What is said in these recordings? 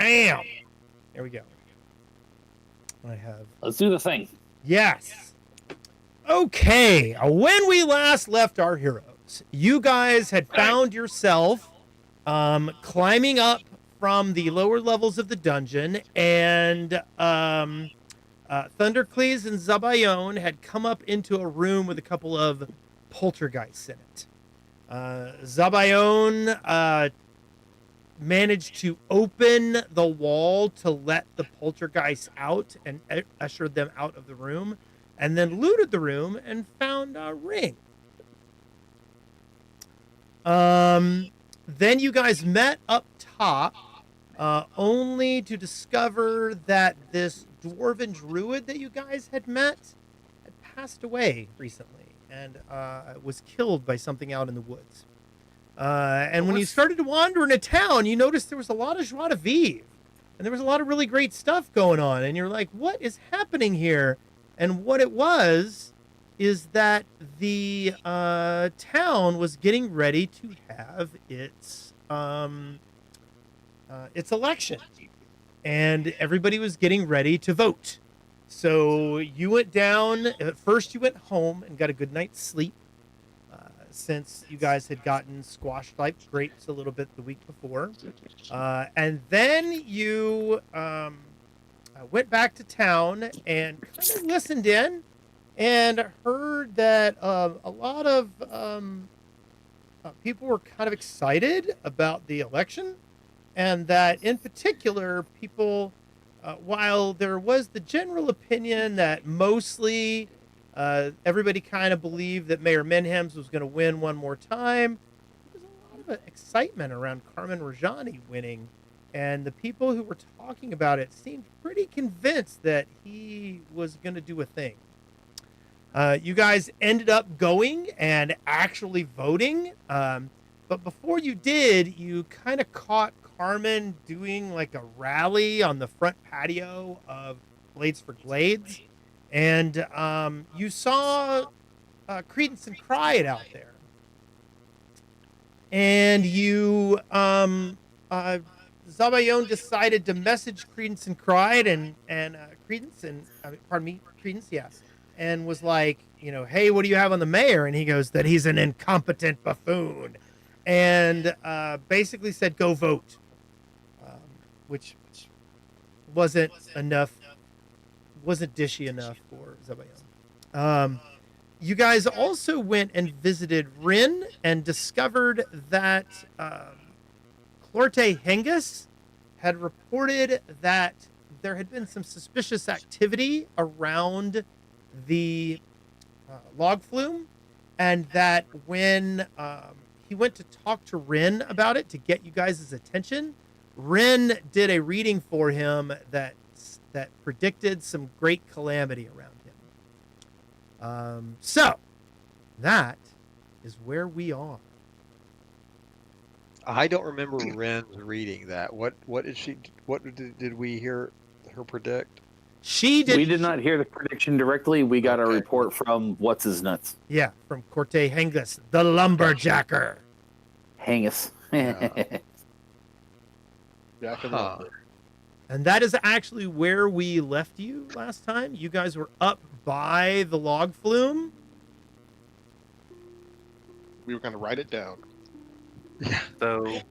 Bam! There we go. I have. Let's do the thing. Yes. Okay. When we last left our heroes, you guys had found yourself climbing up from the lower levels of the dungeon, and Thundercleese and Zabayon had come up into a room with a couple of poltergeists in it. Zabayon managed to open the wall to let the poltergeists out and ushered them out of the room, and then looted the room and found a ring. Then you guys met up top, only to discover that this dwarven druid that you guys had met had passed away recently and was killed by something out in the woods. And when you started to wander into town, you noticed there was a lot of joie de vivre, and there was a lot of really great stuff going on. And you're like, what is happening here? And what it was is that the town was getting ready to have its election, and everybody was getting ready to vote. So you went down. At first, you went home and got a good night's sleep, since you guys had gotten squashed like grapes a little bit the week before. And then you went back to town and kind of listened in and heard that a lot of people were kind of excited about the election, and that in particular people, while there was the general opinion that mostly everybody kind of believed that Mayor Menhems was going to win one more time, there was a lot of excitement around Carmen Rajani winning, and the people who were talking about it seemed pretty convinced that he was going to do a thing. You guys ended up going and actually voting, but before you did, you kind of caught Carmen doing like a rally on the front patio of Blades for Glades. And you saw Credence and Cry It out there. And you, Zabayon decided to message Credence and Cry It, and Credence, and pardon me, Credence, yes, and was like, you know, hey, what do you have on the mayor? And he goes, that he's an incompetent buffoon, and basically said, go vote, which wasn't enough. Wasn't dishy enough for Zabayon. You guys also went and visited Rin and discovered that Clorte Hengis had reported that there had been some suspicious activity around the log flume, and that when he went to talk to Rin about it to get you guys' attention, Rin did a reading for him that predicted some great calamity around him. So that is where we are. I don't remember Ren's reading that. What did we hear her predict? She did. We did not hear the prediction directly. We got a report from what's his nuts. Yeah, from Corte Hengis, the lumberjacker. Hengis. Huh. And that is actually where we left you last time. You guys were up by the log flume. We were going to write it down. So,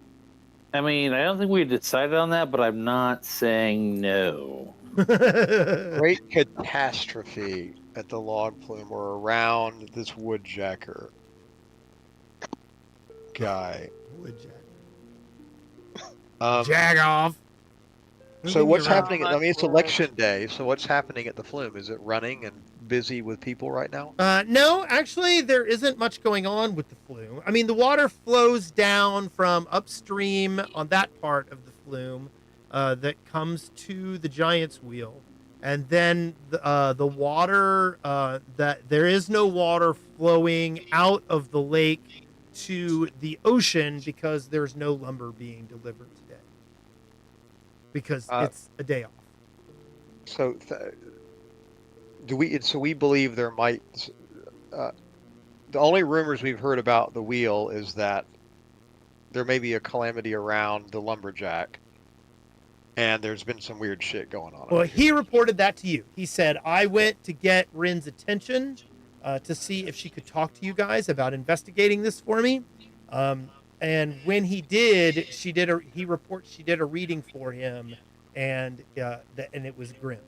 I mean, I don't think we decided on that, but I'm not saying no. Great catastrophe at the log flume or around this woodjacker guy. Woodjacker. Jag off. So what's happening? I mean, it's election day. So what's happening at the flume? Is it running and busy with people right now? No, actually, there isn't much going on with the flume. I mean, the water flows down from upstream on that part of the flume that comes to the Giant's Wheel. And then the water, that there is no water flowing out of the lake to the ocean because there's no lumber being delivered today. Because it's a day off. So we believe there might. The only rumors we've heard about the wheel is that there may be a calamity around the lumberjack, and there's been some weird shit going on. Well, he reported that to you. He said, I went to get Rin's attention to see if she could talk to you guys about investigating this for me. And when he did, she did a reading for him, and it was grim.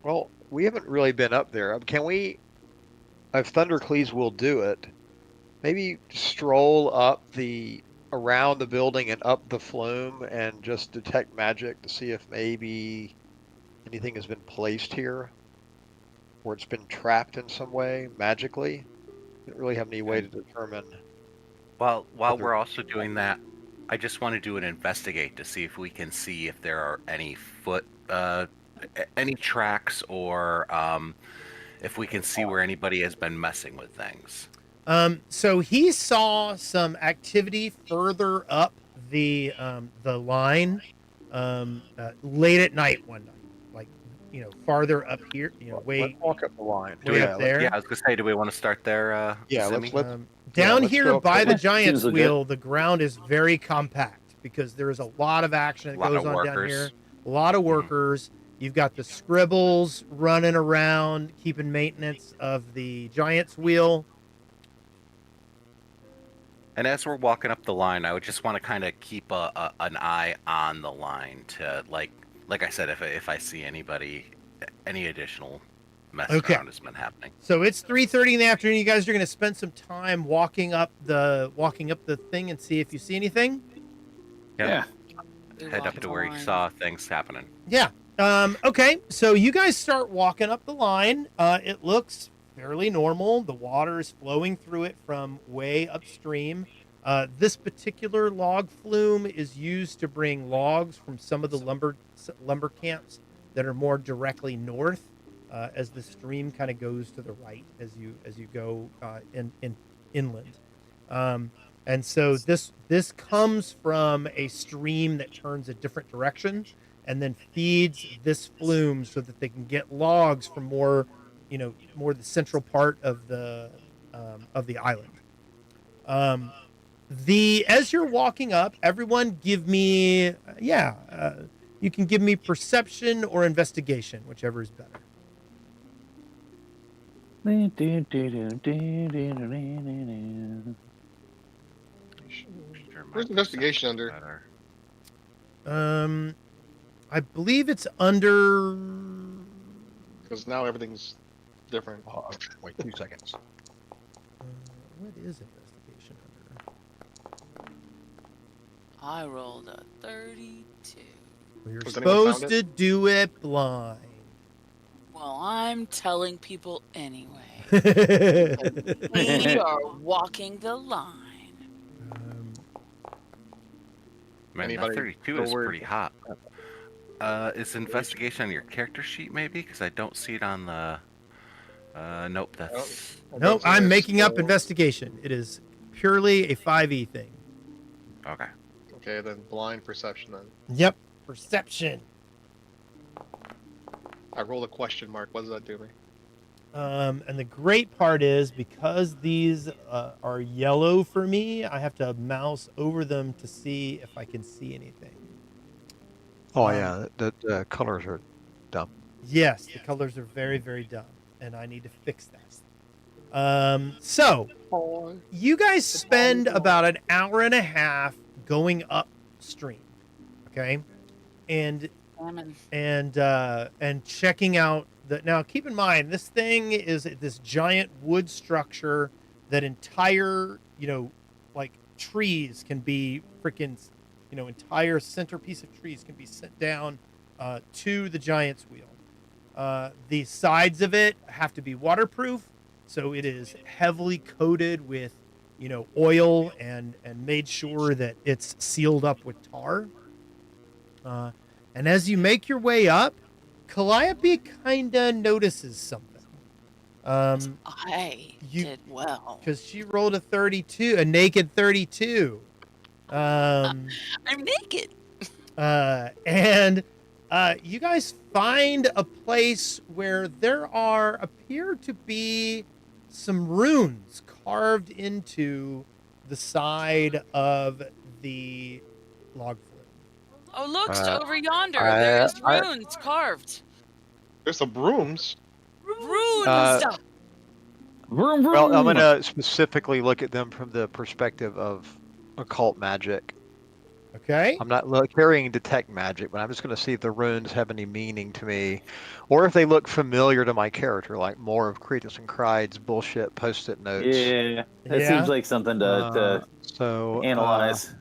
Well, we haven't really been up there. Can we, if Thundercleese will do it, maybe stroll up around the building and up the flume and just detect magic to see if maybe anything has been placed here, or it's been trapped in some way magically? We don't really have any way to determine. While we're also doing that, I just want to do an investigate to see if we can see if there are any any tracks, or if we can see where anybody has been messing with things. So he saw some activity further up the line late at night one night, like farther up here, Let's walk up the line. way up there. Yeah, I was gonna say, do we want to start there? Yeah, Simi? let's down let's here go up by there. the Giant's Seems legit. Wheel, the ground is very compact because there is a lot of action that Lot goes of on down workers. here. A lot of workers. You've got the scribbles running around, keeping maintenance of the Giant's Wheel. And as we're walking up the line, I would just want to kind of keep an eye on the line to, like I said, if I see any additional mess Okay. around has been happening. So it's 3:30 in the afternoon. You guys are going to spend some time walking up the thing and see if you see anything. Yeah. Head up to where you saw things happening. Yeah. Okay. So you guys start walking up the line. It looks fairly normal. The water is flowing through it from way upstream. This particular log flume is used to bring logs from some of the lumber camps that are more directly north, as the stream kind of goes to the right as you go inland. And so this comes from a stream that turns a different direction and then feeds this flume so that they can get logs from more the central part of the island. As you're walking up, everyone give me you can give me perception or investigation, whichever is better. Where's investigation under? I believe it's under. Because now everything's different. Wait 2 seconds. What is investigation under? I rolled a 32. Well, you're Was anyone found supposed to do it blind. Well, I'm telling people anyway. um, We are walking the line. Man, that Anybody 32 know is where- pretty hot. Is investigation on your character sheet maybe? Because I don't see it on the. Nope, that's. no, I'm making up investigation. It is purely a 5e thing. Okay. Okay, then blind perception then. Yep, perception. I rolled a question mark. What does that do me? And the great part is because these are yellow for me, I have to mouse over them to see if I can see anything. Oh yeah, the colors are dumb. Yes, the colors are very, very dumb, and I need to fix that. So you guys spend about an hour and a half going upstream, okay, and checking out the. Now, keep in mind, this thing is this giant wood structure that entire, like trees can be freaking, entire centerpiece of trees can be sent down to the Giant's Wheel. The sides of it have to be waterproof, so it is heavily coated with, oil and made sure that it's sealed up with tar. And as you make your way up, Calliope kinda notices something. I did well. Because she rolled a naked 32. I'm naked. And you guys find a place where there appear to be some runes carved into the side of the log flume. Oh, look, Uh, over yonder. I- There's I- runes carved. There's some brooms. Runes! Vroom, vroom. Well, I'm gonna specifically look at them from the perspective of occult magic. Okay. I'm not carrying detect magic, but I'm just going to see if the runes have any meaning to me, or if they look familiar to my character, like more of Cretus and Cride's bullshit post-it notes. Yeah, that Yeah. seems like something to So analyze.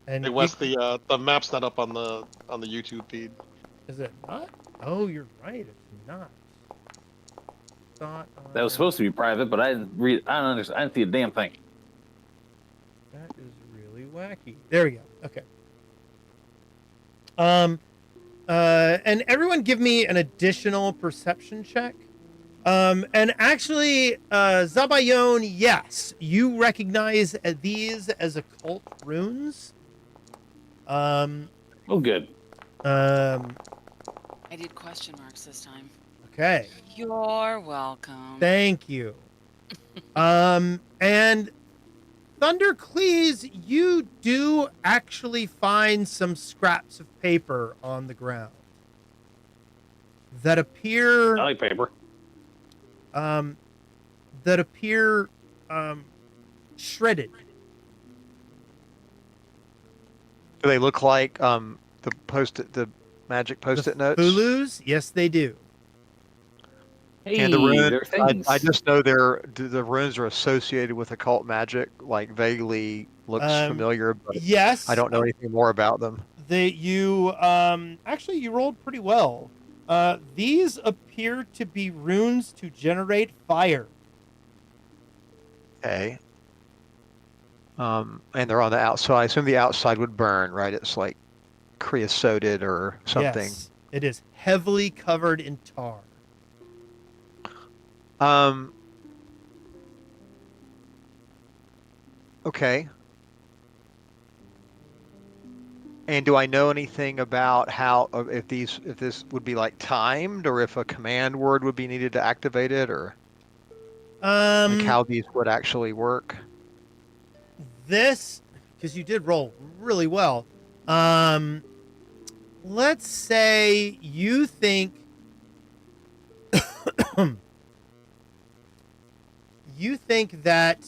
And Hey Wes, the map's not up on the YouTube feed. is it not? Oh, you're right. It's not. Thought That was supposed to be private, but I didn't read. I don't understand. I didn't see a damn thing. That is really wacky. There we go. Okay. And everyone give me an additional perception check. And actually, Zabayon, yes, you recognize these as occult runes. Oh, good. I did question marks this time. Okay. You're welcome. Thank you. And Thundercleese, you do actually find some scraps of paper on the ground that appear I like paper. shredded. do they look like the magic post-it notes? Fulus, yes, they do. Hey, And the runes, there are things. I just know the runes are associated with occult magic, like vaguely looks familiar, but Yes, I don't know anything more about them. you actually you rolled pretty well. These appear to be runes to generate fire. Okay. And they're on the outside. So I assume the outside would burn, right? It's like creosoted or something. Yes, it is heavily covered in tar. Okay. And do I know anything about how if this would be like timed, or if a command word would be needed to activate it, or like how these would actually work? This, because you did roll really well. Let's say you think you think that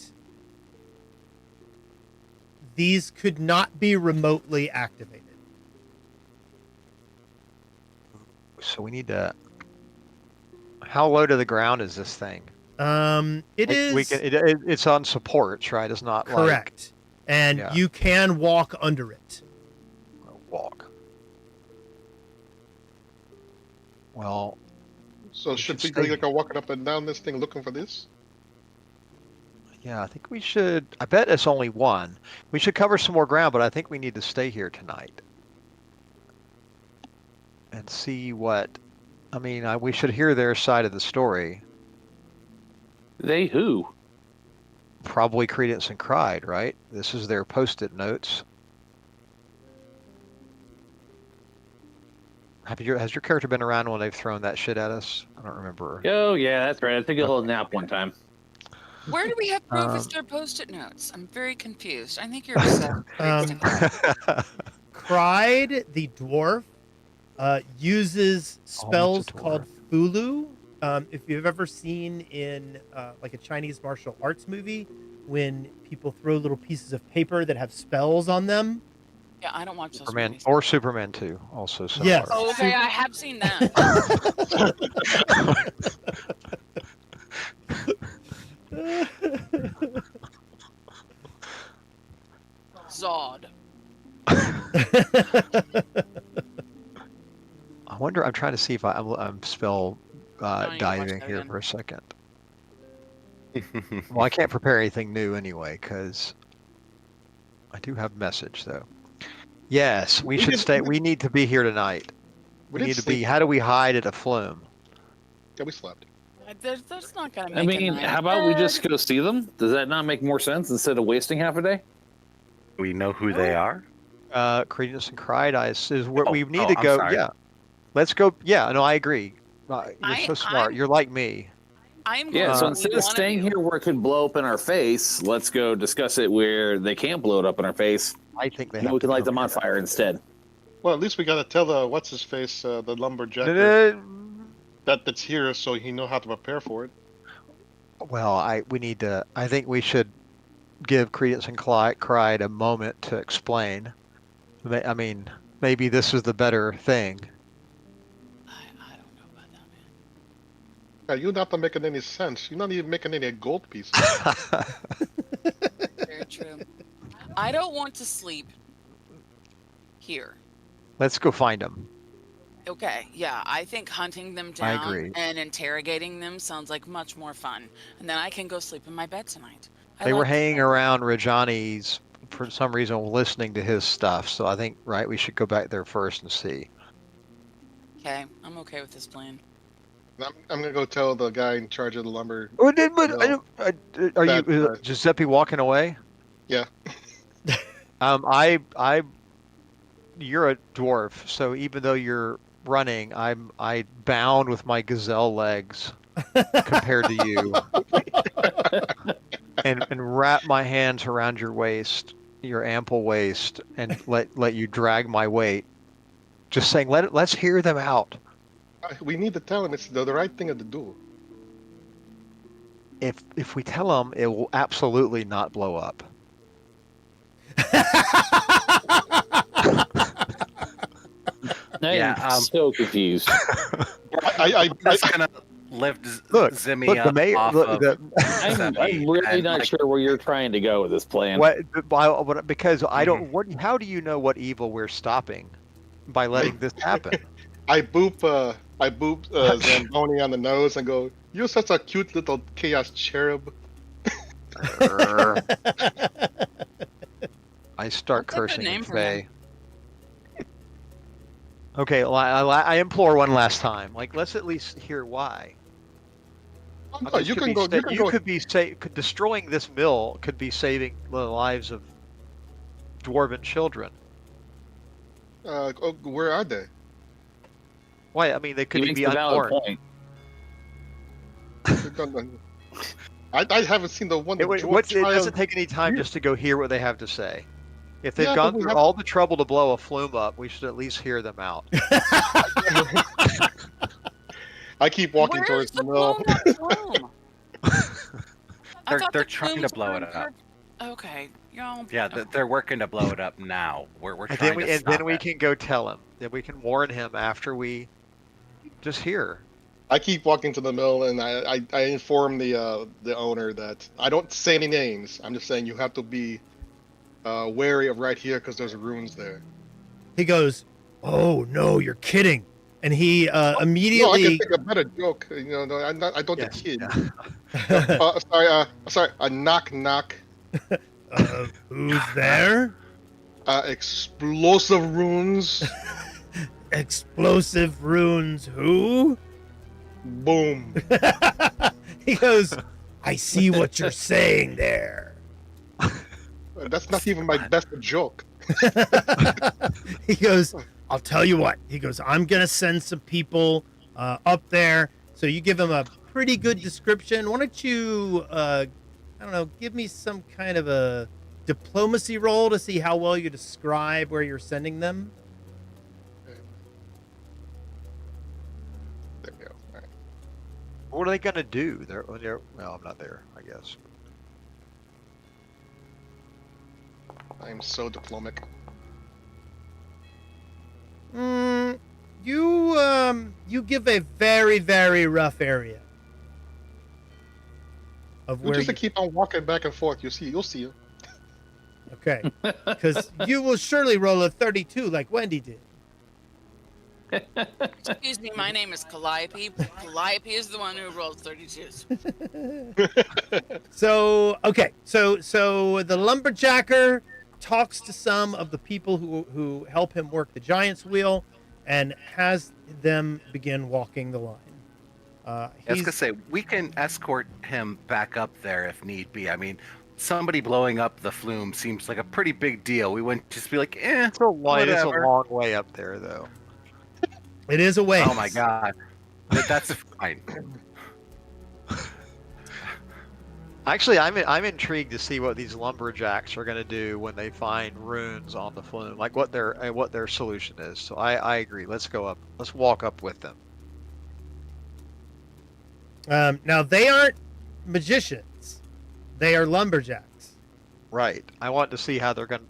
these could not be remotely activated. So we need to. How low to the ground is this thing? It's on supports, right? It's not correct, and Yeah. you can walk under it. like walk. Well, So We should should we stay. go walking up and down this thing looking for this? yeah, I think we should. I bet it's only one. We should cover some more ground, but I think we need to stay here tonight and see what. I mean, we should hear their side of the story. They who? Probably Credence and Cried, right? This is their post-it notes. Has your character been around when they've thrown that shit at us? I don't remember. Oh, yeah, that's right. I took a little nap one time. Where do we have proof it's their post-it notes? I'm very confused. I think you're upset. Cried, the dwarf, uses spells dwarf. called Fulu. If you've ever seen in like a Chinese martial arts movie, when people throw little pieces of paper that have spells on them. Yeah, I don't watch those Superman movies. or Superman 2, also similar. Yes. Oh, okay, I have seen that. Zod. I wonder. I'm trying to see if I'm spell No, you can watch diving that here again. for a second. Well, I can't prepare anything new anyway because I do have message though. Yes, we should stay. We need to be here tonight. We did need to be. sleep. How do we hide at a flume? Yeah, we slept. There's not gonna make I mean, a night. how about we just go see them? Does that not make more sense instead of wasting half a day? We know who they are. Credence and Cried is where we need oh, to I'm go. sorry. Yeah, let's go. Yeah, no, I agree. You're so smart. I'm- You're like me. I'm Yeah, going so to instead be of one staying you. here where it could blow up in our face, let's go discuss it where they can't blow it up in our face. I think they And have we to can light come them on here. fire instead. Well, at least we gotta tell the what's his face, the lumberjacker, that's here, so he know how to prepare for it. Well, we need to. I think we should give Credence and Clyde a moment to explain. I mean, maybe this is the better thing. I don't know about that, man. Yeah, you're not making any sense. You're not even making any gold pieces. Very true. I don't want to sleep here. Let's go find them. Okay, yeah, I think hunting them I down agree. and interrogating them sounds like much more fun. And then I can go sleep in my bed tonight. They were like this hanging idea. around Rajani's for some reason, listening to his stuff. So I think, right, we should go back there first and see. Okay, I'm okay with this plan. I'm gonna go tell the guy in charge of the lumber. Are That, you Giuseppe walking away? Yeah. You're a dwarf, so even though you're running, I bound with my gazelle legs compared to you, and wrap my hands around your waist, your ample waist, and let you drag my weight. Just saying, let's hear them out. We need to tell him it's the right thing to do. If we tell them, it will absolutely not blow up. I'm so confused. I Just gonna lift Zimmy look, up the mayor. off Look, of I'm Zimmy really and, not like, sure where you're trying to go with this plan. because I don't. How do you know what evil we're stopping by letting this happen? I boop Zamboni on the nose and go, "You're such a cute little chaos cherub." I start That's a good cursing name in for him. Faye. Okay, well, I implore one last time. Like, let's at least hear why. Oh, you can go. You can go. Destroying this mill could be saving the lives of dwarven children. Where are they? Why? I mean, they could He makes be a valid unborn. point. I haven't seen the one. It doesn't take any time just to go hear what they have to say. If they've gone through all the trouble to blow a flume up, we should at least hear them out. I keep walking Where's towards the the mill. blown up plume? I thought They're the trying to plumes blow were it up. Okay, y'all. Yeah, they're working to blow it up now. We're And trying to stop then we it. can go tell him. Then we can warn him after we just hear. I keep walking to the mill and I inform the owner that I don't say any names. I'm just saying you have to be wary of right here because there's runes there. He goes, "Oh no, you're kidding!" And he No, I immediately. can think of a better joke. You know, I don't Yes, kid. yeah. Sorry. A knock knock. Who's there? Explosive runes. Explosive runes. Who? Boom. He goes, "I see what you're saying there." That's not even my best joke. He goes, "I'll tell you what." He goes, "I'm gonna send some people up there." So you give him a pretty good description. Why don't you, I don't know, give me some kind of a diplomacy roll to see how well you describe where you're sending them. There we go. All right. What are they gonna do? Well, I'm not there, I guess. I'm so diplomatic. You give a very, very rough area of We where just you. keep on walking back and forth. You'll see it. Okay, because you will surely roll a 32 like Wendy did. Excuse me, my name is Calliope. Calliope is the one who rolls 32s. So okay, so the lumberjacker talks to some of the people who help him work the giant's wheel, and has them begin walking the line. I was gonna say we can escort him back up there if need be. I mean, somebody blowing up the flume seems like a pretty big deal. We wouldn't just be like, It's a whatever. long way up there, though. It is a ways. Oh my god, that's fine. Actually, I'm intrigued to see what these lumberjacks are going to do when they find runes on the flume, like what their solution is. So I agree. Let's go up. Let's walk up with them. Now they aren't magicians; they are lumberjacks. Right. I want to see how they're going.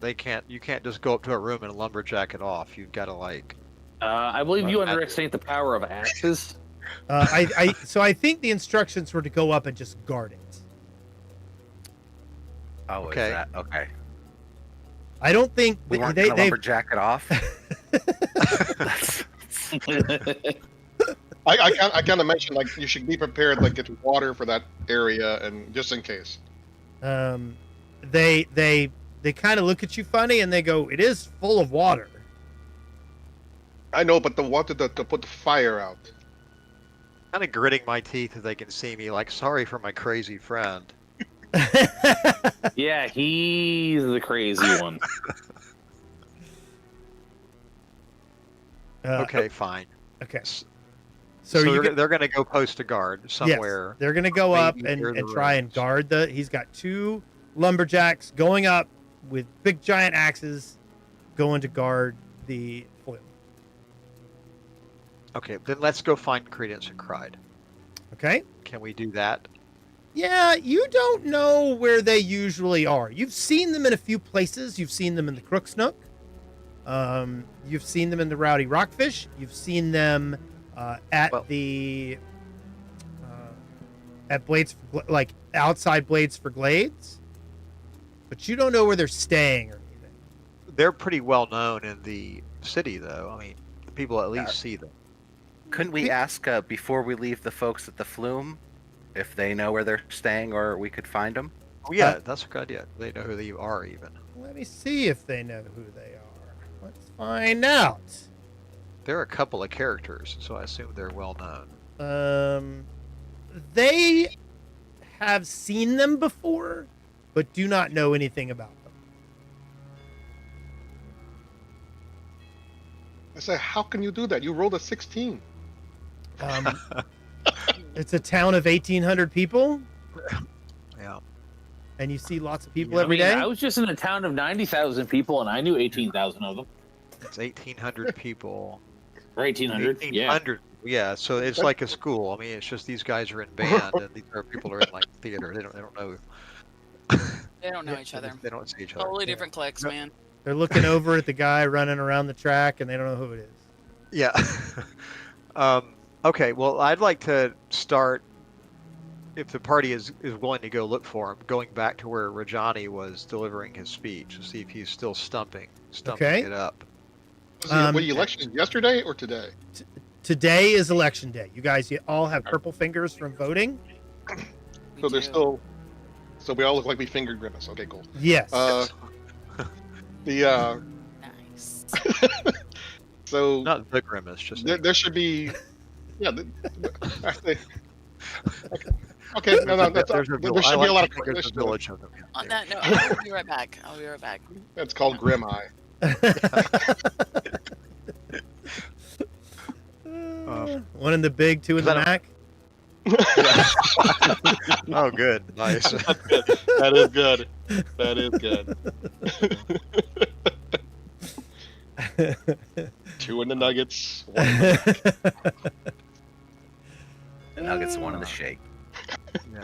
You can't just go up to a room and lumberjack it off. You've got to like. I believe you underestimate the power of axes. So I think the instructions were to go up and just guard it. Oh, Okay. is that okay? I don't think We weren't they gonna lumberjack it off. I kind of mentioned like you should be prepared, like get water for that area, and just in case. they kind of look at you funny and they go, "It is full of water." I know, but the water to put the fire out. Kind of gritting my teeth if they can see me. Like, sorry for my crazy friend. Yeah, he's the crazy one. Okay, fine. Okay. So So they're going to go post a guard somewhere. Yes, they're going to go up maybe and near the try and ruins. guard the. He's got 2 lumberjacks going up with big giant axes, going to guard the flume. Okay, then let's go find Credence and Cried. Okay. Can we do that? Yeah, you don't know where they usually are. You've seen them in a few places. You've seen them in the Crook's Nook. You've seen them in the Rowdy Rockfish. You've seen them at Well- the at Blades, like outside Blades for Glades. But you don't know where they're staying or anything. They're pretty well known in the city, though. I mean, people at least see them. Couldn't we ask before we leave the folks at the flume if they know where they're staying, or we could find them? Oh, yeah, that's a good idea. They know who you are, even. Let me see if they know who they are. Let's find out. There are a couple of characters, so I assume they're well known. They have seen them before, but do not know anything about them. I say, how can you do that? You rolled a 16. It's a town of 1,800 people, Yeah. and you see lots of people I every mean, day. I was just in a town of 90,000 people, and I knew 18,000 of them. It's 1,800 people. Or 1,800. Yeah. 1,800. Yeah, so it's like a school. I mean, it's just these guys are in band, and these are people are in like theater. They don't know. They don't know each other. They don't see each other. Totally different cliques, man. They're looking over at the guy running around the track, and they don't know who it is. Yeah. Okay. Well, I'd like to start, if the party is willing to go look for him, going back to where Rajani was delivering his speech to see if he's still stumping Okay. it up. Were the elections yesterday or today? Today is election day. You guys all have purple fingers from voting. We So there's do. still. So we all look like we fingered Grimace. Okay, cool. Yes. Nice. So Not the grimace, just there should be. Yeah. I think. Okay. No, that's there's a there village. should be a lot of there's a coordination. village of them. On that note, I'll be right back. I'll be right back. That's called Grim Eye. One in the big, 2 in is the that Mac. Oh, good, nice. That is good. That is good. 2 in the Nuggets. 1 in the The Nuggets, one of the shake. Yeah,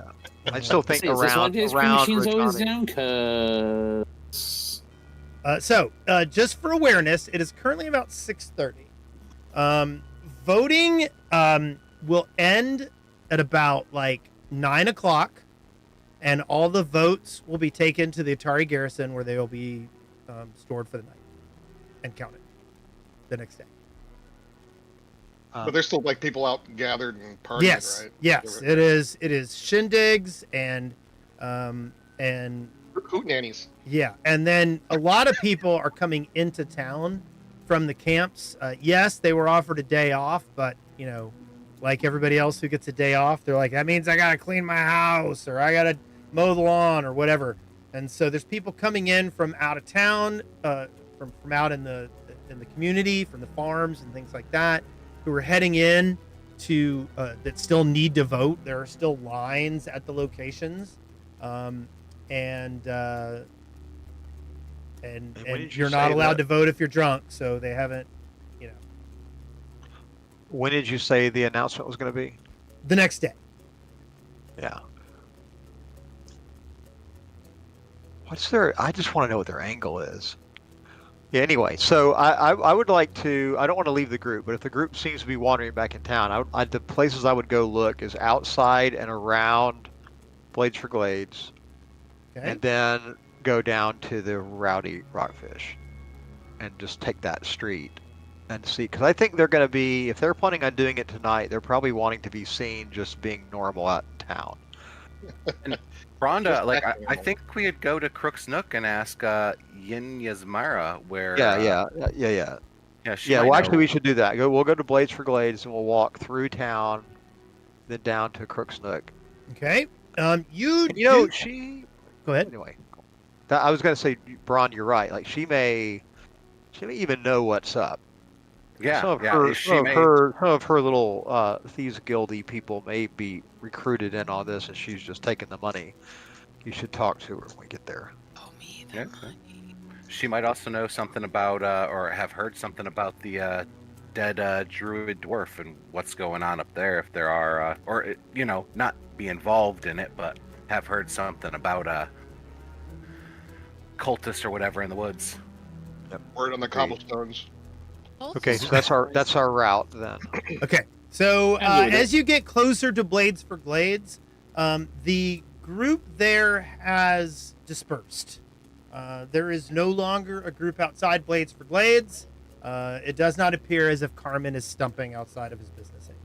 I still think Is this why his around machine's always Rajani. down? 'Cause So, just for awareness, it is currently about 6:30. Voting will end at about like 9 o'clock, and all the votes will be taken to the Otari garrison, where they will be stored for the night and counted the next day. But there's still like people out gathered and partying, Yes, right? yes, it is. It is shindigs and Hoot nannies. yeah, and then a lot of people are coming into town from the camps. Yes, they were offered a day off, but you know, like everybody else who gets a day off, they're like, that means I gotta clean my house or I gotta mow the lawn or whatever. And so there's people coming in from out of town, from out in the community, from the farms and things like that, who are heading in to that still need to vote. There are still lines at the locations. um, and uh, And when and did you you're not say allowed that- to vote if you're drunk. So they haven't, you know, When did you say the announcement was going to be? the next day. Yeah. What's their? I just want to know what their angle is. Yeah, anyway, so I would like to. I don't want to leave the group, but if the group seems to be wandering back in town, the places I would go look is outside and around Blades for Glades, Okay. and then go down to the Rowdy Rockfish, and just take that street and see. Because I think they're going to be, if they're planning on doing it tonight, they're probably wanting to be seen just being normal out in town. Rhonda, Just like back I there. think we could go to Crook's Nook and ask Yin Yasmara where. Yeah. Yeah, she Yeah, might well, actually, know. we should do that. We'll go to Blades for Glades, and we'll walk through town, then down to Crook's Nook. Okay. You And, you know, do. she. Go ahead. Anyway, I was going to say, Braun, you're right. Like, she may even know what's up. Yeah, Some of yeah. her, She some may. of her little thieves guildy people may be recruited in on this, and she's just taking the money. You should talk to her when we get there. Oh, me, Yeah. the money. She might also know something about, or have heard something about the dead druid dwarf and what's going on up there. If there are, or you know, not be involved in it, but have heard something about cultist or whatever in the woods. Word on the Agreed. cobblestones. Okay, so that's our route then. Okay. So I'm good with it. as you get closer to Blades for Glades, the group there has dispersed. There is no longer a group outside Blades for Glades. It does not appear as if Carmen is stumping outside of his business anymore.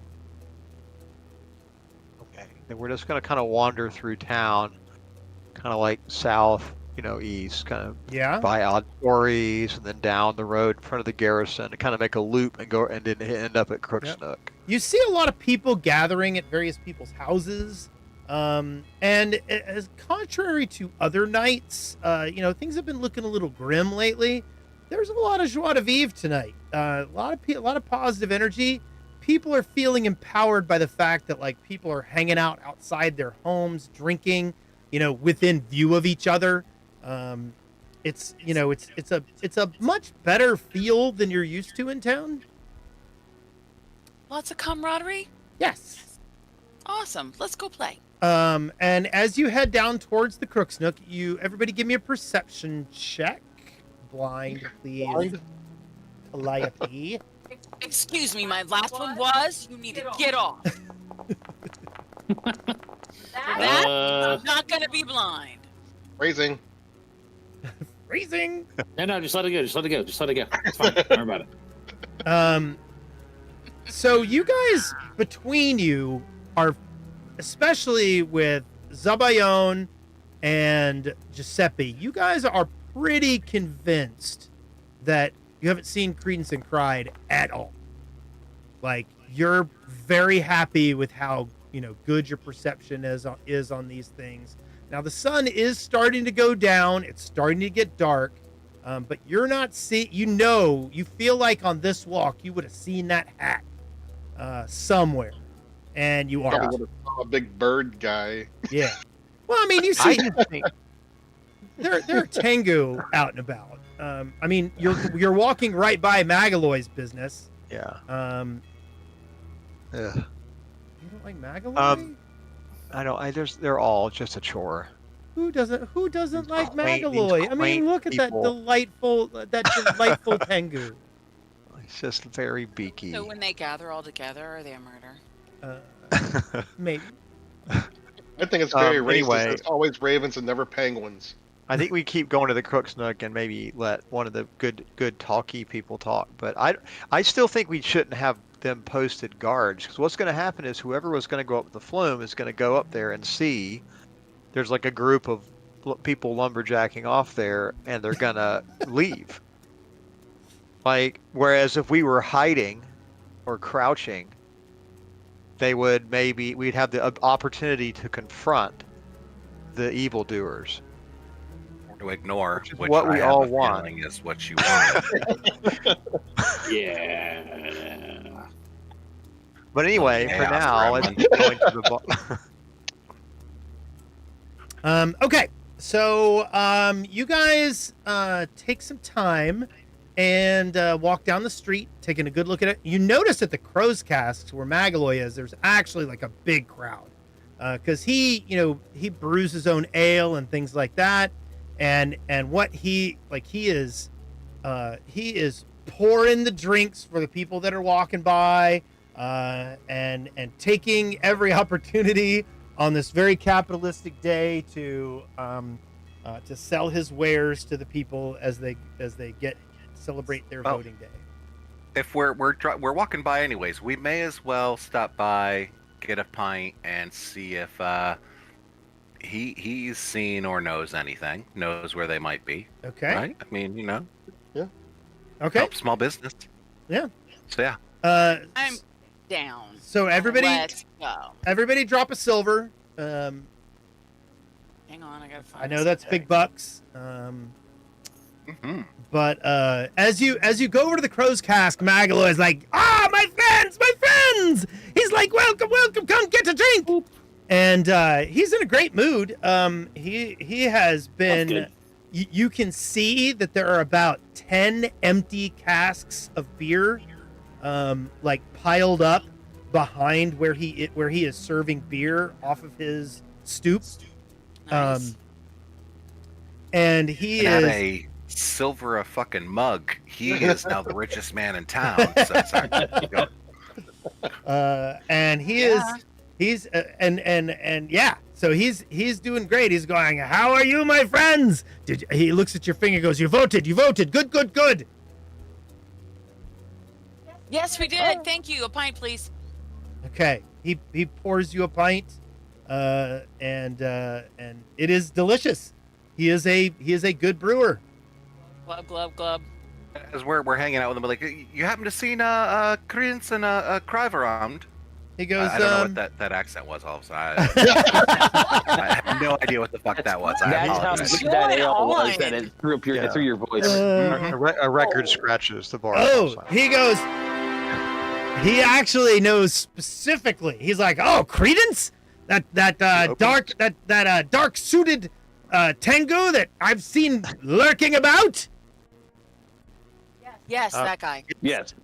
Okay. Then we're just going to kind of wander through town, kind of like south, east, kind of Yeah. by odd stories, and then down the road in front of the garrison to kind of make a loop and go and then end up at Crook's Yep. Nook. You see a lot of people gathering at various people's houses. And as contrary to other nights, things have been looking a little grim lately. There's a lot of joie de vivre tonight. A lot of positive energy. People are feeling empowered by the fact that like people are hanging out outside their homes, drinking, within view of each other. It's a much better feel than you're used to in town. Lots of camaraderie. Yes. Awesome. Let's go play. And as you head down towards the Crook's Nook, everybody give me a perception check. Blind, please. Calliope. Excuse me, my last one was you need to get off. I'm not gonna be blind. Raising. Freezing. No, just let it go. Just let it go. Just let it go. It's fine. Don't worry about it. So you guys, between you, are, especially with Zabayon and Giuseppe, you guys are pretty convinced that you haven't seen Credence and Cried at all. Like, you're very happy with how, good your perception is on these things. Now, the sun is starting to go down. It's starting to get dark. But you're not you feel like on this walk, you would have seen that hat somewhere. And you are. Probably would have saw a big bird guy. Yeah. Well, I mean, you I see, just think there are Tengu out and about. You're walking right by Magaloy's business. yeah. You don't like Magaloy? I don't. They're all just a chore. Who doesn't like quaint- these Magaloy? I mean, quaint look at that people. delightful Tengu. It's just very beaky. So when they gather all together, are they a murder? Maybe. I think it's very racist. Anyway. It's always ravens and never penguins. I think we keep going to the Crook's Nook and maybe let one of the good talky people talk. But I still think we shouldn't have them posted guards, because what's going to happen is whoever was going to go up the flume is going to go up there and see there's like a group of people lumberjacking off there, and they're going to leave. Like, whereas if we were hiding or crouching, we'd have the opportunity to confront the evildoers. To ignore, Which is which what I we have all a want. feeling is what you want. Yeah. But anyway, for Chaos now, let's gremlin. keep going to the Okay, so you guys take some time and walk down the street, taking a good look at it. You notice at the Crow's Casks where Magaloy is, there's actually like a big crowd because he brews his own ale and things like that, and what he is pouring the drinks for the people that are walking by, and taking every opportunity on this very capitalistic day to sell his wares to the people as they celebrate their Well, voting day. If we're walking by anyways, we may as well stop by, get a pint, and see if he's seen or knows anything, knows where they might be. Okay. Right? I mean, Okay. help small business. Yeah. So yeah. I'm down. So Let's go. everybody drop a silver. Hang on, I gotta find. I know that's big bucks. Mhm. But as you go over to the Crow's Cask, Magaloy is like, my friends! He's like, welcome, come get a drink. And he's in a great mood. He has been. You can see that there are about 10 empty casks of beer, like piled up behind where he is serving beer off of his stoop. Nice. And he And is. at a silver a fucking mug, he is now the richest man in town. So sorry. And he Yeah. he's and yeah, so he's doing great. He's going, how are you, my friends? He looks at your finger and goes, you voted, good. Yes, we did. Thank you. A pint, please. Okay, he pours you a pint, and it is delicious. He is a good brewer. Glub. As we're hanging out with him, we're like, you happen to seen Credence and Crive around? He goes, I don't know what that accent was. All of a sudden, I have no idea what the fuck that was. I That's how apologize. sweet that Going ale was on. that it threw up your through your voice. A record scratches the bar. he goes. He actually knows specifically. He's like, oh, Credence, that dark suited Tengu that I've seen lurking about. Yes, that guy. Yes.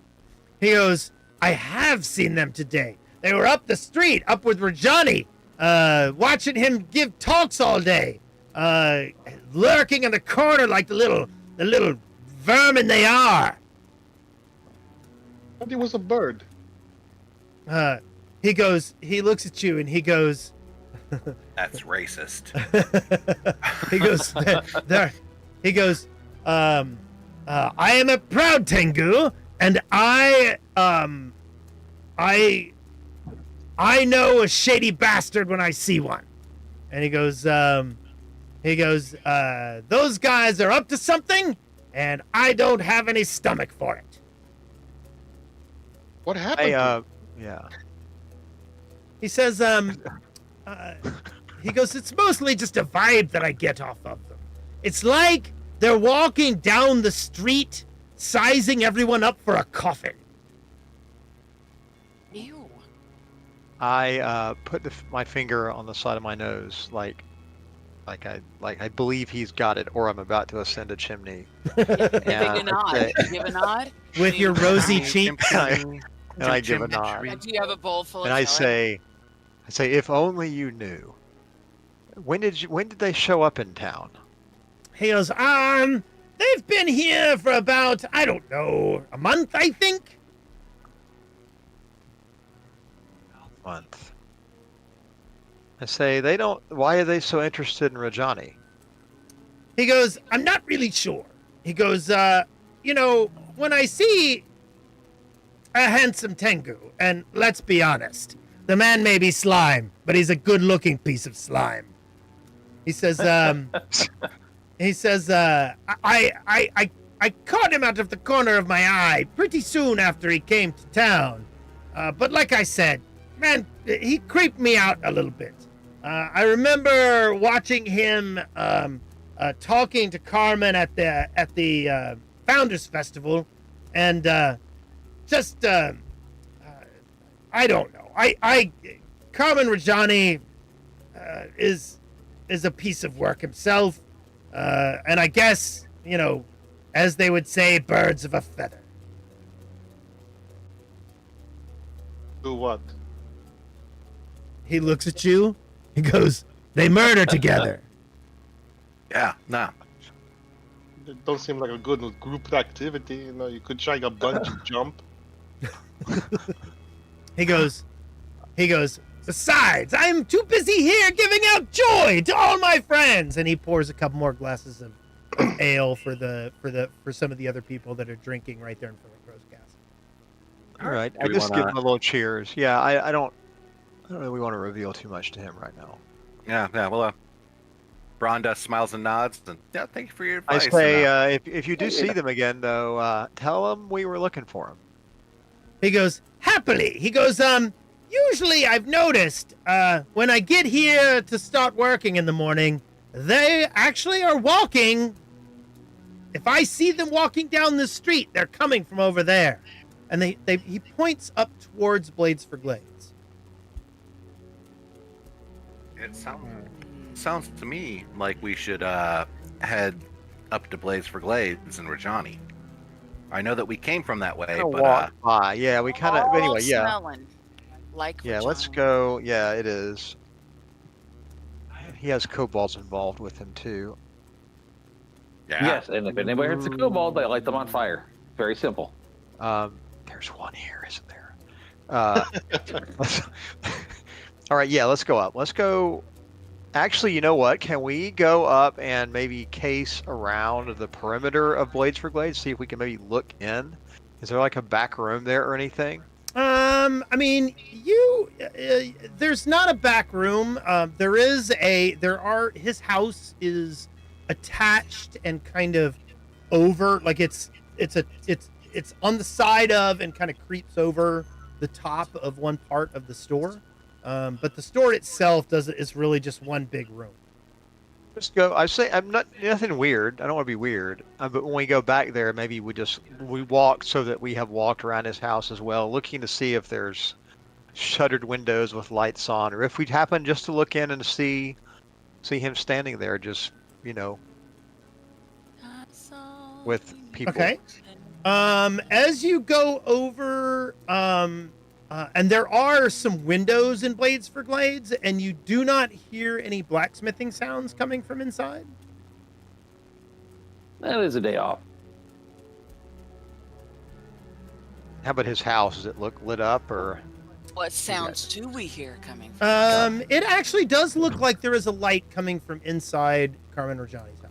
He goes, I have seen them today. They were up the street, up with Rajani, watching him give talks all day, lurking in the corner like the little vermin they are. I thought he was a bird. He goes, he looks at you and he goes, That's racist. he goes, there. He goes, I am a proud Tengu, and I know a shady bastard when I see one. And he goes, those guys are up to something, and I don't have any stomach for it. What happened? Yeah. He says, he goes, it's mostly just a vibe that I get off of them. It's like they're walking down the street, sizing everyone up for a coffin. Ew. I put my finger on the side of my nose, like I believe he's got it, or I'm about to ascend a chimney. Give a nod. Give a nod. With your rosy cheek. And I give a nod. Do you have a bowl full And of I jelly? say, if only you knew. When did they show up in town? He goes, they've been here for about, I don't know, a month, I think. Month. I say, why are they so interested in Rajani? He goes, I'm not really sure. He goes, when I see a handsome Tengu, and let's be honest, the man may be slime, but he's a good-looking piece of slime. He says, I caught him out of the corner of my eye pretty soon after he came to town. But like I said, man, he creeped me out a little bit. I remember watching him talking to Carmen at the Founders Festival, and I don't know. Carmen Rajani is is a piece of work himself. And I guess, as they would say, birds of a feather. Do what? He looks at you. He goes, they murder together. Yeah, no. It don't seem like a good group activity. You could try a bungee jump. He goes, besides, I'm too busy here giving out joy to all my friends. And he pours a couple more glasses of ale for some of the other people that are drinking right there in front of Crow's Castle. All right. Do I we just wanna- give him a little cheers. Yeah, I don't really want to reveal too much to him right now. Yeah. Well, Bronda smiles and nods, and yeah, thank you for your I advice. say, if you do see them again, though, tell them we were looking for them. He goes, happily. He goes, usually I've noticed, when I get here to start working in the morning, they actually are walking. If I see them walking down the street, they're coming from over there. And he points up towards Blades for Glades. It sounds to me like we should head up to Blades for Glades and Rajani. I know that we came from that way, Kinda but walk by. Yeah, we kind of. All Anyway, yeah. smelling like Yeah, let's vagina. go. Yeah, it is. He has kobolds involved with him too. yeah. Yes, and if anybody hurts a kobold, they light them on fire. Very simple. There's one here, isn't there? All right, yeah, let's go up. Let's go. Actually, you know what? Can we go up and maybe case around the perimeter of Blades for Glades, see if we can maybe look in? Is there like a back room there or anything? I mean, there's not a back room. His house is attached and kind of over, like it's on the side of and kind of creeps over the top of one part of the store. But the store itself is really just one big room. Just go. I say I'm not nothing weird. I don't want to be weird. But when we go back there, maybe we walk so that we have walked around his house as well, looking to see if there's shuttered windows with lights on, or if we happen just to look in and see him standing there, just with people. Okay. As you go over, and there are some windows in Blades for Glades, and you do not hear any blacksmithing sounds coming from inside. That is a day off. How about his house? Does it look lit up or? What sounds do we hear coming from? It actually does look like there is a light coming from inside Carmen Rajani's house.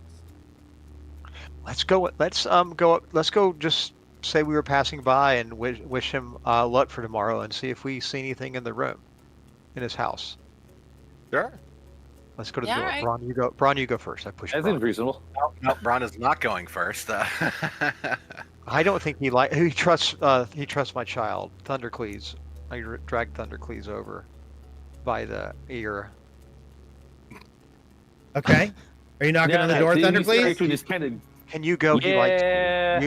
Let's go. Let's go up. Let's go. Just say we were passing by and wish him luck for tomorrow, and see if we see anything in the room, in his house. Sure. Let's go to the Yeah, door. right. Braun, you go. Braun, you go first. I push. That Braun. seems reasonable. No, Bronda's not going first. I don't think he trusts my child, Thundercleese. I dragged Thundercleese over by the ear. Okay. Are you knocking on the door, Thundercleese? Just kind of. Can you go? He likes Yeah.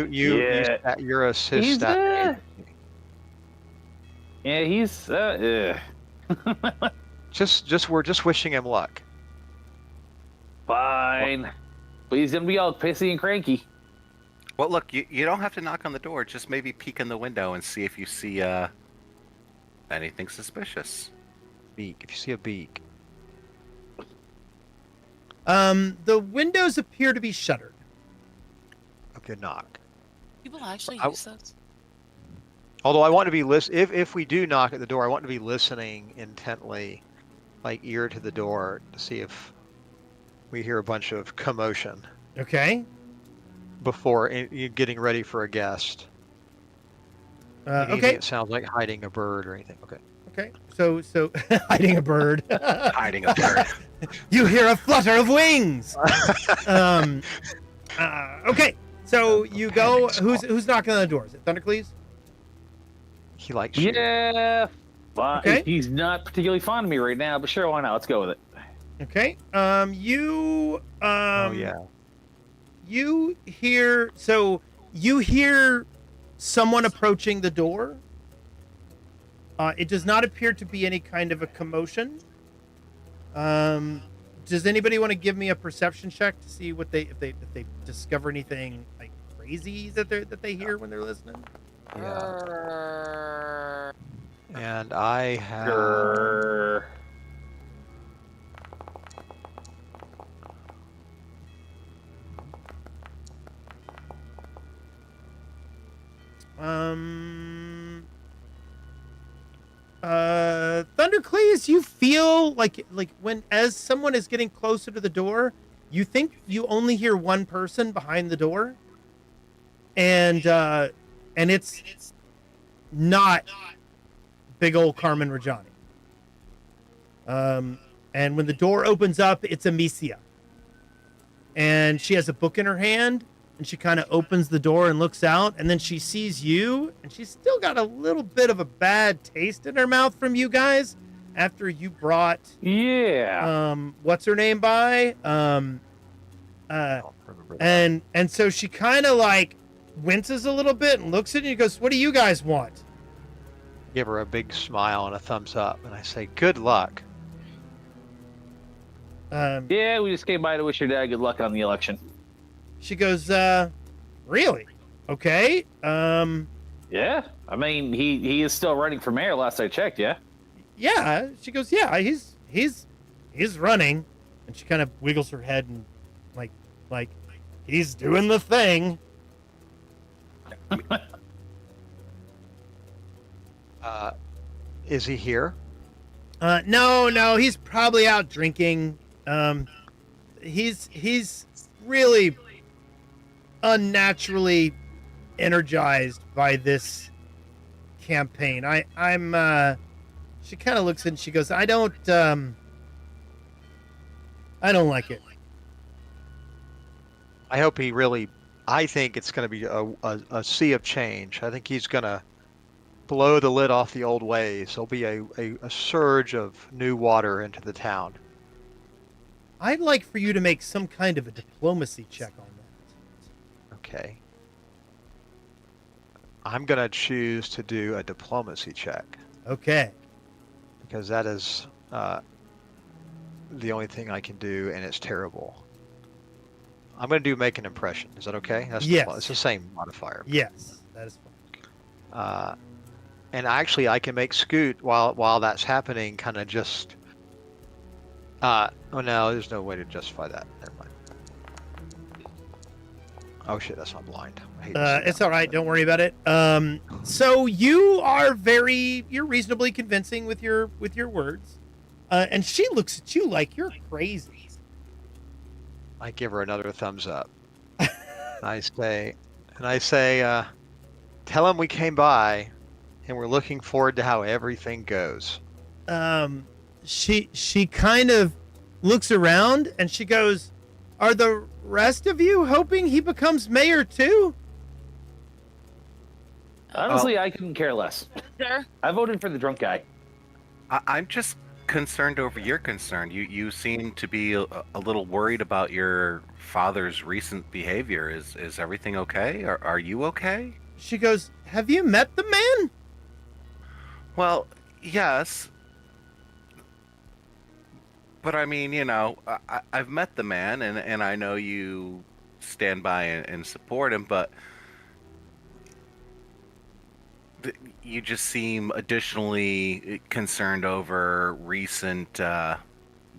you're a sis. He's stat. Yeah, he's. We're just wishing him luck. Fine. But he's gonna be all pissy and cranky. Well, look, you don't have to knock on the door. Just maybe peek in the window and see if you see anything suspicious. Beak. If you see a beak. The windows appear to be shuttered. Okay, knock. People actually I- use those. Although I want to be if we do knock at the door, I want to be listening intently, like ear to the door, to see if we hear a bunch of commotion Okay. before getting ready for a guest. Anything Okay. that sounds like hiding a bird or anything. Okay. Okay. So hiding a bird. Hiding a bird. You hear a flutter of wings. Okay. So you go. Who's knocking on the door? Is it Thundercleese? He likes you. Yeah. Fine. Okay. He's not particularly fond of me right now, but sure, why not? Let's go with it. Okay. You. Oh yeah. You hear. So you hear someone approaching the door. It does not appear to be any kind of a commotion. Do Does anybody want to give me a perception check to see what if they discover anything like crazy that they hear when they're listening? Yeah. And I have. Grr. Thundercleese, you feel like when as someone is getting closer to the door, you think you only hear one person behind the door, and it's not big old Carmen Rajani. And when the door opens up, it's Amicia, and she has a book in her hand. And she kind of opens the door and looks out, and then she sees you, and she's still got a little bit of a bad taste in her mouth from you guys after you brought what's her name by and so she kind of like winces a little bit and looks at you and goes, "What do you guys want?" Give her a big smile and a thumbs up, and I say, "Good luck." Yeah, we just came by to wish your dad good luck on the election. She goes, really? Okay. Yeah, I mean, he is still running for mayor. Last I checked, yeah. Yeah. She goes, yeah, he's running, and she kind of wiggles her head and like he's doing the thing. Is he here? No, he's probably out drinking. He's really unnaturally energized by this campaign. I'm she kind of looks and she goes, I don't like it. I hope he really. I think it's going to be a sea of change. I think he's going to blow the lid off the old ways. There'll be a surge of new water into the town. I'd like for you to make some kind of a diplomacy check on that. Okay. I'm going to choose to do a diplomacy check. Okay. Because that is the only thing I can do, and it's terrible. I'm going to do make an impression. Is that okay? Yes. It's the same modifier. Yes, that is fine. And actually, I can make Scoot while that's happening, kind of just. Oh no, there's no way to justify that. Never mind. Oh shit, that's not blind. I hate to see It's that. all right. Don't worry about it. So you're reasonably convincing with your words, and she looks at you like you're crazy. I give her another thumbs up. I say, tell him we came by, and we're looking forward to how everything goes. She kind of looks around and she goes, "Are the rest of you hoping he becomes mayor too?" Honestly, I couldn't care less. Sure. I voted for the drunk guy. I'm just concerned over your concern. You seem to be a little worried about your father's recent behavior. Is everything okay? Are you okay? She goes, "Have you met the man?" Well, yes. But I mean, I've met the man, and I know you stand by and support him, but you just seem additionally concerned over recent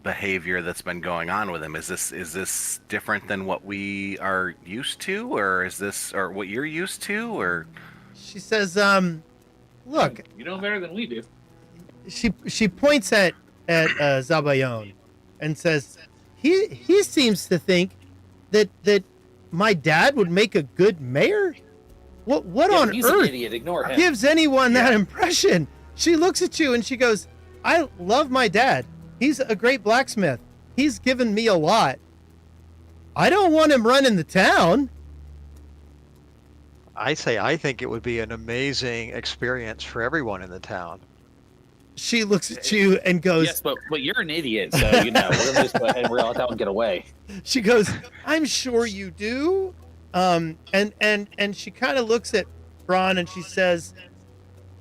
behavior that's been going on with him. Is this different than what we are used to, or is this or what you're used to, or? She says, "Look." You know better than we do. She points at Zabayon and says, he seems to think that my dad would make a good mayor. What on he's an earth idiot. Ignore him. gives anyone that impression? She looks at you and she goes, "I love my dad. He's a great blacksmith. He's given me a lot. I don't want him running the town." I think it would be an amazing experience for everyone in the town. She looks at you and goes, Yes, but you're an idiot, so we're gonna just go ahead and reel it out and get away. she goes, "I'm sure you do." And she kind of looks at Braun and she says,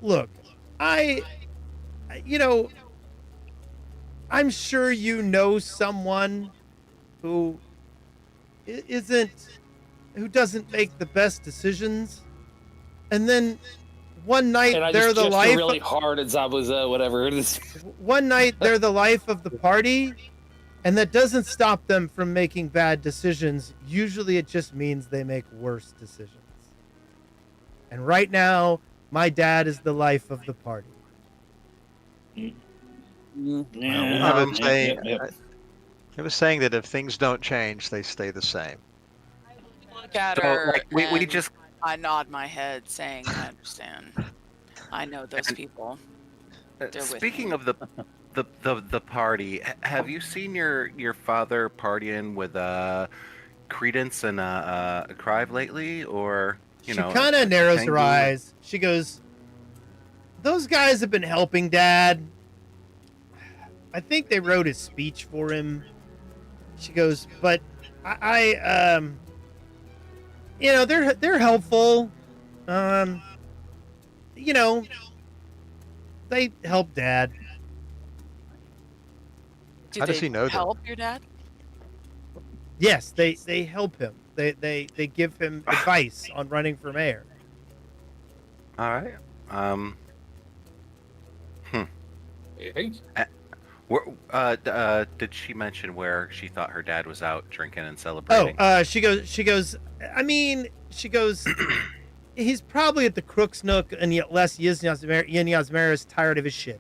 "Look, I I'm sure you know someone who who doesn't make the best decisions, and then one night And I they're just the gesture life. really hard at Zabuza, whatever it is. One night they're the life of the party, and that doesn't stop them from making bad decisions. Usually, it just means they make worse decisions. And right now, my dad is the life of the party. I was saying, I was saying that if things don't change, they stay the same. Look at So, her. like, we and just I nod my head, saying, "I understand. I know those people." They're with speaking me. of the party, have you seen your father partying with Credence and Crive lately, or She kind of narrows her eyes. She goes, "Those guys have been helping Dad. I think they wrote his speech for him." She goes, "But they're helpful. You know, they help Dad." How does he know them? Help your dad? Yes, they help him. They give him advice on running for mayor. All right. Did she mention where she thought her dad was out drinking and celebrating? She goes, I mean, she goes, he's probably at the Crook's Nook, and yet less Yinazmer is tired of his shit.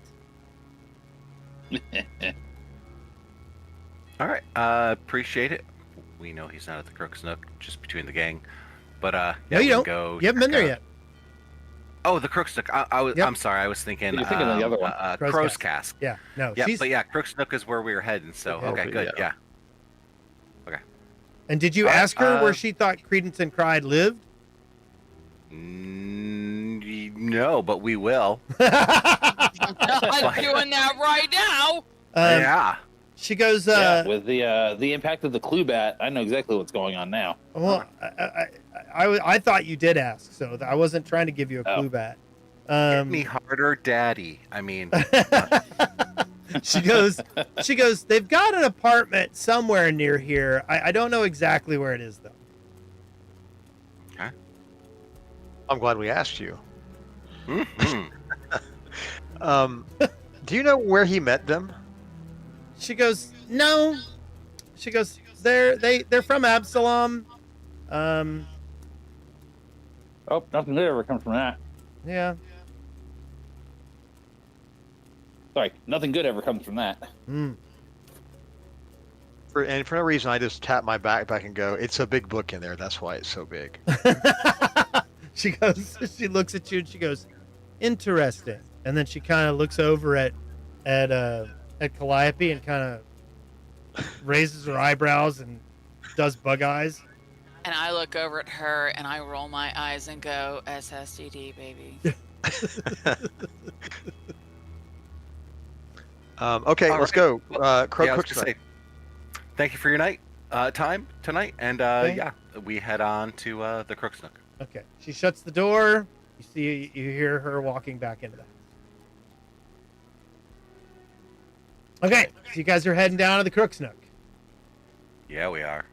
All right. Appreciate it. We know he's not at the Crook's Nook, just between the gang. But No, yeah, you we don't. can go. You haven't been there yet. Oh, the Crook's Nook. I was. Yep. I'm sorry. I was thinking. You're thinking of the other one. Crow's Cask. Yeah, no. Yeah, she's, but yeah, Crook's Nook is where we were heading. So Okay. okay, good. Yeah. And did you All right, ask her where she thought Credence and Cried lived? No, but we will. I'm doing that right now. Yeah. She goes, Yeah, with the impact of the clue bat, I know exactly what's going on now. well, I thought you did ask, so I wasn't trying to give you a clue back. Hit me harder, Daddy. I mean, she goes, they've got an apartment somewhere near here. I don't know exactly where it is, though. I'm glad we asked you. mhm. Do you know where he met them? She goes, no. She goes, they're from Absalom. Oh, nothing good ever comes from that. Yeah. Sorry, nothing good ever comes from that. Mm. For no reason, I just tap my backpack and go, "It's a big book in there. That's why it's so big." She goes, she looks at you and she goes, interesting. And then she kind of looks over at Calliope and kind of raises her eyebrows and does bug eyes. And I look over at her and I roll my eyes and go, SSDD, baby. Okay, All let's right. go. Crow Yeah, I was Cook's gonna say, thank you for your time tonight, and Okay. yeah, we head on to the Crook's Nook. Okay. She shuts the door. You hear her walking back into the house. Okay. So you guys are heading down to the Crook's Nook. Yeah, we are.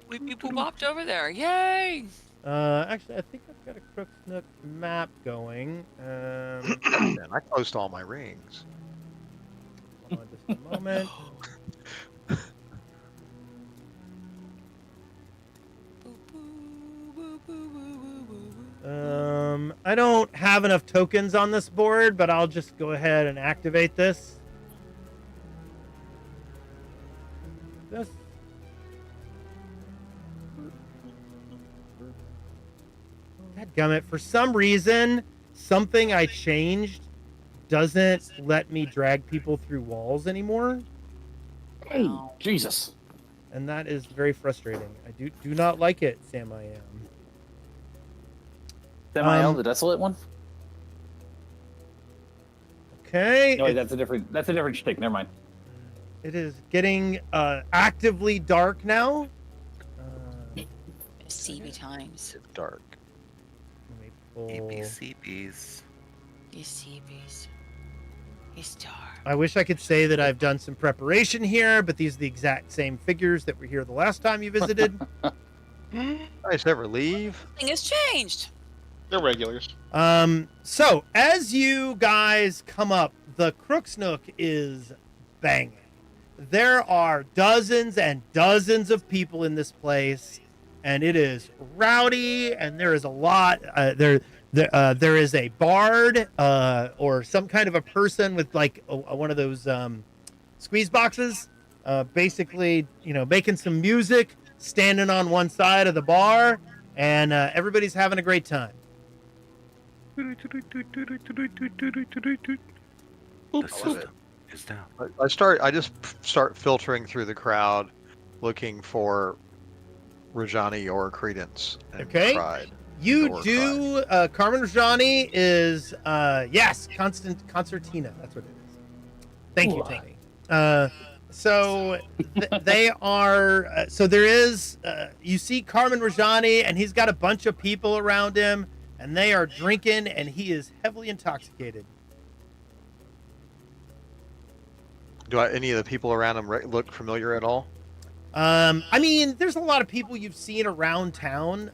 We people bopped over there. Yay! Actually, I think I've got a Crook's Nook map going. Man, I closed all my rings. Hold on just a moment. I don't have enough tokens on this board, but I'll just go ahead and activate this. Dadgummit, for some reason, something I changed doesn't let me drag people through walls anymore, Wow. Jesus. and that is very frustrating. I do not like it, Sam I am. Samael, the desolate one? Okay. No, wait, that's a different shtick. Never mind. It is getting actively dark now. CB times. It's dark. Let me pull... ABCBs. You CBs. Star. I wish I could say that I've done some preparation here, but these are the exact same figures that were here the last time you visited. You guys ever leave? Nothing has changed. They're regulars. So as you guys come up, the Crook's Nook is banging. There are dozens and dozens of people in this place, and it is rowdy, and there is a lot. There is a bard or some kind of a person with like one of those squeeze boxes, basically, making some music, standing on one side of the bar, and everybody's having a great time. The system is down. I just start filtering through the crowd, looking for Rajani or Credence. And Okay. Pride. You Or do. Carmen Rajani is yes, concertina. That's what it is. Thank you, Tony. So they are. So there is. You see Carmen Rajani, and he's got a bunch of people around him, and they are drinking, and he is heavily intoxicated. Do any of the people around him look familiar at all? I mean, there's a lot of people you've seen around town.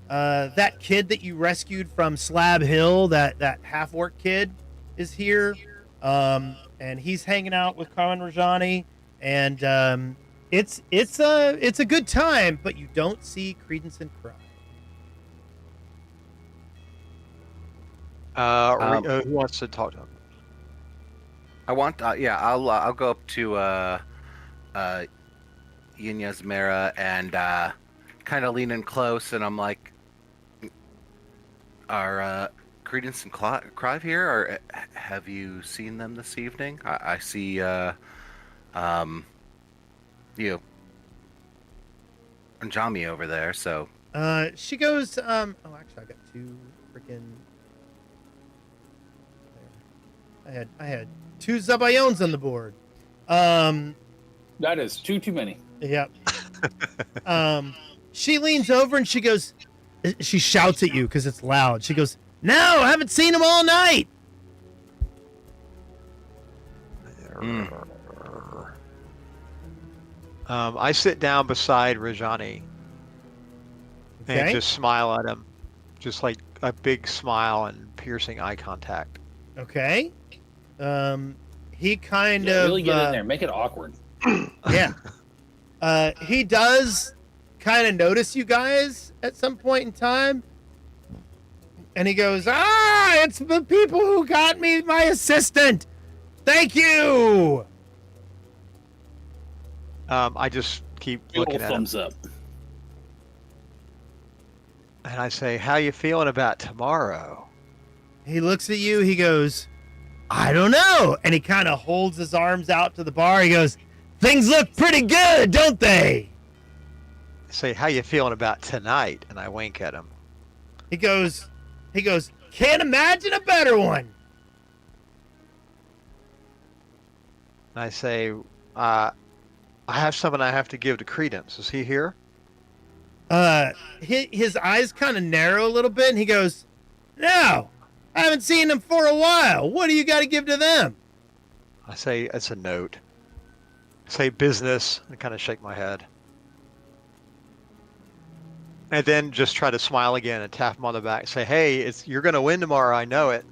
That kid that you rescued from Slab Hill, that half-orc kid, is here. And he's hanging out with Carmen Rajani, and it's a good time, but you don't see Credence and Cry. Who wants to talk to him? I want. I'll go up to Yinya's Mara and kind of lean in close, and I'm like, "Are Credence and Crive here, or have you seen them this evening? I see you and Jami over there, so." She goes, oh, actually, I got two freaking. I had two Zabayons on the board. That is too many. Yep. She leans over and she goes, she shouts at you because it's loud. She goes, "No, I haven't seen him all night." I sit down beside Rajani and Okay. just smile at him, just like a big smile and piercing eye contact. Okay. He kind Yeah, of really get in there. Make it awkward. yeah. He does kind of notice you guys at some point in time. And he goes, "It's the people who got me my assistant. Thank you." I just keep looking at him Thumbs up. and I say, "How you feeling about tomorrow?" He looks at you. He goes, "I don't know." And he kind of holds his arms out to the bar. He goes, "Things look pretty good, don't they?" I say, "How you feeling about tonight?" And I wink at him. He goes, "Can't imagine a better one." And I say, I have something I have to give to Credence. Is he here? His eyes kind of narrow a little bit, and he goes, "No, I haven't seen them for a while. What do you got to give to them?" I say, "It's a note." I say, "Business," and kind of shake my head. And then just try to smile again and tap him on the back. Say, "Hey, you're going to win tomorrow. I know it."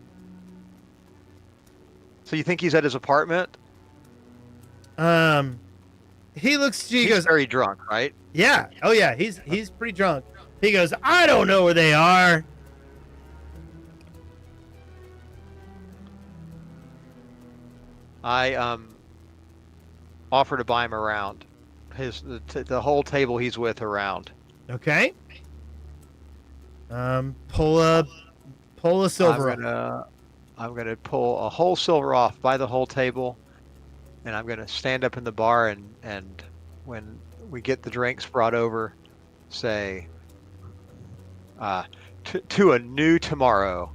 So you think he's at his apartment? He looks at you. He He's goes, very drunk, right? "Yeah, oh yeah, he's pretty drunk." He goes, "I don't know where they are." I offer to buy him around. The whole table he's with around. Okay. Pull a silver. I'm gonna pull a whole silver off, buy the whole table, and I'm gonna stand up in the bar and when we get the drinks brought over, say, to a new tomorrow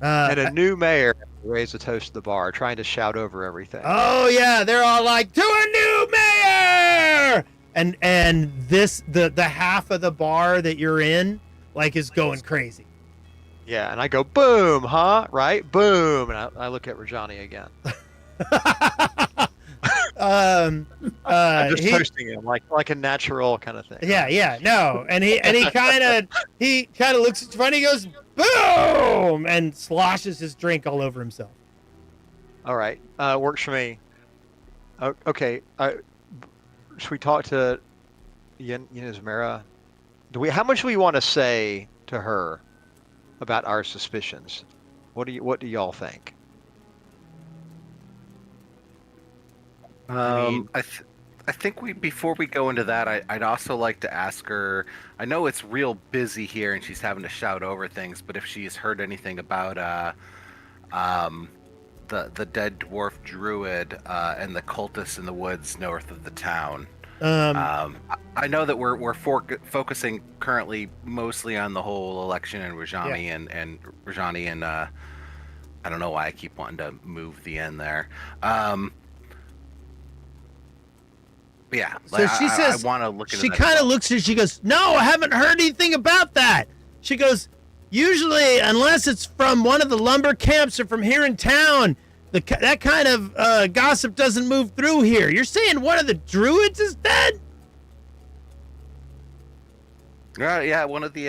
and a new mayor. Raise a toast to the bar, trying to shout over everything. Oh yeah, they're all like, "To a new mayor!" And this the half of the bar that you're in like is going crazy. Yeah, and I go, boom, huh? Right? Boom. And I look at Rajani again. I'm I'm just toasting him like a natural kind of thing. Yeah, no, and he kind of looks at you funny. He goes, boom, and sloshes his drink all over himself. All right, works for me. Okay, should we talk to Yinazmera? How much do we want to say to her about our suspicions? What do y'all think? I think before we go into that, I'd also like to ask her. I know it's real busy here, and she's having to shout over things. But if she's heard anything about the dead dwarf druid and the cultists in the woods north of the town. I know that we're focusing currently mostly on the whole election and Rajani and Rajani and I don't know why I keep wanting to move the end there. Yeah, so she says, I want to look into she that kind as of well. looks at you, she goes, no, I haven't heard anything about that. She goes, usually, unless it's from one of the lumber camps or from here in town, that kind of gossip doesn't move through here. You're saying one of the druids is dead? Yeah, one of the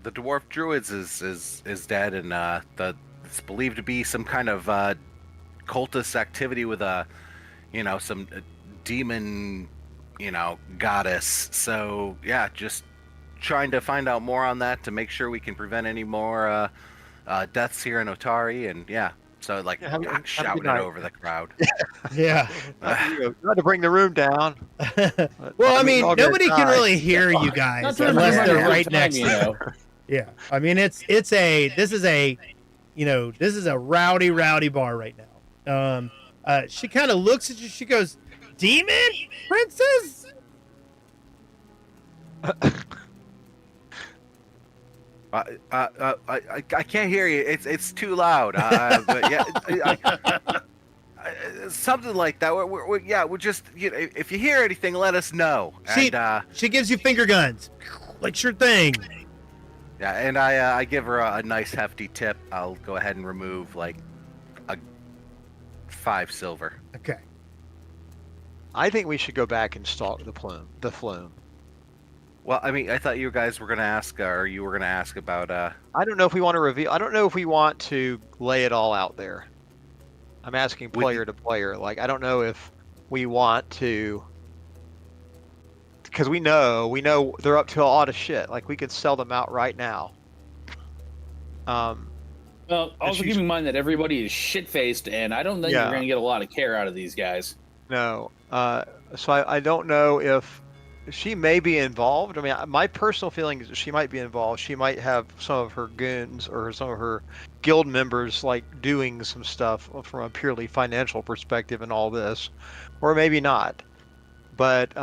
dwarf druids is dead, and it's believed to be some kind of cultist activity with some demon, goddess. So yeah, just trying to find out more on that to make sure we can prevent any more deaths here in Otari, and so shouting it over the crowd. Yeah. Not to bring the room down. Well, I mean, nobody can really hear you guys Not to unless remember they're every right time, next to you. Yeah. I mean, this is a rowdy bar right now. She kind of looks at you. She goes, demon princess? I can't hear you. It's too loud. But yeah, something like that. We're just if you hear anything, let us know. She gives you finger guns, like sure thing. Yeah, and I give her a nice hefty tip. I'll go ahead and remove like a 5 silver. Okay. I think we should go back and stalk the flume. Well, I mean, I thought you guys were going to ask, or you were going to ask about. I don't know if we want to reveal. I don't know if we want to lay it all out there. I'm asking player to player. Like, I don't know if we want to, because we know they're up to a lot of shit. Like, we could sell them out right now. Well, also keep in mind that everybody is shit-faced, and I don't think you're going to get a lot of care out of these guys. No. So I don't know if she may be involved. I mean, my personal feeling is that she might be involved. She might have some of her goons or some of her guild members like doing some stuff from a purely financial perspective in all this, or maybe not. But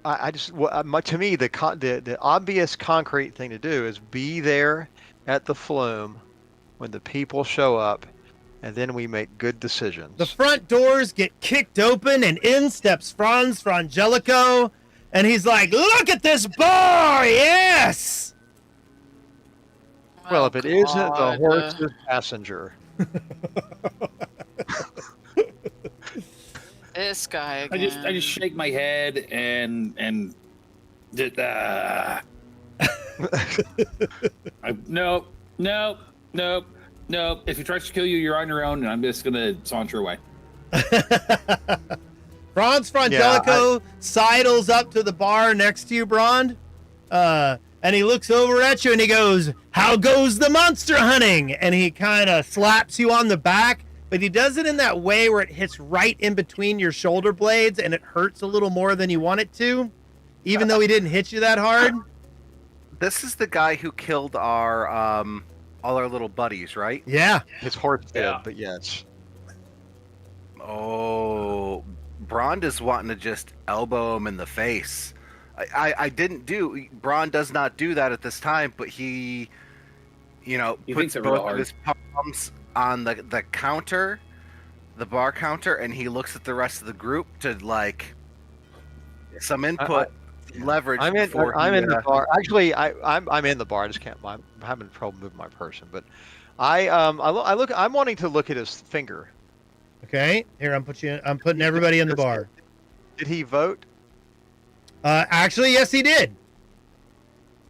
I just, to me, the obvious concrete thing to do is be there at the flume when the people show up, and then we make good decisions. The front doors get kicked open, and in steps Franz Frangelico, and he's like, look at this bar, yes! Well, if it isn't the horse's passenger. This guy again. I just shake my head and nope. If he tries to kill you, you're on your own, and I'm just gonna saunter away. Franz Frangelico sidles up to the bar next to you, Brond, and he looks over at you and he goes, how goes the monster hunting? And he kind of slaps you on the back, but he does it in that way where it hits right in between your shoulder blades and it hurts a little more than you want it to, even though he didn't hit you that hard. This is the guy who killed our all our little buddies, right? Yeah. His horse did, but yes. Oh, Brond is wanting to just elbow him in the face. I didn't do. Brond does not do that at this time, but he, puts both of his palms on the counter, the bar counter, and he looks at the rest of the group to like some input. leverage. I'm in. before I'm he, in the bar. Actually, I'm in the bar. I just can't. I'm having trouble moving my person. But I look. I'm wanting to look at his finger. Okay, here I'm putting everybody in the bar. Did he vote? Actually, yes, he did.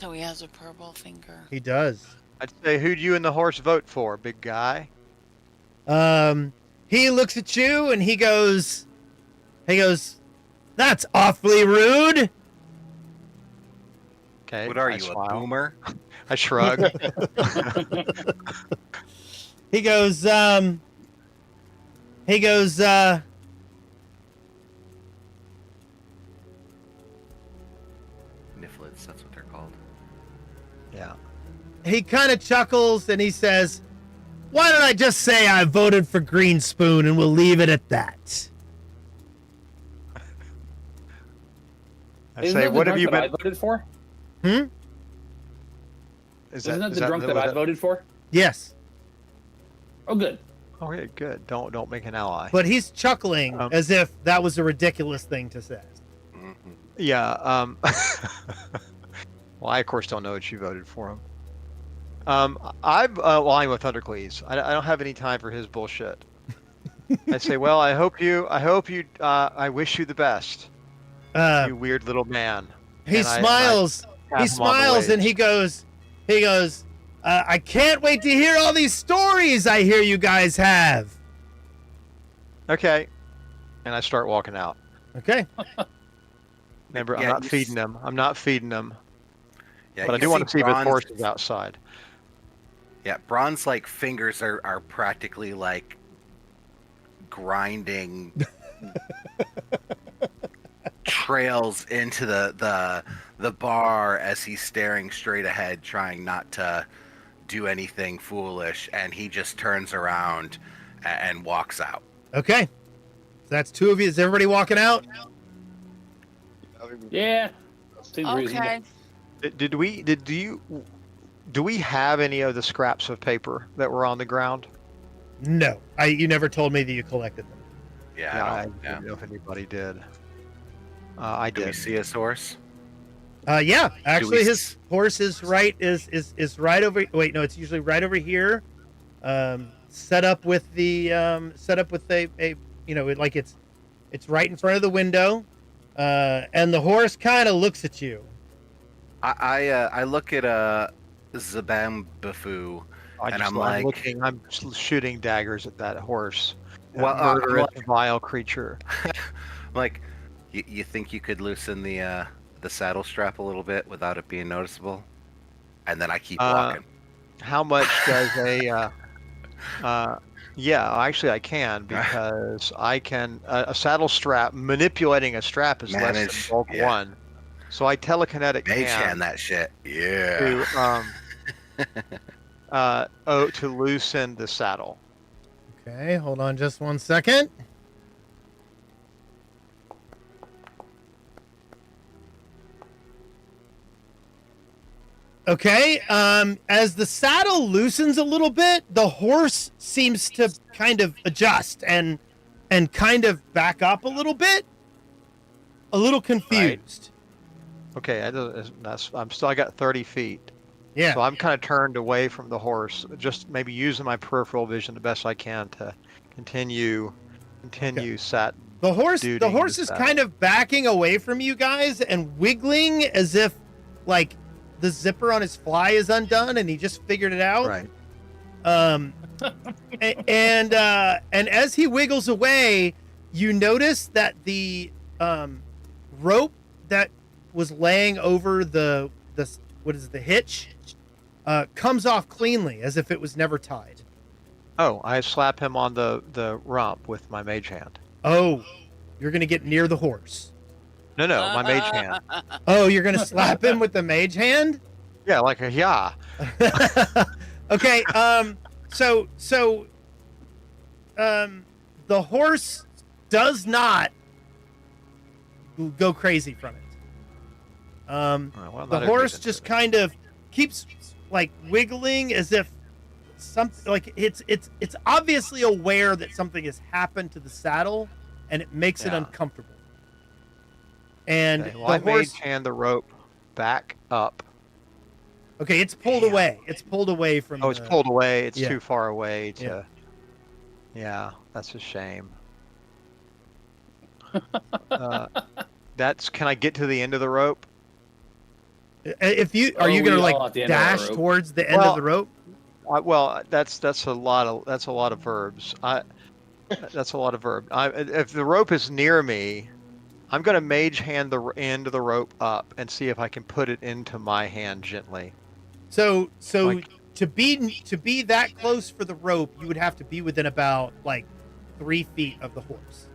So he has a purple finger. He does. I'd say, who'd you and the horse vote for, big guy? He looks at you and he goes, "That's awfully rude." Okay. What are I you, smile. a boomer? I shrug. He goes, Nifflets, That's what they're called. Yeah. he kind of chuckles and he says, "Why don't I just say I voted for Green Spoon and we'll leave it at that?" I Isn't say, that the what have drunk you that I been? voted for? Is Isn't that the drunk that I voted for? Yes, Oh, good. Okay, good. Don't make an ally. but he's chuckling as if that was a ridiculous thing to say. Mm-hmm. Yeah. Well, I of course don't know what you voted for him. I'm with Thundercleese. I don't have any time for his bullshit. I say, well, I wish you the best, you weird little man. He And smiles. I He tap him on the smiles and waist. he goes, "I can't wait to hear all these stories I hear you guys have." Okay. And I start walking out. Okay. Remember, I'm Yeah, not you feeding them. I'm not feeding them. Yeah, But I you do want to see if his Bronze- horse is outside. Yeah, Bron's like fingers are practically like grinding trails into the bar as he's staring straight ahead, trying not to do anything foolish, and he just turns around and walks out. Okay. So that's two of you. Is everybody walking out? Yeah. Seems reasonable. Okay. Do we have any of the scraps of paper that were on the ground? No. You never told me that you collected them. Yeah, I don't- didn't know if anybody did. I Do we did. see his horse? Yeah. Actually, we his horse is right over. Wait, no, it's usually right over here. Set up with a like it's right in front of the window. And the horse kind of looks at you. I look at Zabambafu, and I'm like, I'm shooting daggers at that horse. That Well, I'm murderous, like- vile creature. like, you think you could loosen the saddle strap a little bit without it being noticeable? And then I keep walking. How much does a? Yeah, actually, I can because I can a saddle strap. Manipulating a strap is less Manage, than bulk yeah. one, so I telekinetic Mage hand hand that shit. Yeah. to loosen the saddle. Okay, hold on just one second. Okay, as the saddle loosens a little bit, the horse seems to kind of adjust and kind of back up a little bit. A little confused. Okay, I got 30 feet. Yeah. So I'm kind of turned away from the horse, just maybe using my peripheral vision the best I can to continue sat. The horse Duding is the saddle. kind of backing away from you guys and wiggling as if like the zipper on his fly is undone and he just figured it out. Right. And as he wiggles away, you notice that the rope that was laying over the hitch comes off cleanly as if it was never tied. Oh, I slap him on the rump with my mage hand. Oh, you're gonna get near the horse. No, my mage hand. Oh, you're gonna slap him with the mage hand? Yeah, like a yeah. Okay. So the horse does not go crazy from it. Well, The not horse admitted just to it. kind of keeps like wiggling as if something like it's obviously aware that something has happened to the saddle and it makes it Yeah. uncomfortable. And Okay, well, the I horse. mage hand the rope back up. Okay, it's pulled away. It's pulled away from. Oh, it's pulled away. It's yeah. too far away to. Yeah. Yeah, that's a shame. Can I get to the end of the rope? If you are you gonna we like all at the end of the dash rope? towards the end of the rope? Well, that's a lot of verbs. That's a lot of verb. If the rope is near me, I'm gonna mage hand the end of the rope up and see if I can put it into my hand gently. So Like- to be that close for the rope, you would have to be within about like 3 feet of the horse.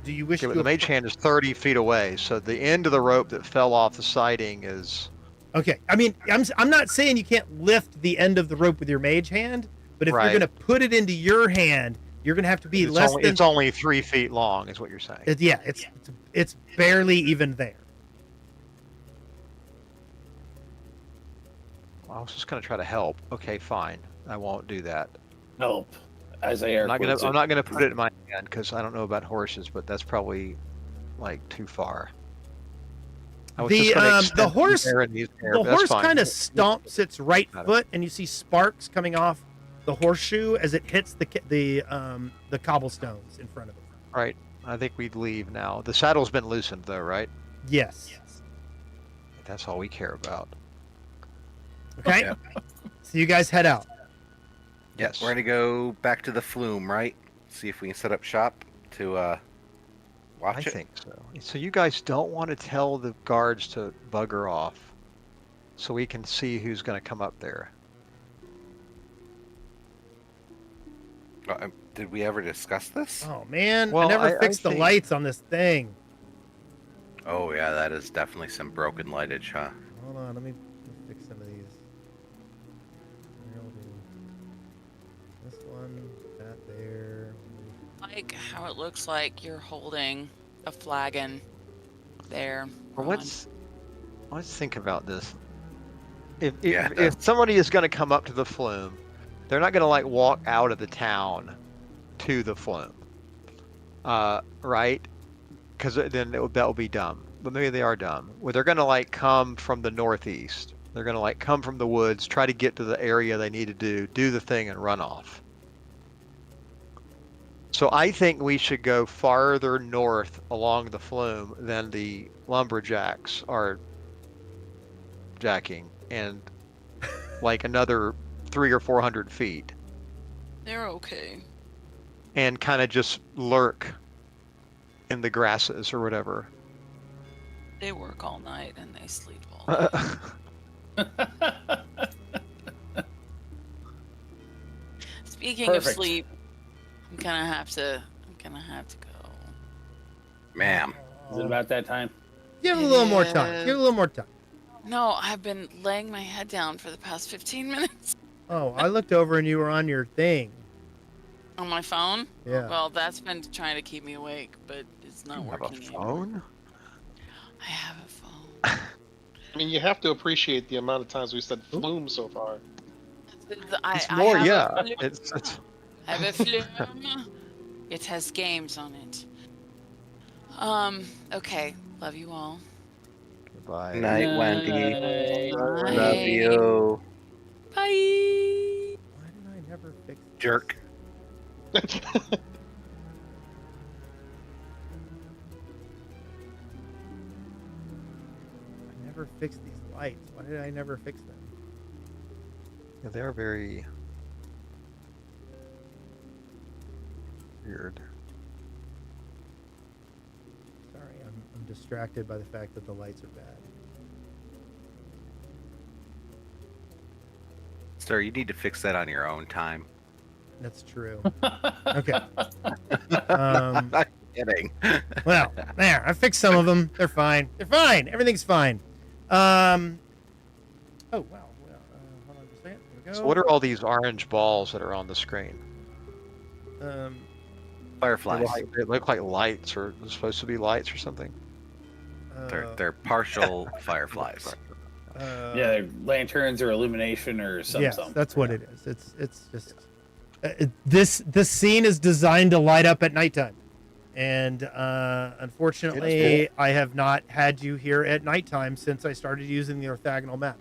Do you wish Okay, to? but the mage hand is 30 feet away, so the end of the rope that fell off the siding is. Okay, I mean, I'm not saying you can't lift the end of the rope with your mage hand, but if Right. you're gonna put it into your hand, you're gonna have to be It's only 3 feet long, is what you're saying. It's barely even there. I was just gonna try to help. Okay, fine. I won't do that. Help. As I air I'm quotes it. not gonna put it in my hand because I don't know about horses, but that's probably like too far. I was just gonna extend the horse the hair in these hair, the but that's horse fine. kind of stomps its right Got it. foot, and you see sparks coming off the horseshoe as it hits the cobblestones in front of it. Right. I think we'd leave now. The saddle's been loosened though, right? Yes. That's all we care about. Okay. Yeah. So you guys head out. Yes. We're gonna go back to the flume, right? See if we can set up shop to watch I it. think so. So you guys don't want to tell the guards to bugger off, so we can see who's going to come up there. Did we ever discuss this? Oh man, Well, I never I fixed the think- lights on this thing. Oh yeah, that is definitely some broken lightage, huh? Hold on, let me fix some of these. Here, I'll do this one, that there. Like how it looks like you're holding a flagon there. Well, Ron. let's think about this. If Yeah, if somebody is going to come up to the flume, they're not going to like walk out of the town to the flume, right? Because then that will be dumb. But maybe they are dumb. Well, they're going to like come from the northeast. They're going to like come from the woods, try to get to the area they need to do the thing, and run off. So I think we should go farther north along the flume than the lumberjacks are jacking, and like another 300 or 400 feet, They're okay. and kind of just lurk in the grasses or whatever. They work all night and they sleep all night. Speaking of Perfect. sleep, I'm gonna have to go. Ma'am. Is it about that time? Give it a little more time. Yeah. Give it a little more time. No, I've been laying my head down for the past 15 minutes Oh, I looked over and you were on your thing. on my phone. Yeah. Well, that's been trying to keep me awake, but it's not You have working a anymore. phone? I have a phone. I mean, you have to appreciate the amount of times we said flume so far. It's more, have yeah. A flume. It's I have a flume. It has games on it. Okay. Love you all. Bye. Night, Wendy. Night. Love Bye. you, Bye. Why did I never fix this? jerk. I never fixed these lights. Why did I never fix them? Yeah, they're very weird. Sorry, I'm distracted by the fact that the lights are bad. Sir, you need to fix that on your own time. That's true. Okay. Um, Not kidding. well, there. I fixed some of them. They're fine. They're fine. Everything's fine. Oh wow. Well, hold on just a second. Here we go. So what are all these orange balls that are on the screen? They Fireflies. look like lights, or they're supposed to be lights or something. They're partial fireflies. Yeah, they're lanterns or illumination or something. Yes, that's what it is. It's just this scene is designed to light up at nighttime. And unfortunately, I have not had you here at nighttime since I started using the orthogonal map.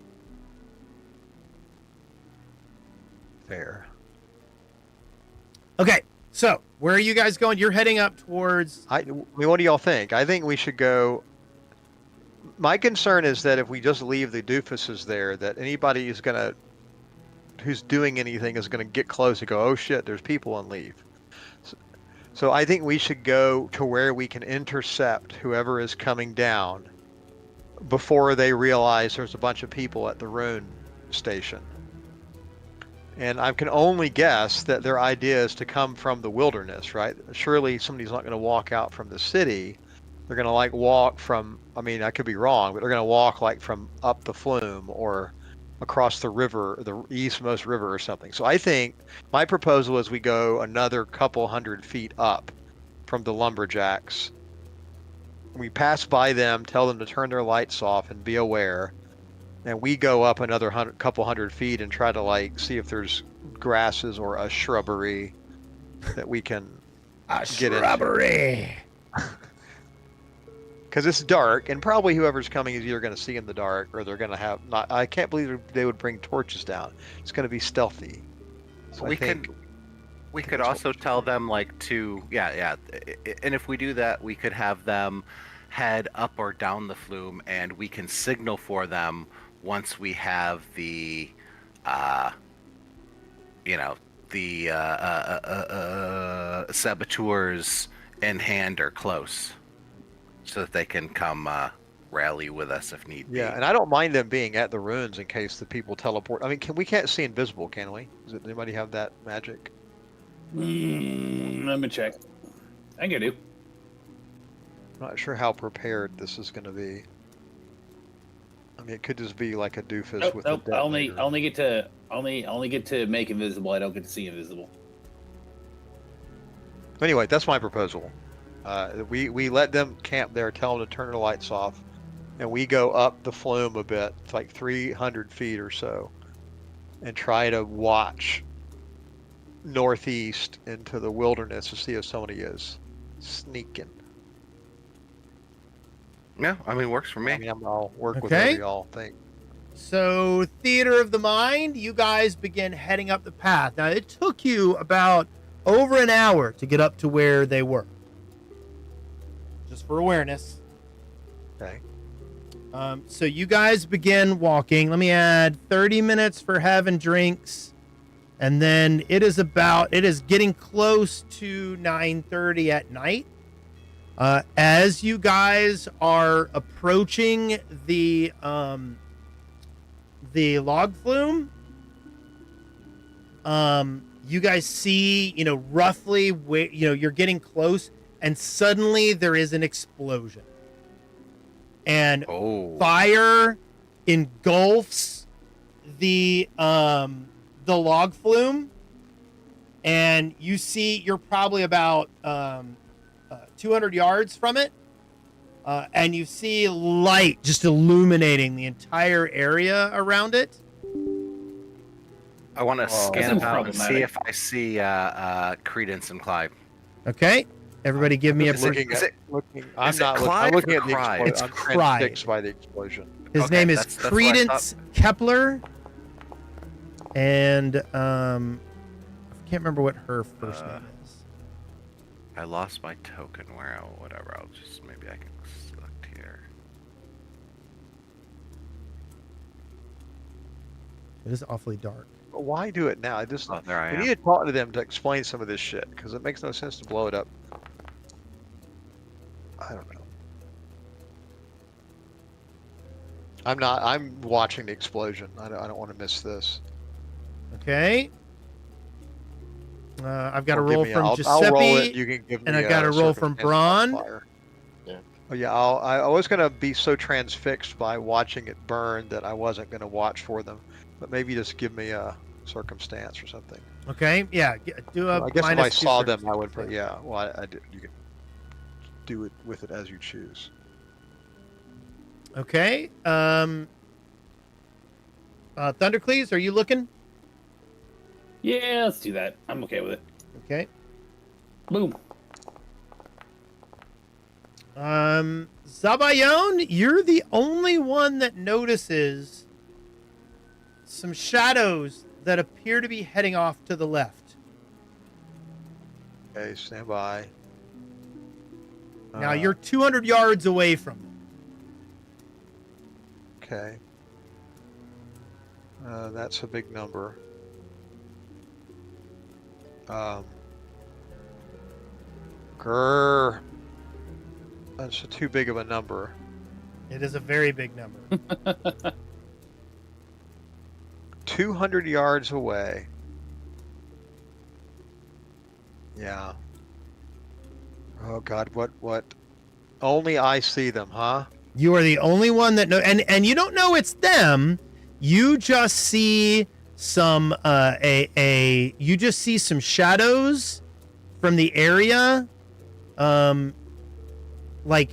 Fair. Okay, so where are you guys going? You're heading up towards. I mean, what do y'all think? I think we should go. My concern is that if we just leave the doofuses there, that anybody who's doing anything is gonna get close and go, oh shit, there's people, and leave. So I think we should go to where we can intercept whoever is coming down before they realize there's a bunch of people at the rune station. And I can only guess that their idea is to come from the wilderness, right? Surely somebody's not going to walk out from the city. They're going to like walk from, I mean, I could be wrong, but they're going to walk like from up the flume or across the river, the eastmost river or something. So I think my proposal is we go another couple 100 feet up from the lumberjacks. We pass by them, tell them to turn their lights off and be aware. And we go up another couple 100 feet and try to like see if there's grasses or a shrubbery that we can get shrubbery. Because it's dark, and probably whoever's coming is either going to see in the dark or they're going to have not. I can't believe they would bring torches down. It's going to be stealthy. So we could also tell them like to and if we do that, we could have them head up or down the flume, and we can signal for them once we have the saboteurs in hand or close, so that they can come rally with us if need be. Yeah, and I don't mind them being at the ruins in case the people teleport. I mean, we can't see invisible, can we? Does anybody have that magic? Let me check. I can do. I'm not sure how prepared this is going to be. I mean, it could just be like a doofus with a I only get to make invisible. I don't get to see invisible. Anyway, that's my proposal. We let them camp there, tell them to turn their lights off, and we go up the flume a bit, it's like 300 feet or so, and try to watch northeast into the wilderness to see if somebody is sneaking. Yeah, I mean, works for me. I mean, I'll work with whatever y'all think. So, Theater of the Mind, you guys begin heading up the path. Now, it took you about over an hour to get up to where they were. Just for awareness. Okay. So you guys begin walking. Let me add 30 minutes for having drinks. And then it is getting close to 9:30 at night. As you guys are approaching the log flume, you guys see, roughly where, you're getting close, and suddenly there is an explosion. And fire engulfs the log flume, and you see you're probably about 200 yards from it, and you see light just illuminating the entire area around it. I want to scan about and see if I see Credence and Clive. Okay. Everybody give me a... I'm looking at the explosion. It's I'm Clyde. transfixed by the explosion. His name is Credence Kepler. And I can't remember what her first name is. I lost my token. Whatever. Maybe I can select here. It is awfully dark. But why do it now? There I am. We need to talk to them to explain some of this shit, because it makes no sense to blow it up. I don't know. I'm watching the explosion. I don't want to miss this. Okay. I've got a roll from I'll Giuseppe, roll it. You can give me, and I got a roll from Braun. Yeah. Oh yeah, I was gonna be so transfixed by watching it burn that I wasn't gonna watch for them, but maybe just give me a circumstance or something. Okay, yeah, do a. I guess if I saw them, I would. circumstance. Yeah, well, I did. You can do it with it as you choose. Okay. Thundercleese, are you looking? Yeah, let's do that. I'm okay with it. Okay. Boom. Zabayon, you're the only one that notices some shadows that appear to be heading off to the left. Okay, stand by. Now you're 200 yards away from them. Okay. That's a big number. Grrr. That's too big of a number. It is a very big number. 200 yards away. Yeah. Oh God, what? Only I see them, huh? You are the only one that know, and you don't know it's them. You just see some you just see some shadows from the area. Like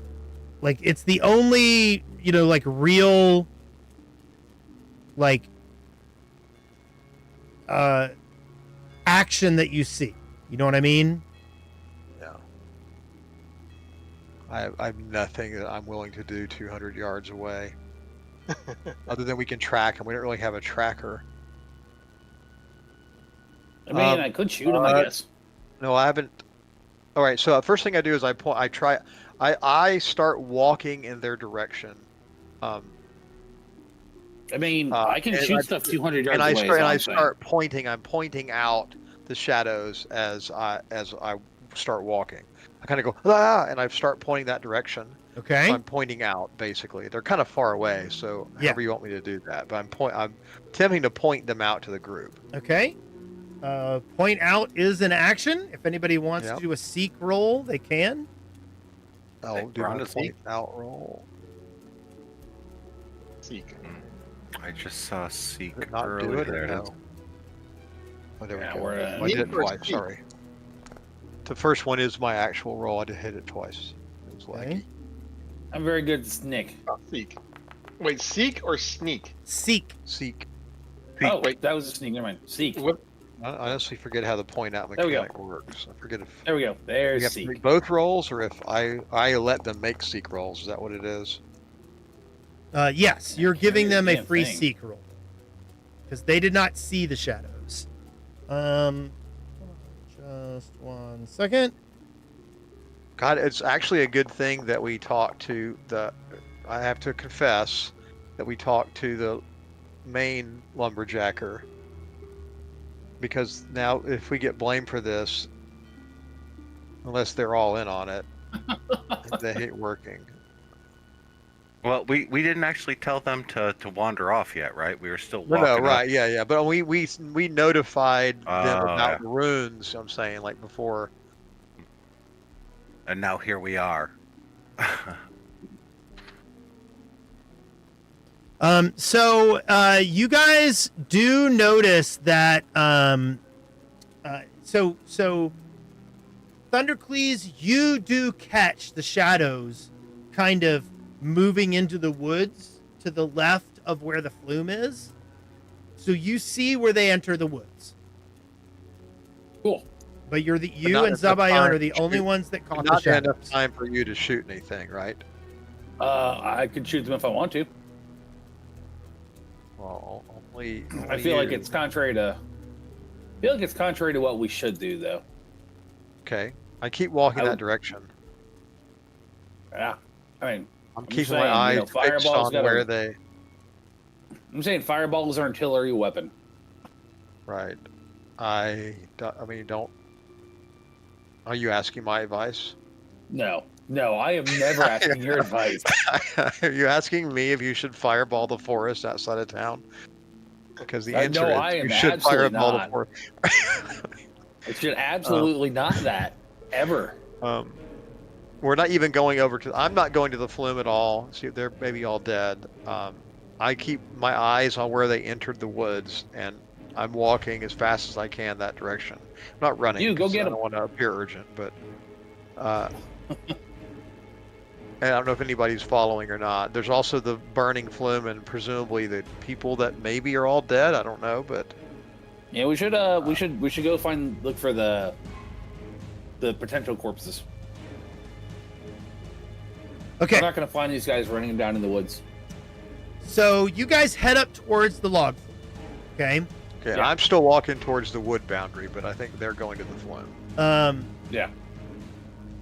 it's the only, like real, like action that you see. You know what I mean? Yeah. I have nothing that I'm willing to do 200 yards away. Other than we can track, and we don't really have a tracker. I mean, I could shoot him, I guess. No, I haven't. All right, so the first thing I do is I start walking in their direction. I mean, I can shoot stuff 200 yards away. And I start pointing. I'm pointing out the shadows as I start walking. I kind of go, ah, and I start pointing that direction. Okay. So I'm pointing out, basically. They're kind of far away, so however you want me to do that. But I'm attempting to point them out to the group. Okay. Point out is an action. If anybody wants to do a seek roll, they can. I'll do a point out roll. Seek. I just saw seek Did not do earlier. it, There or it no? is. Oh, there we Yeah, go. we're, I did it Need for twice, seek. sorry. The first one is my actual roll. I did hit it twice. It was Okay. lucky. I'm very good at sneak. Seek. Wait, seek or sneak? Seek. Seek. Oh, Wait. that was a sneak. Never mind. Seek. What? I honestly forget how the point out There we go. mechanic works. I forget if There we go. we There's have to seek. make both rolls, or if I let them make seek rolls. Is that what it is? Yes, you're giving them a Damn free thing. seek roll because they did not see the shadows. Just 1 second. God, it's actually a good thing that we talked to I have to confess that we talked to the main lumberjacker, because now if we get blamed for this, unless they're all in on it, they hate working. Well, we didn't actually tell them to wander off yet, right? We were still No, walking. right, yeah, but we notified them Oh, about yeah. runes. I'm saying, like, before. And now here we are. So you guys do notice that so Thundercleese, you do catch the shadows kind of moving into the woods to the left of where the flume is. So you see where they enter the woods. Cool. But you not and enough Zabayon time are the to only shoot. ones that caught the Not shadows. enough time for you to shoot anything, right? I could shoot them if I want to. Well, only I feel like you. it's contrary to. I feel like it's contrary to what we should do, though. Okay. I keep walking I that would- direction. Yeah. I mean, I'm just keeping saying, my eyes fixed fireballs on gotta- where they. I'm saying fireballs are an artillery weapon. Right. I mean, don't. Are you asking my advice? No, I am never asking your advice. Are you asking me if you should fireball the forest outside of town? Because the answer No, is I am you should absolutely fireball not. the forest. It should absolutely not that ever. We're not even going over to. I'm not going to the flume at all. See, they're maybe all dead. I keep my eyes on where they entered the woods, and I'm walking as fast as I can that direction. I'm not running. You, go 'cause get I 'em. don't want to appear urgent, but. And I don't know if anybody's following or not. There's also the burning flume, and presumably the people that maybe are all dead. I don't know, but Yeah, we should go look for the potential corpses. Okay. I'm not going to find these guys running down in the woods. So you guys head up towards the log flume. Okay. Okay, Yeah. I'm still walking towards the wood boundary, but I think they're going to the flume. Yeah.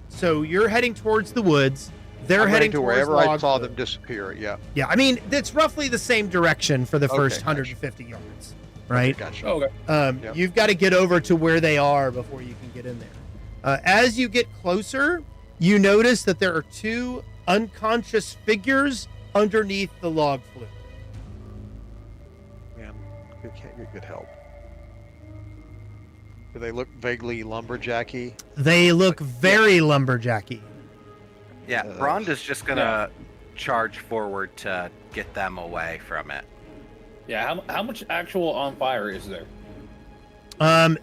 So you're heading towards the woods. They're I'm heading to towards wherever the I log saw flume. them disappear. Yeah. Yeah, I mean, it's roughly the same direction for the first Okay, 150 yards, right? Okay, gotcha. Okay. Yep. You've got to get over to where they are before you can get in there. As you get closer, you notice that there are 2 unconscious figures underneath the log flume. Man, we can't get good help. Do they look vaguely lumberjacky? They look very lumberjacky. Yeah, Rhonda's just gonna charge forward to get them away from it. Yeah, how much actual on fire is there?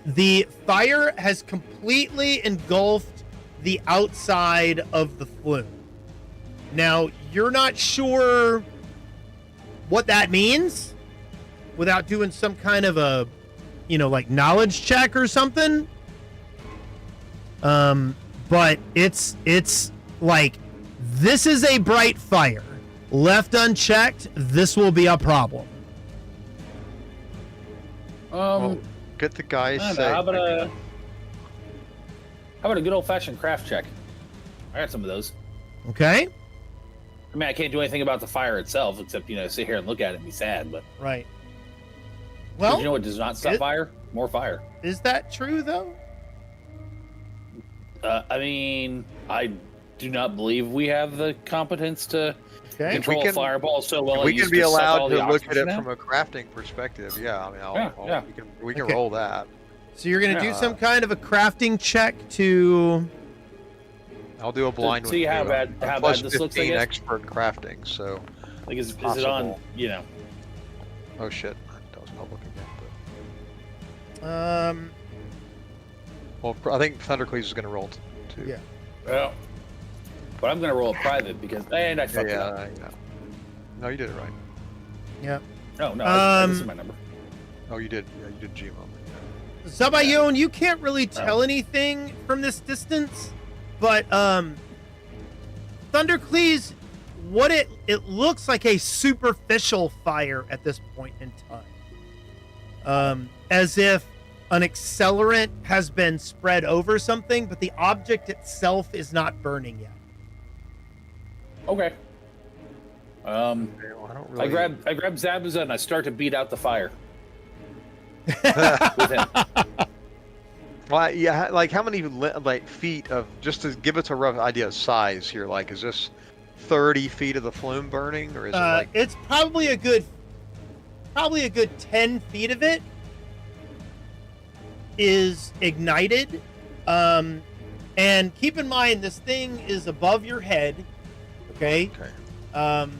The fire has completely engulfed the outside of the flume. Now, you're not sure what that means without doing some kind of a, like knowledge check or something. But it's like, this is a bright fire. Left unchecked, this will be a problem. Well, get the guys I don't know, safe. how about a good old-fashioned craft check? I got some of those. Okay? I mean, I can't do anything about the fire itself, except, sit here and look at it and be sad, but... Right. Well, Well, you know what does not stop fire? More fire. is that true, though? I mean, I do not believe we have the competence to Okay. control can- a fireball so well. we it can used be to suck allowed all to the look at oxygen it out. from a crafting perspective. Yeah, I mean, Yeah. we can Okay. roll that. So you're going to do Yeah. some kind of a crafting check to... I'll do a blind see one. how too. bad- I'm how plus bad this looks, I 15 guess? expert in crafting, so. Like, is it on, possible. Oh, Oh shit, I was not looking at Um, Well, I think Thundercleese is going to roll too. Yeah. well, but I'm going to roll a private because, and I fucked it up. Yeah. No, you did it right. yeah. No, I this is Um, my number. Oh, you did. Yeah, you did Gmo. Zabayone, you can't really tell anything from this distance, but Thundercleese, what it looks like a superficial fire at this point in time. As if an accelerant has been spread over something, but the object itself is not burning yet. Okay. Well, I don't really. I grab Zabuza and I start to beat out the fire. With him. Well, yeah, like how many feet of, just to give us a rough idea of size here, like is this 30 feet of the flume burning, or is it like It's probably a good 10 feet of it is ignited. And keep in mind, this thing is above your head. Okay. okay?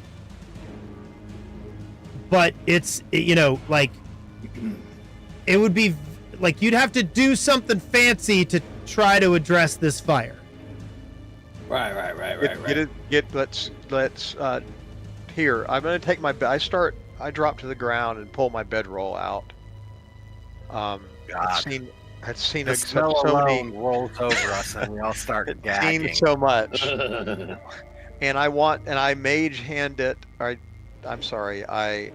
But it's, like, it would be like you'd have to do something fancy to try to address this fire. Right. Let's here. I'm gonna take my. I drop to the ground and pull my bedroll out. God. I'd seen The so smell many. alone rolls over us, and we all start gagging. Seen so much, and I mage hand it. I'm sorry. I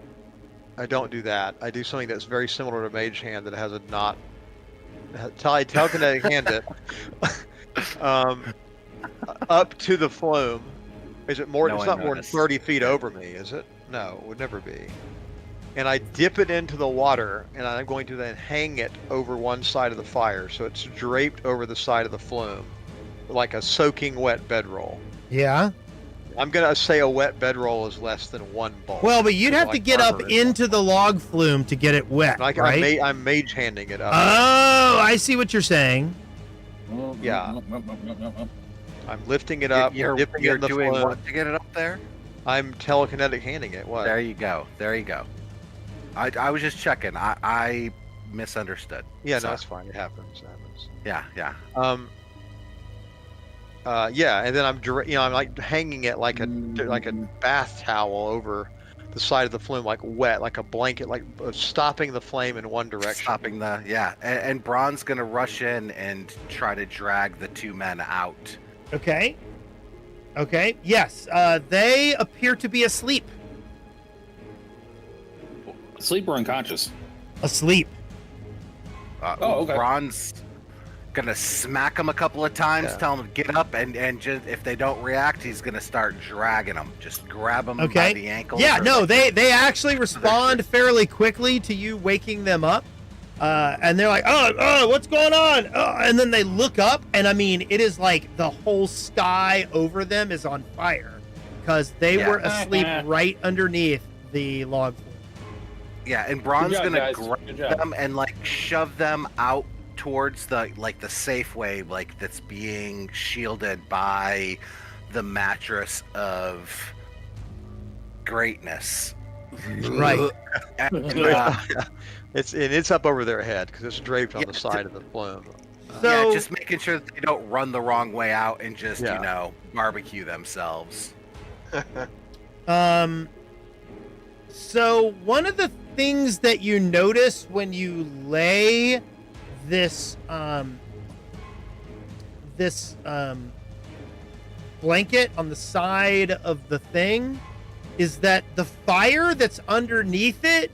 don't do that. I do something that's very similar to mage hand that has a not. Telekinetic hand it. Up to the flume. Is it more? No It's one not more than noticed. 30 feet over me, is it? No, it would never be. And I dip it into the water, and I'm going to then hang it over one side of the fire, so it's draped over the side of the flume, like a soaking wet bedroll. Yeah. I'm gonna say a wet bedroll is less than 1 bolt. Well, but you'd have to Like get up armor is into the log flume to get it wet, Like right? I'm mage handing it up. Oh, I see what you're saying. Yeah. I'm lifting it up, You're dipping it in the doing flume. what to get it up there? I'm telekinetic handing it. What? There you go. I was just checking. I misunderstood. Yeah, So, no, that's fine. It happens. Yeah. Yeah, and then I'm like hanging it like a bath towel over the side of the flume, like wet, like a blanket, like stopping the flame in one direction. Stopping the and Braun's gonna rush in and try to drag the 2 men out. Okay. Okay. Yes. They appear to be asleep. Asleep or unconscious? Asleep. Okay. Ron's gonna smack them a couple of times, tell them to get up, and just if they don't react, he's gonna start dragging them. Just grab them by the ankles. Yeah. No. They actually respond fairly quickly to you waking them up. And they're like, oh, what's going on? And then they look up, and I mean, it is like the whole sky over them is on fire because they were asleep right underneath the log flume. Yeah, and Braun's gonna grab them and like shove them out towards the safe way, like that's being shielded by the mattress of greatness. Right. It's up over their head because it's draped on the side of the flume. So, just making sure that they don't run the wrong way out and just barbecue themselves. So one of the things that you notice when you lay this blanket on the side of the thing is that the fire that's underneath it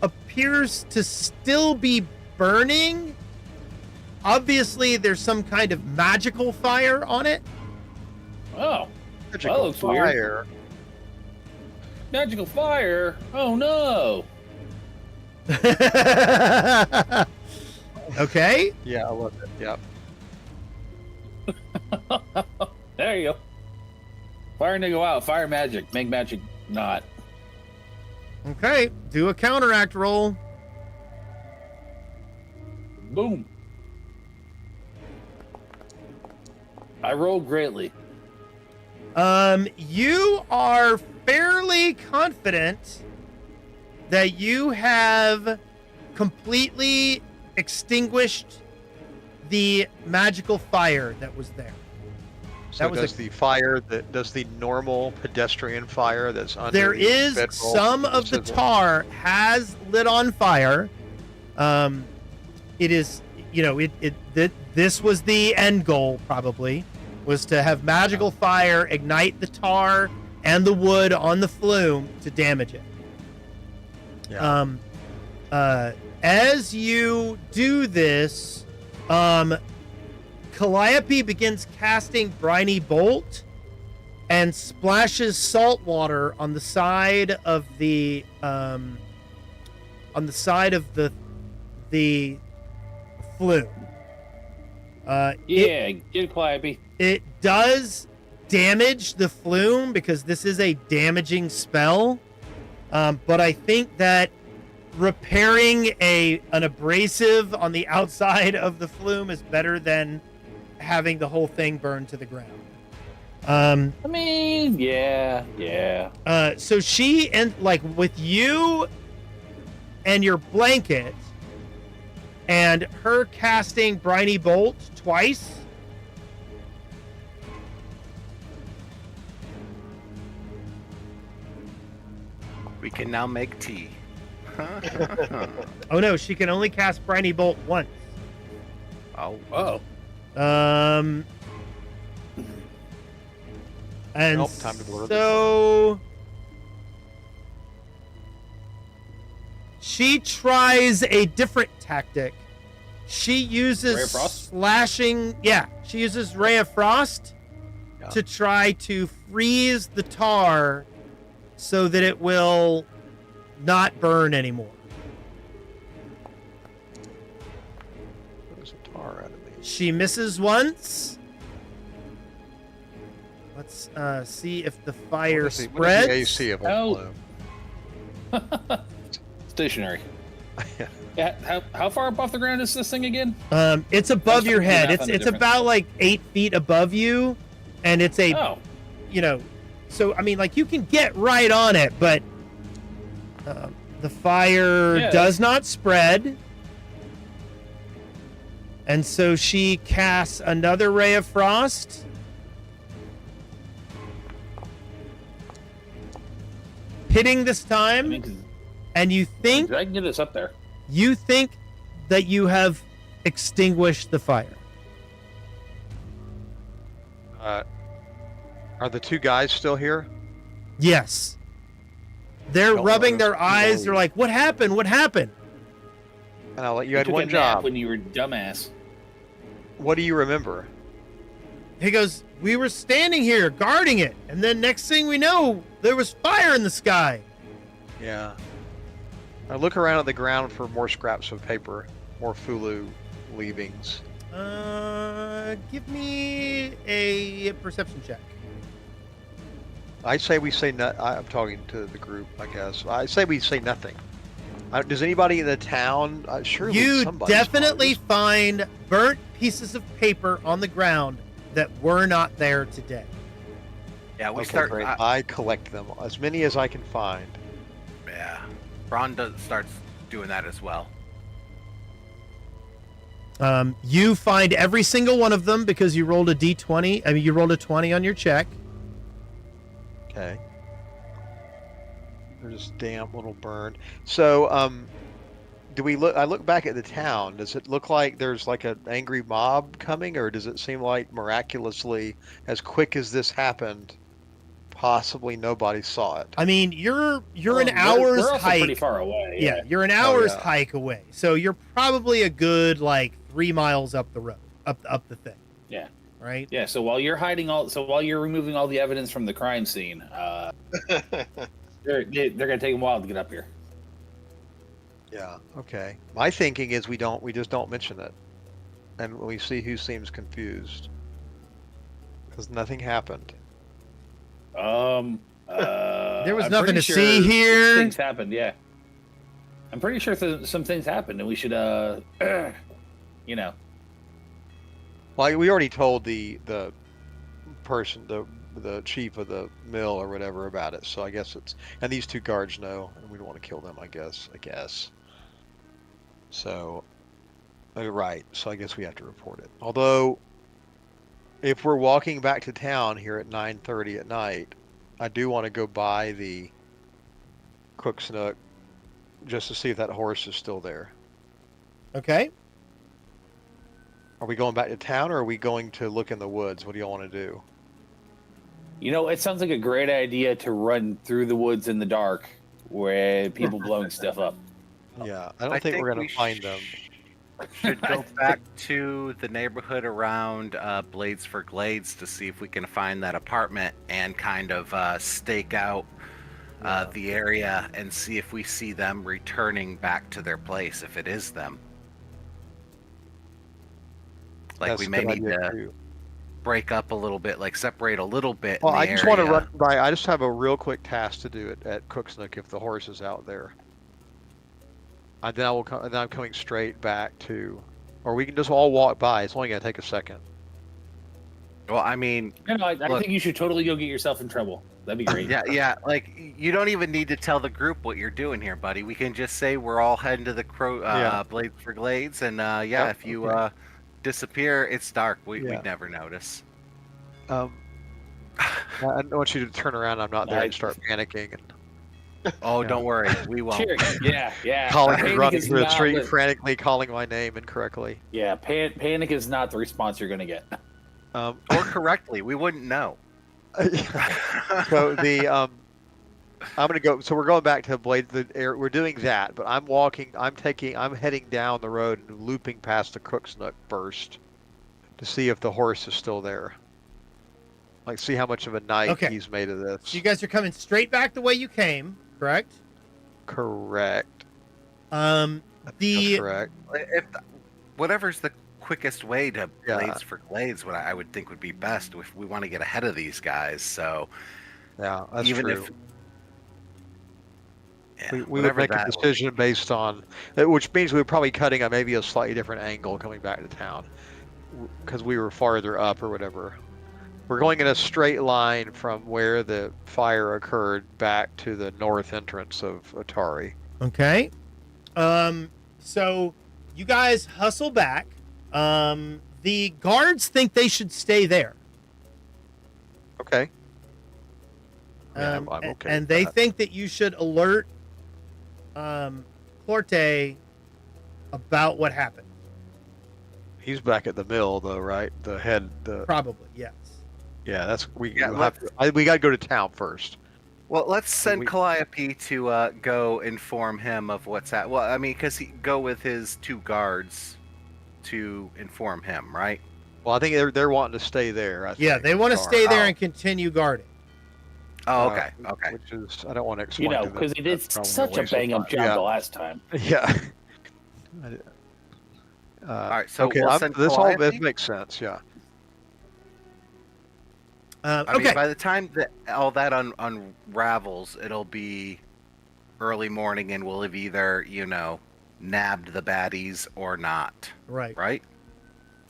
appears to still be burning. Obviously, there's some kind of magical fire on it. Oh, Magical fire. Weird. Magical fire. Oh no. Okay. Yeah, I love it. Yep. There you go. Fire to go out. Fire magic. Make magic not. Okay. Do a counteract roll. Boom. I rolled greatly. You are fairly confident that you have completely extinguished the magical fire that was there. So does the normal pedestrian fire that's under there is some of the tar has lit on fire. It is, this was the end goal probably, was to have magical fire ignite the tar and the wood on the flume to damage it. Yeah. As you do this, Calliope begins casting Briny Bolt and splashes salt water on the side of the flume. Get Calliope. It does damage the flume because this is a damaging spell. But I think that repairing an abrasive on the outside of the flume is better than having the whole thing burn to the ground. I mean, yeah. So she with you and your blanket and her casting Briny Bolt twice. We can now make tea. Oh no, she can only cast Briny Bolt once. Oh. And Nope, time to order so she tries a different tactic. She uses Ray of Frost? slashing. Yeah, she uses Ray of Frost to try to freeze the tar so that it will not burn anymore. There's a tar out of me. She misses once. Let's see if the fire What is spreads. the AC of a Oh. flume? Stationary. Yeah. How far up off the ground is this thing again? It's above That's your head. nothing It's different. about like 8 feet above you, and it's a Oh. So I mean, like you can get right on it, but the fire does not spread, and so she casts another Ray of Frost. Hitting this time, and you think I can get this up there. that you have extinguished the fire. Are the two guys still here? Yes. They're Don't rubbing let their us eyes. know. They're like, "What happened? What happened?" And I'll let you You had took one a nap job. when you were dumbass. What do you remember? He goes, "We were standing here guarding it, and then next thing we know, there was fire in the sky." Yeah. I look around at the ground for more scraps of paper, more Fulu leavings. Give me a perception check. I say we say not. I'm talking to the group, I guess. I say we say nothing. Does anybody in the town? Surely You somebody's definitely probably- find burnt pieces of paper on the ground that were not there today. Yeah, we Okay, start. great. I collect them, as many as I can find. Yeah, Braun starts doing that as well. You find every single one of them because you rolled a d20. I mean, you rolled a 20 on your check. Okay. They're just damp, little burned. So, do we look? I look back at the town. Does it look like there's like an angry mob coming, or does it seem like miraculously, as quick as this happened, possibly nobody saw it? I mean, you're an We're hour's also hike. pretty far away. Yeah, you're an hour's yeah. hike away. So you're probably a good like 3 miles up the road, up the thing. Yeah. Right. Yeah. So while you're removing all the evidence from the crime scene, they're gonna take a while to get up here. Yeah. Okay. My thinking is we just don't mention it, and we see who seems confused, because nothing happened. There was I'm nothing pretty to sure see some here. Things happened. Yeah. I'm pretty sure some things happened, and we should, you know. Well, we already told the person, the chief of the mill or whatever about it, so I guess it's, and these two guards know, and we don't want to kill them, I guess. So, right, so I guess we have to report it. Although, if we're walking back to town here at 9:30 at night, I do want to go by the Cook's Nook just to see if that horse is still there. Okay. Are we going back to town, or are we going to look in the woods? What do y'all want to do? You know, it sounds like a great idea to run through the woods in the dark, where people blowing stuff up. Yeah, I don't think we're going to find them. Should go back to the neighborhood around Blades for Glades to see if we can find that apartment and kind of stake out the area and see if we see them returning back to their place, if it is them. Like, That's we a may good need idea, to too. break up a little bit, like separate a little bit. Well, in the I just want to area. run by. I just have a real quick task to do at Cook's Nook if the horse is out there. And then I will come. And then I'm coming straight back to, or we can just all walk by. It's only going to take a second. Well, I mean, You know, I Look. think you should totally go get yourself in trouble. That'd be great. yeah, like you don't even need to tell the group what you're doing here, buddy. We can just say we're all heading to the Blades for Glades, and Yep, if you okay. disappear, it's dark. Yeah. We'd never notice. I don't want you to turn around. I'm not there and Nice. start panicking and Oh, Yeah. don't worry, we won't. Cheer. Yeah. calling and Panic running is through the not street, the- frantically calling my name incorrectly. Yeah, panic is not the response you're gonna get. Or correctly, we wouldn't know. So I'm gonna go. So we're going back to Blade. We're doing that, but I'm heading down the road and looping past the Cook's Nook first to see if the horse is still there. Like, see how much of a night Okay. he's made of this. So you guys are coming straight back the way you came, correct? Correct. The That's correct. If whatever's the quickest way to Yeah. Blades for Glades, what I would think would be best if we want to get ahead of these guys. So Yeah, that's even true. if we would whatever make a that- decision based on, which means we were probably cutting a maybe a slightly different angle coming back to town, because we were farther up or whatever. We're going in a straight line from where the fire occurred back to the north entrance of Otari. Okay. So you guys hustle back. The guards think they should stay there. Okay. Yeah, I'm okay And with they that. think that you should alert Clorte about what happened. He's back at the mill, though, right? The head. Probably, yes. Yeah, that's we Yeah, we'll have to, we got to go to town first. Well, let's send We- Calliope to go inform him of what's at. Well, I mean, because he go with his 2 guards to inform him, right? Well, I think they're wanting to stay there. I Yeah, think, they want to guard. stay there Oh. and continue guarding. Oh, Uh, okay, okay. Which is I don't want to You explain. know, to them. because he did That's probably such a waste of bang up time. job the last time. Yeah. All right, so okay, we'll send this Calliope? makes sense. Yeah. I Okay. mean, by the time that all that unravels, it'll be early morning, and we'll have either, nabbed the baddies or not. Right. Right?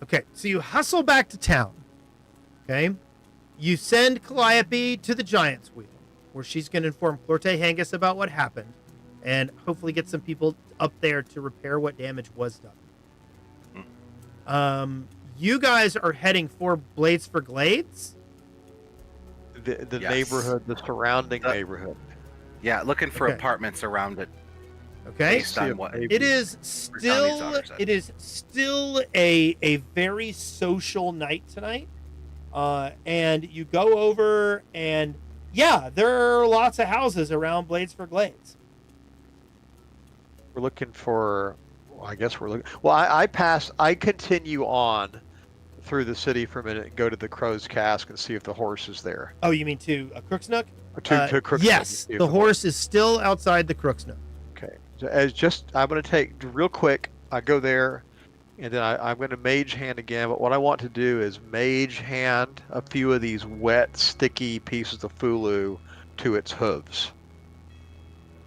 Okay, so you hustle back to town. Okay? You send Calliope to the Giant's Wheel, where she's going to inform Clorte Hangus about what happened, and hopefully get some people up there to repair what damage was done. You guys are heading for Blades for Glades? The Yes. neighborhood, the surrounding The- neighborhood. Yeah, looking for Okay. apartments around it Okay? based on what. Maybe- It is Britannia's still daughter said. it is still a very social night tonight. And you go over and yeah, there are lots of houses around Blades for Glades. We're looking for. Well, I guess we're looking. Well, I continue on through the city for a minute and go to the Crow's Cask and see if the horse is there. Oh, you mean to Crook's Nook? To Crooksnook and Yes, see if the horse is still outside the Crook's Nook. Okay. So I'm going to take real quick. I go there, and then I'm going to mage hand again. But what I want to do is mage hand a few of these wet, sticky pieces of fulu to its hooves.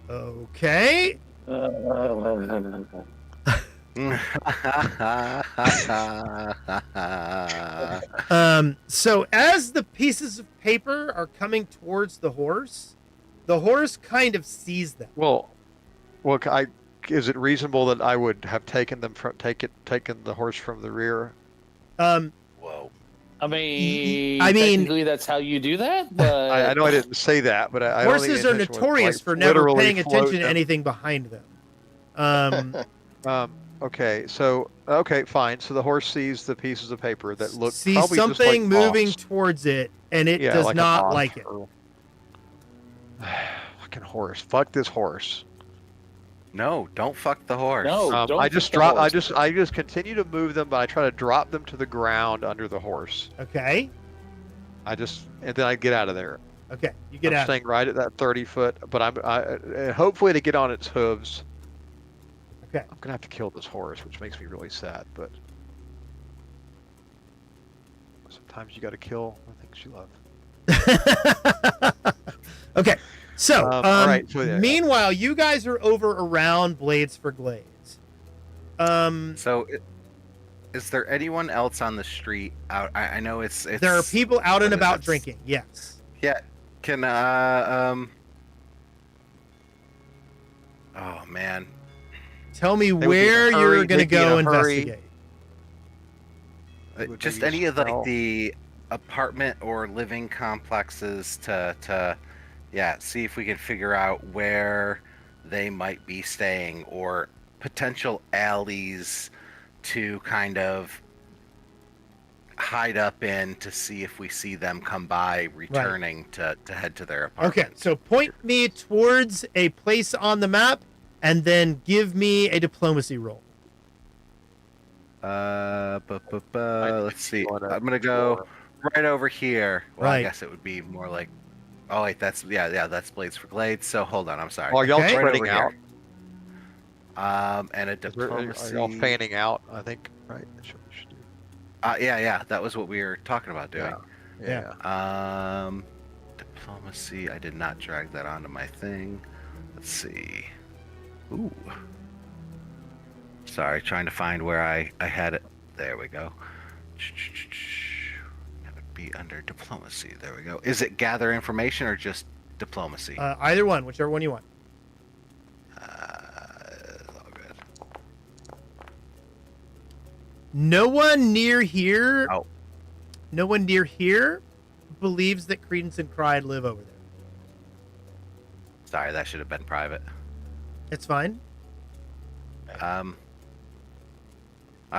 Okay. So as the pieces of paper are coming towards the horse kind of sees them. Well, is it reasonable that I would have taken the horse from the rear? Whoa. I mean, I mean- technically that's how you do that. But I know I didn't say that, but I don't think Horses the are intention was, notorious like, for never literally paying float attention to them. anything behind them. Okay, fine. So the horse sees the pieces of paper that look sees probably just something like moving moths. towards it, and it Yeah, does like a not moth like it. or- Fucking horse! Fuck this horse! No, don't fuck the horse. No. Don't I just fuck the drop. horse. I just continue to move them, but I try to drop them to the ground under the horse. Okay. And then I get out of there. Okay. You get I'm out. staying right at that 30 foot, but and hopefully to get on its hooves. Okay. I'm gonna have to kill this horse, which makes me really sad. But sometimes you got to kill the things you love. Okay. So, all right, so yeah. meanwhile, you guys are over around Blades for Glades. So, is there anyone else on the street out? I know it's There are people out and about it's- drinking. Yes. Yeah. Can Oh man. Tell me would be in a where hurry. you're going to They'd be in go a hurry. investigate. Would Just they any use of like spell? the apartment or living complexes to see if we can figure out where they might be staying or potential alleys to kind of hide up in to see if we see them come by returning to head to their apartment. Okay, so point me towards a place on the map and then give me a diplomacy roll. Let's see. Go on a I'm gonna go tour. right over here. Well, I Right. guess it would be more like. Oh wait, that's that's Blades for Glades. So hold on, I'm sorry. Oh, are y'all Okay. Right spreading over out? here. And a Are diplomacy. y'all fanning out? I think right. That's what we should do. Yeah. That was what we were talking about doing. Yeah. Diplomacy. I did not drag that onto my thing. Let's see. Ooh. Sorry, trying to find where I had it. There we go. That would be under diplomacy. There we go. Is it gather information or just diplomacy? Either one, whichever one you want. All good. No one near here. Oh. No one near here believes that Credence and Pride live over there. Sorry, that should have been private. It's fine. All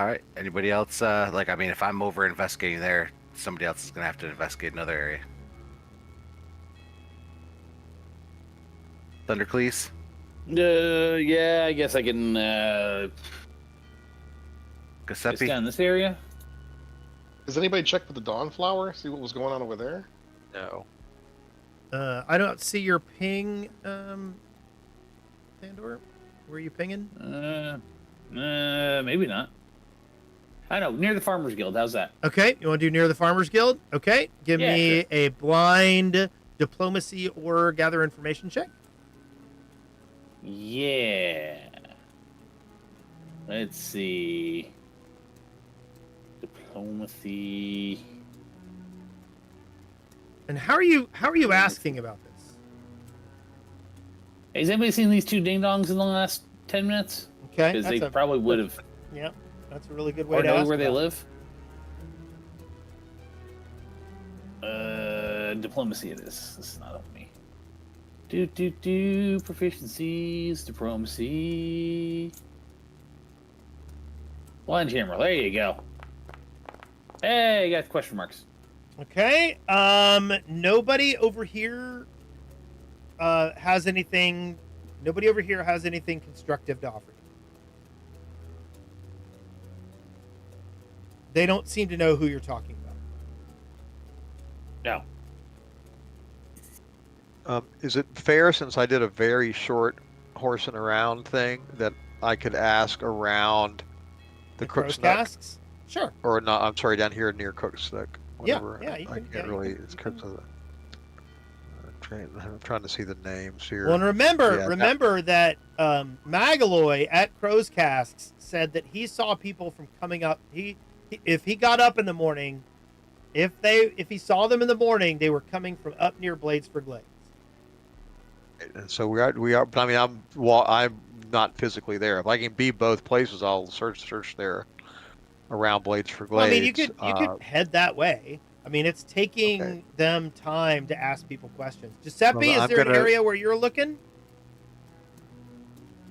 right. Anybody else? If I'm over investigating there, somebody else is going to have to investigate another area. Thundercleese? Yeah, I guess I can just Giuseppe? down this area. Has anybody checked with the Dawnflower? See what was going on over there? No. I don't see your ping, Thandor. Where are you pinging? Maybe not. I know, near the Farmers Guild. How's that? Okay, you want to do near the Farmers Guild? Okay, give Yeah, me sure. a blind diplomacy or gather information check. Yeah. Let's see. Diplomacy. And how are you asking about this? Has anybody seen these two ding-dongs in the last 10 minutes? Okay, Because they probably would have. Yeah, that's a really good way Or to know ask where they about live. Diplomacy it is. This is not on me. Proficiencies, diplomacy. Blind Jammer, there you go. Hey, you got question marks. Okay. Nobody over here has anything. Nobody over here has anything constructive to offer you. They don't seem to know who you're talking about. No. Is it fair, since I did a very short horsing around thing, that I could ask around the Cook's Nook? Casks? Sure. Or not, I'm sorry, down here near Cook's Nook. Yeah, Whatever. yeah, you I can- can't yeah, you really, can- it's you because of the... I'm trying to see the names here. Well, and remember Yeah, that Magaloy at Crow's Casks said that he saw people from coming up. If he got up in the morning, if he saw them in the morning, they were coming from up near Bladesford Glades. And so we are. But I mean, I'm not physically there. If I can be both places, I'll search there around Bladesford Glades. Well, I mean, you could head that way. I mean, it's taking them time to ask people questions. Giuseppe, Well, is there an area where you're looking?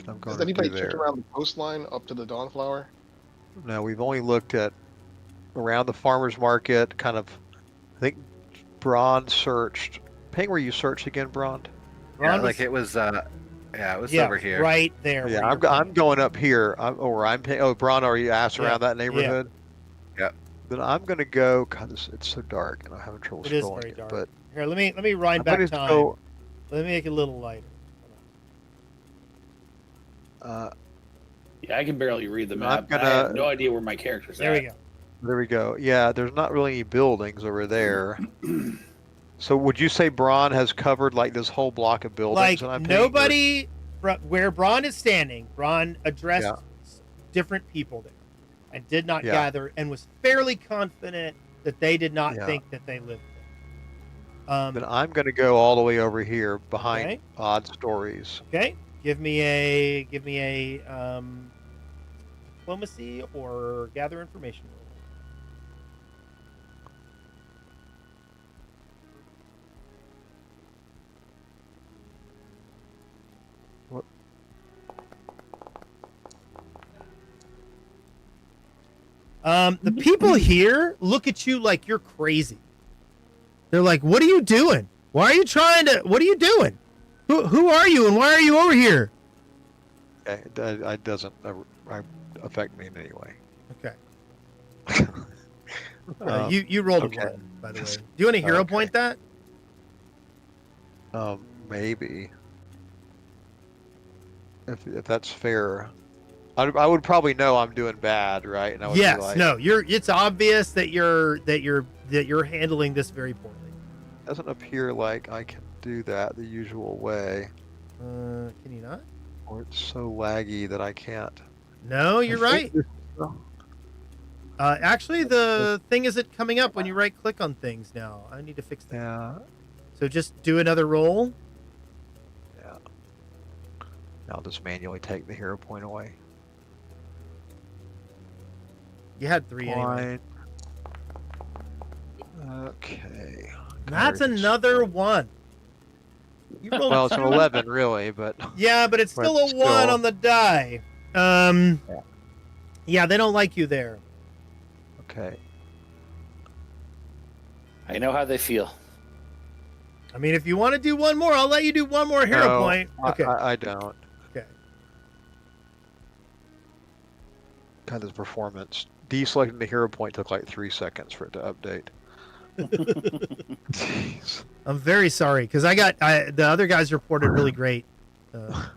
I'm going Has anybody to checked there. around the coastline up to the Dawnflower? No, we've only looked at around the farmers market. Kind of, I think Braun searched. Ping where you searched again, Braun? Ron Like was- it was, it was over here. right there. Yeah, where I'm going up here. Braun, are you asked around Yeah, that neighborhood? Yeah. Then I'm gonna go. God, it's so dark, and I'm having trouble It is scrolling very it. dark. But Here, let me rewind I'm back gonna time. go. Let me make it a little lighter. Yeah, I can barely read the I'm map. I gonna- have no idea where my character's There at. we go. There we go. Yeah, there's not really any buildings over there. So would you say Braun has covered like this whole block of buildings? Like that I'm paying, or- nobody where Braun is standing. Braun addressed Yeah. different people there, and did not Yeah. gather, and was fairly confident that they did not Yeah. think that they lived there. Then I'm going to go all the way over here behind Okay. Odd Stories. Okay, give me a diplomacy or gather information roll. What? The people here look at you like you're crazy. They're like, "What are you doing? Why are you trying to? What are you doing? Who are you, and why are you over here?" Okay, it doesn't affect me in any way. Okay. You rolled okay. a 1, by the way. Do you want to hero Okay. point that? Maybe. If that's fair. I would probably know I'm doing bad, right? And I would be Yes. like, No. It's obvious that you're handling this very poorly. doesn't appear like I can do that the usual way, Can you not? or it's so laggy that I can't. No, you're I right. think this- Actually, the thing isn't coming up when you right click on things now. I need to fix that. Yeah, So just do another roll. yeah. I'll just manually take the hero point away. You had 3 anyway. Fine. Okay. That's Cards. another 1. You rolled Well, it's an 2. 11, really, but Yeah, but it's But still a 1 still. on the die. Yeah, they don't like you there. okay. I know how they feel. I mean, if you want to do one more, I'll let you do one more hero point. Okay. I don't. Okay. Kind of performance. Deselecting the hero point took like 3 seconds for it to update. Jeez. I'm very sorry because the other guys reported really great stuff.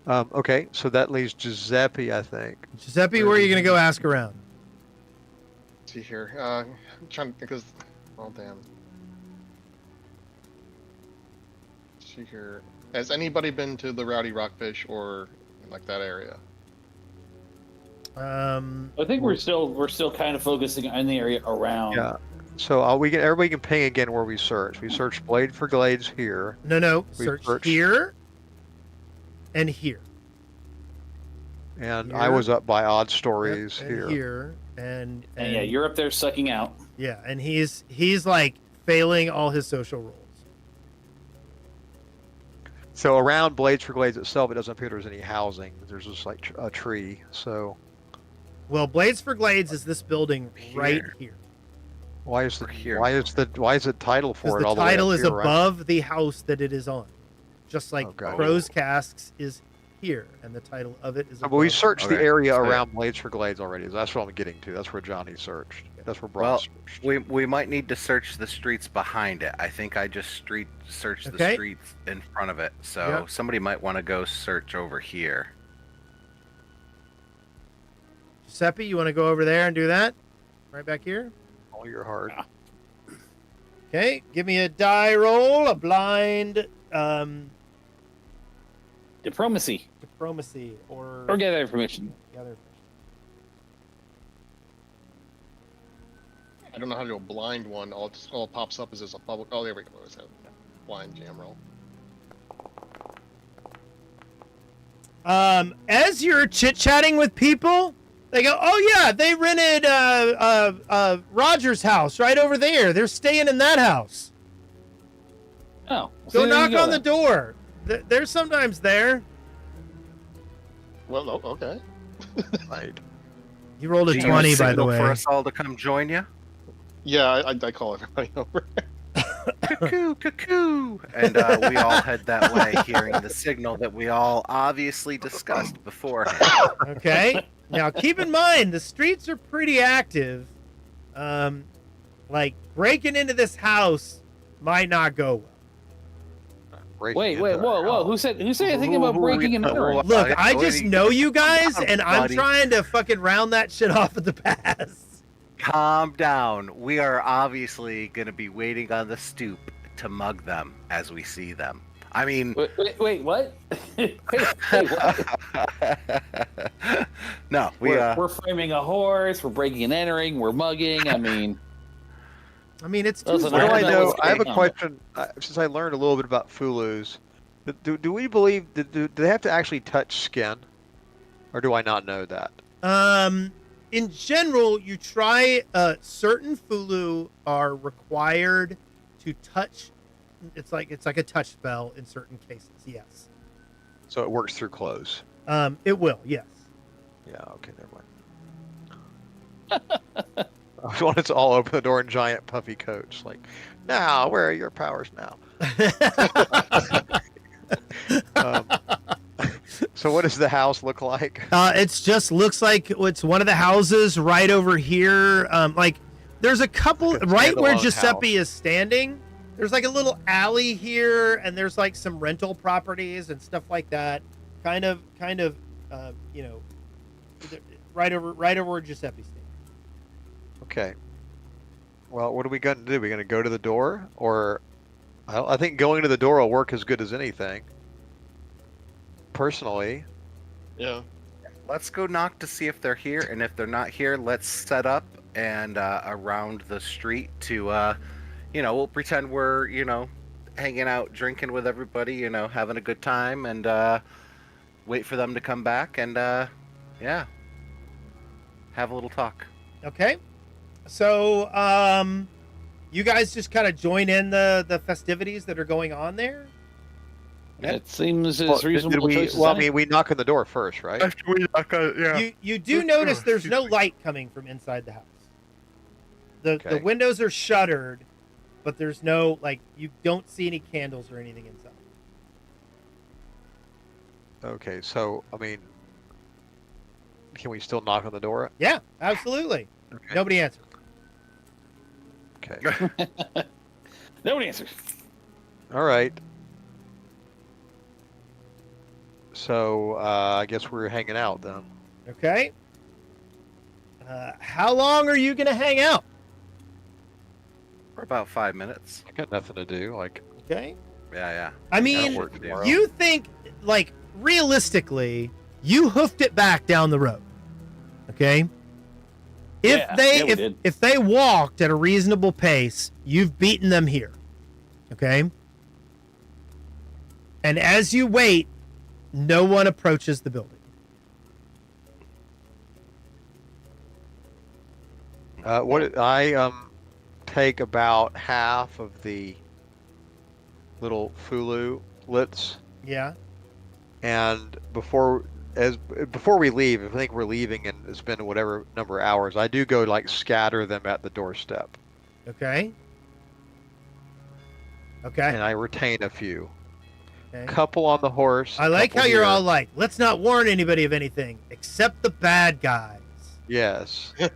So. Okay, so that leaves Giuseppe, I think. Giuseppe, where are you going to go ask around? Let's see here. I'm trying to because, oh damn. Let's see here. Has anybody been to the Rowdy Rockfish or like that area? I think we're still kind of focusing on the area around. Yeah. So everybody can ping again where we search. We search Blade for Glades here. No. Search here and here. And here. I was up by Odd Stories and here. Here and yeah, you're up there sucking out. Yeah, and he's like failing all his social roles. So around Blades for Glades itself, it doesn't appear there's any housing. There's just like a tree. So. Well, Blades for Glades is this building right here. Why is the title for it all the the way title up is here, right? above the house that it is on, just like Okay. Crow's Casks is here, and the title of it is. But we searched the area So- around Blades for Glades already. That's what I'm getting to. That's where Johnny searched. That's where Brian searched. We might need to search the streets behind it. I think I just searched the Okay. streets in front of it. So Yep. somebody might want to go search over here. Giuseppe, you want to go over there and do that? Right back here. All your heart. Okay, give me a die roll, a blind Diplomacy. diplomacy or Gather information. gather. I don't know how to do a blind one. All it pops up is as a public. Oh, there we go. It's a blind jam roll. As you're chit-chatting with people, they go, "Oh yeah, they rented Roger's house right over there. They're staying in that house. Oh. Go knock on the door. They're sometimes there." Well, okay. Right. You rolled a Do you 20, by the signal way. for us all to come join you. Yeah, I call everybody over. Cuckoo, cuckoo. And we all head that way, hearing the signal that we all obviously discussed beforehand. Okay. Now keep in mind the streets are pretty active. Like breaking into this house might not go well. Wait, whoa! Who said anything about breaking and entering? Look, I just know you guys, and I'm Buddy. trying to fucking round that shit off at the pass. Calm down. We are obviously going to be waiting on the stoop to mug them as we see them. I mean... Wait, what? wait, what? No, We're framing a horse, we're breaking and entering, we're mugging, I mean... It's Listen, Tuesday. Well, I know. what's I have a going on. question. Since I learned a little bit about Fulus, do we believe do they have to actually touch skin, or do I not know that? In general, you try. Certain Fulu are required to touch. It's like a touch spell in certain cases. Yes. So it works through clothes. It will. Yes. Yeah. Okay. Never mind. I wanted to all open the door in giant puffy coats. Like, now, where are your powers now? So what does the house look like? It's just looks like it's one of the houses right over here. There's a couple Like a right where standalone Giuseppe house. is standing. There's like a little alley here, and there's like some rental properties and stuff like that. Kind of, right over where Giuseppe's standing. Okay. Well, what are we going to do? Are we going to go to the door, or I think going to the door will work as good as anything. Personally. Yeah. Let's go knock to see if they're here, and if they're not here, let's set up and around the street to, we'll pretend we're, hanging out, drinking with everybody, having a good time, and wait for them to come back, and have a little talk. Okay. So, you guys just kind of join in the festivities that are going on there? It seems Well, as reasonable did we? choice as Well, I any. mean, we knock on the door first, right? After we knock on, yeah. You do notice there's no light coming from inside the house. The Okay. windows are shuttered, but there's no you don't see any candles or anything inside. Okay, so I mean, can we still knock on the door? Yeah, absolutely. Okay. Nobody answers. Okay. Nobody answers. All right. So I guess we're hanging out then. Okay. How long are you gonna hang out? For about 5 minutes. I got nothing to do. Like, Okay. Yeah. I mean, work tomorrow. you think realistically, you hoofed it back down the road. Okay. If they walked at a reasonable pace, you've beaten them here. Okay. And as you wait, no one approaches the building. what I take about half of the little fululets, Yeah. and before we leave, if I think we're leaving and it's been whatever number of hours, I do go scatter them at the doorstep, Okay. Okay. and I retain a few. Okay. Couple on the horse. I like couple how you're here. all let's not warn anybody of anything except the bad guys. Yes, 'cause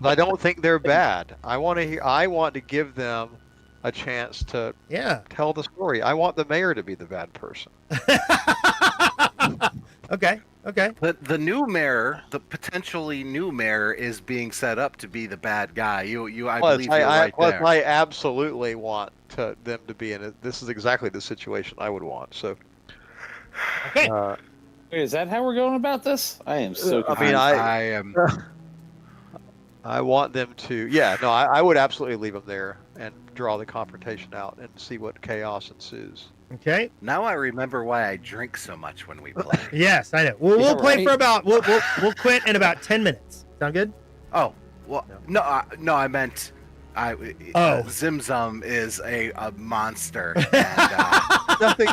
I don't think they're bad. I want to give them a chance to Yeah. tell the story. I want the mayor to be the bad person. Okay. Okay. The new mayor, the potentially new mayor, is being set up to be the bad guy. I believe you're right there. I absolutely want them to be in it. This is exactly the situation I would want. So, Okay. Wait, is that how we're going about this? I am so I confused. mean, I am. I want them to. Yeah, no, I would absolutely leave them there and draw the confrontation out and see what chaos ensues. Okay. Now I remember why I drink so much when we play. Yes, I know. We'll Yeah, play right. for about we'll quit in about 10 minutes. Sound good? Oh, well, no, I meant, Zimzum is a monster, and Nothing.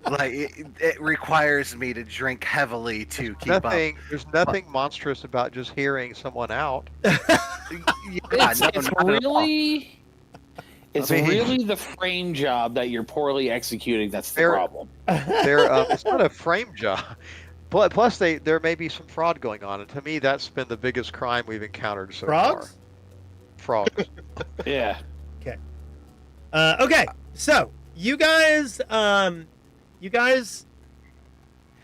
it requires me to drink heavily to keep up. There's nothing monstrous about just hearing someone out. It's really the frame job that you're poorly executing that's the problem. It's not a frame job. Plus, there may be some fraud going on, and to me, that's been the biggest crime we've encountered so Frogs? far. Frogs. Yeah. Okay. So you guys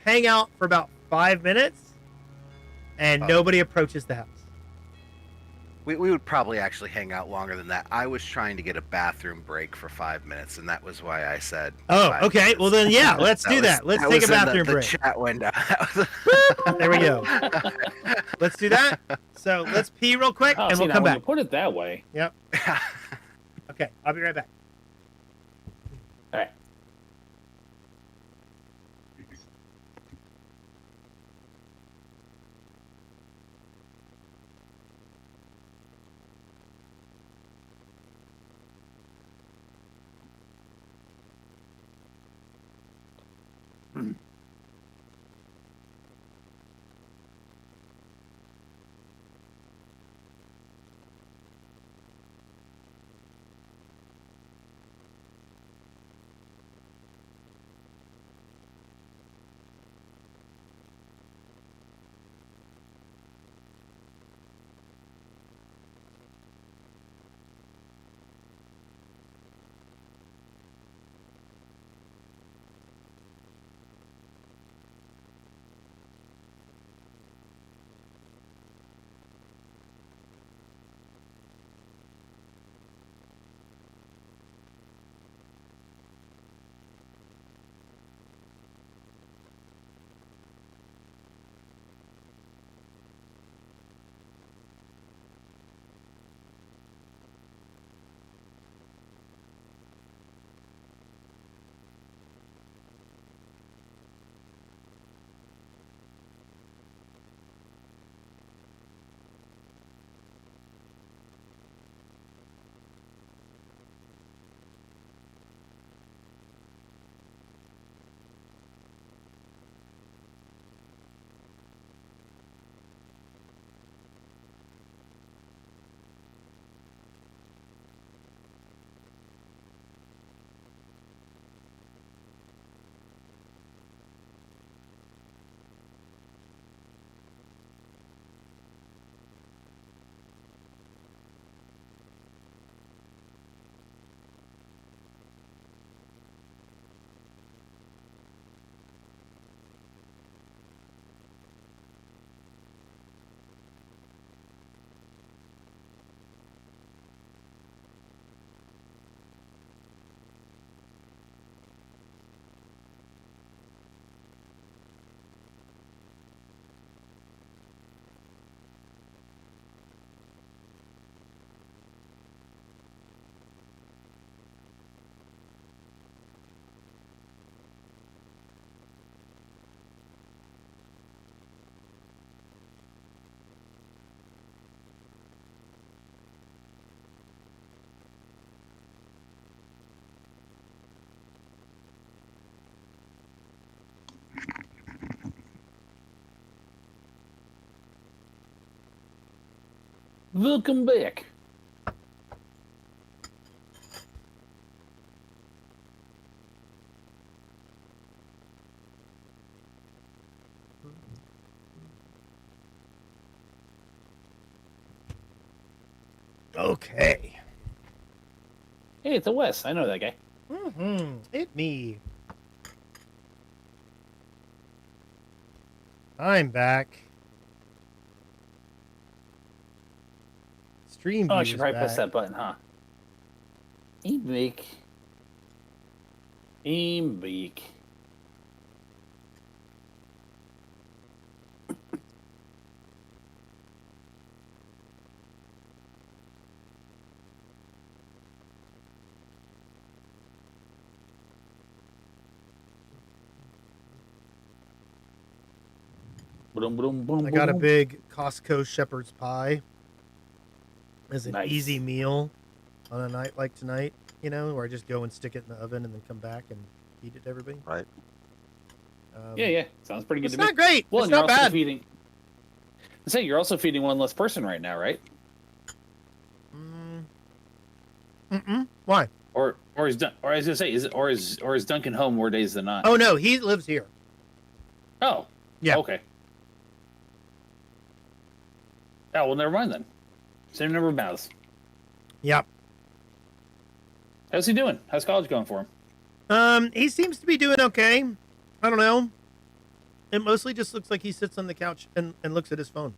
hang out for about 5 minutes, and nobody approaches the house. We would probably actually hang out longer than that. I was trying to get a bathroom break for 5 minutes, and that was why I said. Oh, 5 okay. minutes. Well, then, yeah, let's do that. Let's take a bathroom the break. chat window. There we go. Let's do that. So let's pee real quick, and we'll come when back. you put it that way. Yep. Okay, I'll be right back. All right. Welcome back. Okay. Hey, it's a Wes. I know that guy. It me. I'm back. Stream Oh, I view should is probably back. press that button, huh? Aim beak. Aim beak. I got a big Costco shepherd's pie as an Nice. easy meal on a night like tonight, you know, where I just go and stick it in the oven and then come back and feed it to everybody. Right. Yeah. Sounds pretty good It's to me. not great. Well, It's and you're not also bad. feeding. I say you're also feeding one less person right now, right? Why? Or is Dun- or I was gonna say is Duncan home more days than not? Oh no, he lives here. Oh. Yeah. Okay. Oh well, never mind then. Same number of mouths. Yep. How's he doing? How's college going for him? He seems to be doing okay. I don't know. It mostly just looks like he sits on the couch and looks at his phone.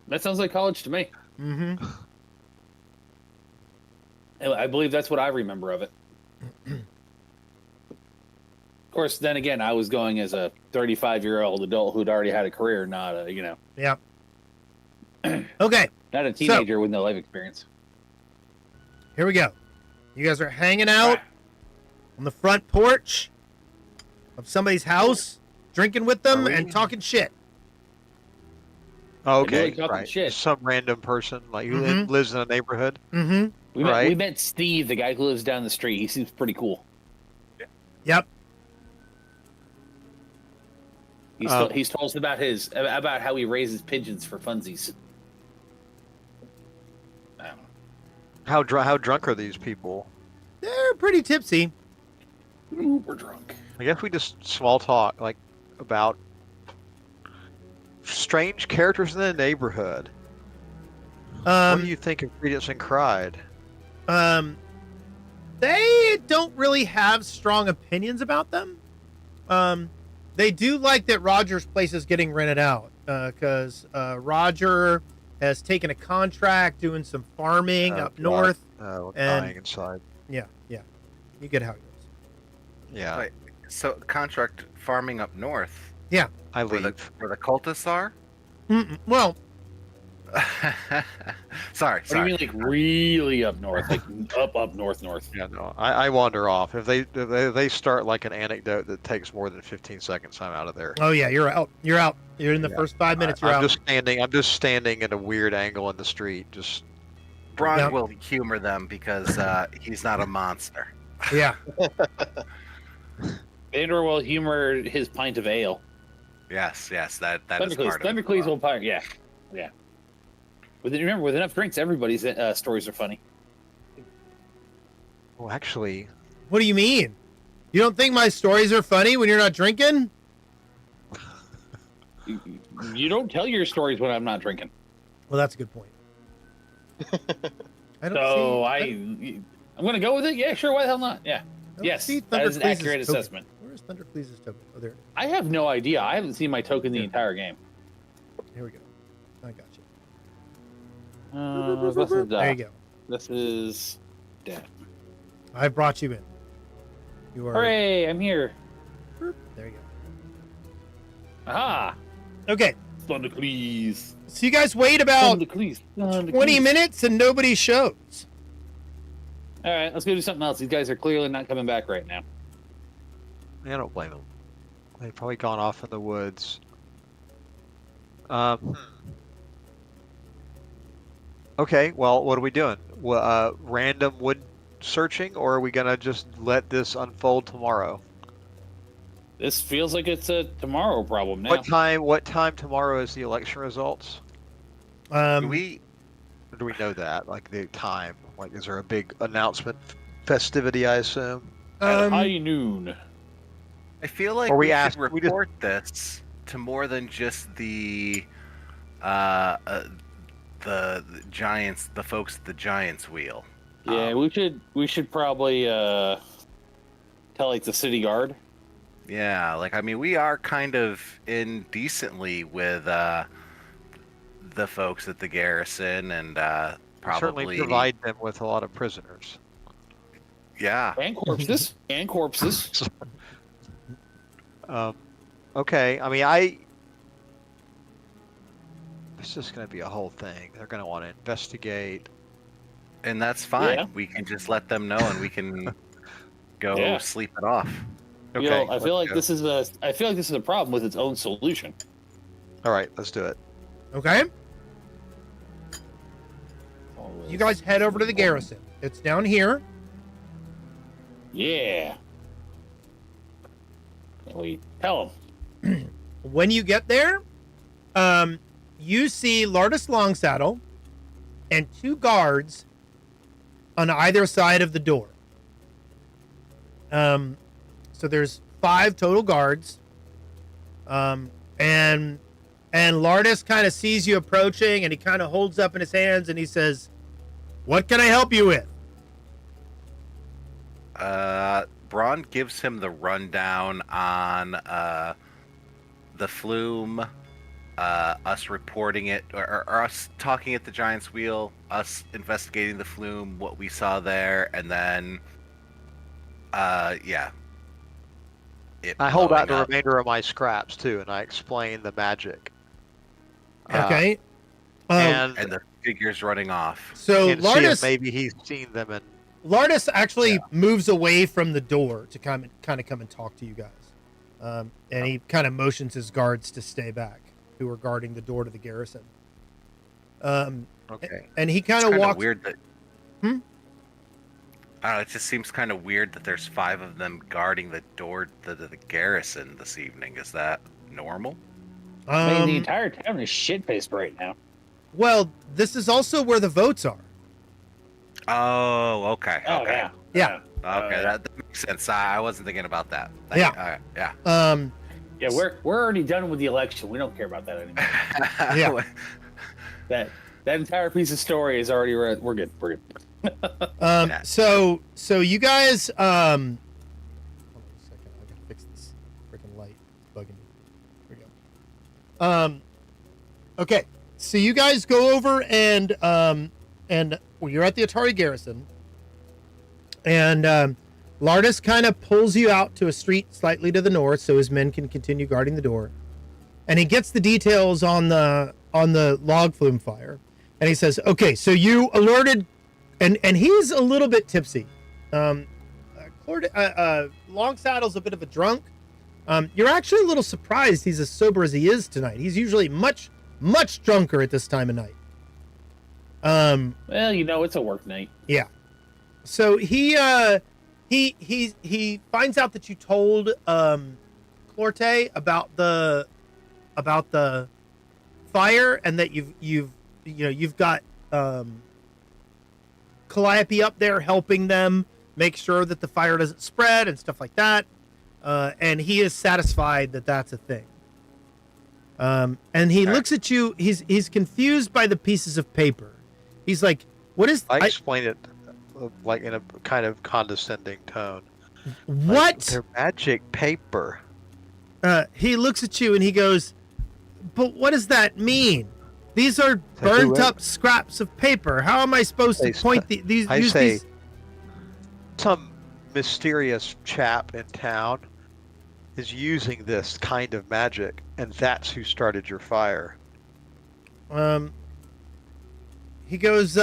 That sounds like college to me. Mm-hmm. I believe that's what I remember of it. Of course, then again, I was going as a 35-year-old adult who'd already had a career, not a Yep. Okay, not a teenager with no life experience. here we go. You guys are hanging out on the front porch of somebody's house, drinking with them Are we? and talking shit. Okay, really talking right. shit. Some random person like who Mhm. lives in a neighborhood. Mm-hmm. We Right. met Steve, the guy who lives down the street. He seems pretty cool. Yep. He's told us about how he raises pigeons for funsies. I don't know. How drunk are these people? They're pretty tipsy. Uber drunk. I guess we just small talk like about strange characters in the neighborhood. What do you think of Credence and Cried? They don't really have strong opinions about them. They do like that Roger's place is getting rented out because Roger has taken a contract doing some farming Oh, up God. north. Oh, And- dying inside. Yeah. You get how it goes. Yeah, Wait, so contract farming up north, I where leave. the cultists are? Well, sorry. What do you mean, like really up north, like up north? Yeah, no, I wander off. If they start like an anecdote that takes more than 15 seconds, I'm out of there. oh yeah, you're out. You're out. You're in the Yeah. first 5 minutes. You're I'm out. just standing at a weird angle in the street. Just Braun Yeah. will humor them because he's not a monster. Yeah. Andor will humor his pint of ale. Yes, that is part of it. Thundercleese will pint. Yeah. Remember, with enough drinks, everybody's stories are funny. well, actually, What do you mean? You don't think my stories are funny when you're not drinking? You don't tell your stories when I'm not drinking. Well, that's a good point. I don't So see, I'm gonna go with it. Yeah, sure. Why the hell not? Yeah. I don't Yes, see that is an Thundercleese's accurate token. assessment. Where is Thundercleese's token? Oh, there. I have no idea. I haven't seen my token the entire game. Here we go. I got you. This is, There you go. This is dead. I brought you in. You are. Hooray! I'm here. There you go. Aha! Okay. Thundercleese. So you guys wait about Thundercleese. 20 minutes and nobody shows. All right, let's go do something else. These guys are clearly not coming back right now. I don't blame them. They've probably gone off in the woods. Okay, well, what are we doing? Random wood searching, or are we gonna just let this unfold tomorrow? This feels like it's a tomorrow problem now. What time tomorrow is the election results? Do we know that? Like the time? Like, is there a big announcement festivity? I assume. At high noon. I feel like Or we we should ask- we just- report this to more than just the Giants, the folks at the Giants wheel. Yeah, we should probably tell like the city guard. Yeah, like I mean, we are kind of indecently with the folks at the garrison, and probably Certainly provide them with a lot of prisoners. Yeah, And corpses. And corpses. Okay, I mean, it's just going to be a whole thing. They're going to want to investigate. and that's fine. Yeah. We can just let them know, and we can go Yeah. sleep it off. Okay, You know, I feel like let's go. this is a problem with its own solution. All right, let's do it. Okay. You guys head over to the garrison. It's down here. Yeah. And we tell them. When you get there, you see Lardus Longsaddle and 2 guards on either side of the door. So there's 5 total guards. And Lardus kind of sees you approaching, and he kind of holds up in his hands and he says, "What can I help you with?" Braun gives him the rundown on the flume, us reporting it, or us talking at the Giants Wheel, us investigating the flume, what we saw there, and then, yeah. I hold out the blowing up. remainder of my scraps too, and I explain the magic. Okay. And the figures running off. So and see if Lardus, maybe he's seen them and Lardus actually moves away from the door to kind of come and talk to you guys. And he kind of motions his guards to stay back, who are guarding the door to the garrison. okay. And he kind It's of kinda walks. weird that. Hmm? I don't know, it just seems kind of weird that there's 5 of them guarding the door to the garrison this evening. Is that normal? I mean, the entire town is shit-faced right now. Well, this is also where the votes are. Oh, okay. Oh, okay. Yeah. Okay, that makes sense. I wasn't thinking about that. Yeah. All right, yeah. Yeah, we're already done with the election. We don't care about that anymore. Yeah. That entire piece of story is already we're good. We're good. So you guys, hold on a second. I gotta fix this freaking light. It's bugging me. Here we go. Okay. So you guys go over and well, you're at the Otari garrison, and Lardus kind of pulls you out to a street slightly to the north, so his men can continue guarding the door, and he gets the details on the log flume fire, and he says, "Okay, so you alerted." And he's a little bit tipsy. Longsaddle's a bit of a drunk. You're actually a little surprised he's as sober as he is tonight. He's usually much drunker at this time of night. Well, you know, it's a work night. Yeah. So he finds out that you told Clorte about the fire, and that you've got Calliope up there helping them make sure that the fire doesn't spread and stuff like that. And he is satisfied that that's a thing. And he looks at you. He's confused by the pieces of paper. He's like, "What is?" I explain it like in a kind of condescending tone. What? Like, they're magic paper. He looks at you and he goes, "But what does that mean? These are burnt up scraps of paper. How am I supposed to point these?" I say, some mysterious chap in town is using this kind of magic, and that's who started your fire. He goes,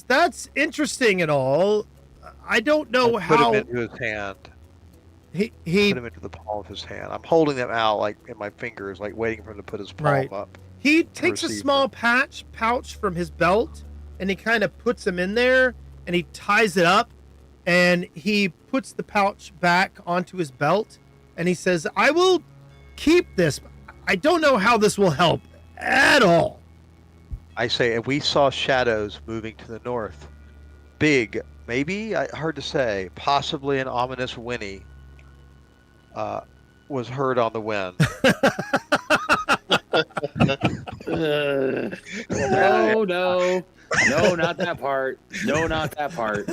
"That's interesting and all. I don't know how." Put him into his hand. He Put him into the palm of his hand. I'm holding them out like in my fingers, like waiting for him to put his palm Right. up. He takes a receive small pouch from his belt, and he kind of puts them in there, and he ties it up, and he puts the pouch back onto his belt, and he says, "I will keep this. I don't know how this will help." at all. I say, if we saw shadows moving to the north, big, maybe, hard to say, possibly an ominous whinny was heard on the wind. No, not that part. No, not that part.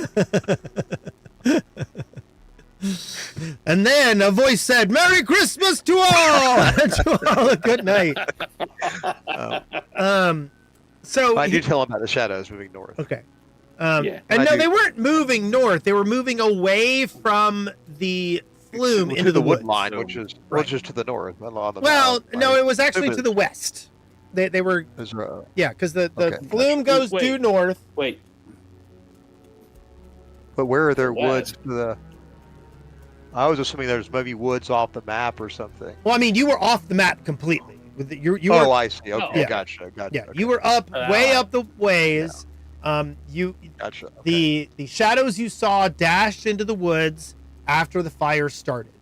And then a voice said, "Merry Christmas to all!" To all a good night. So I do tell him about the shadows moving north. Okay. Yeah. And no, they weren't moving north. They were moving away from the flume into the wood woods. line, which is to the north. Along the Well, mountain, no, right? it was actually to the west. They were, yeah, because the Okay. flume goes due north. Wait. But where are there West. woods to the? I was assuming there's maybe woods off the map or something. Well, I mean, you were off the map completely. You Oh, were, I see. Okay, Yeah. gotcha. yeah, Okay. you were up way up the ways. You Gotcha. Okay. the shadows you saw dashed into the woods after the fire started.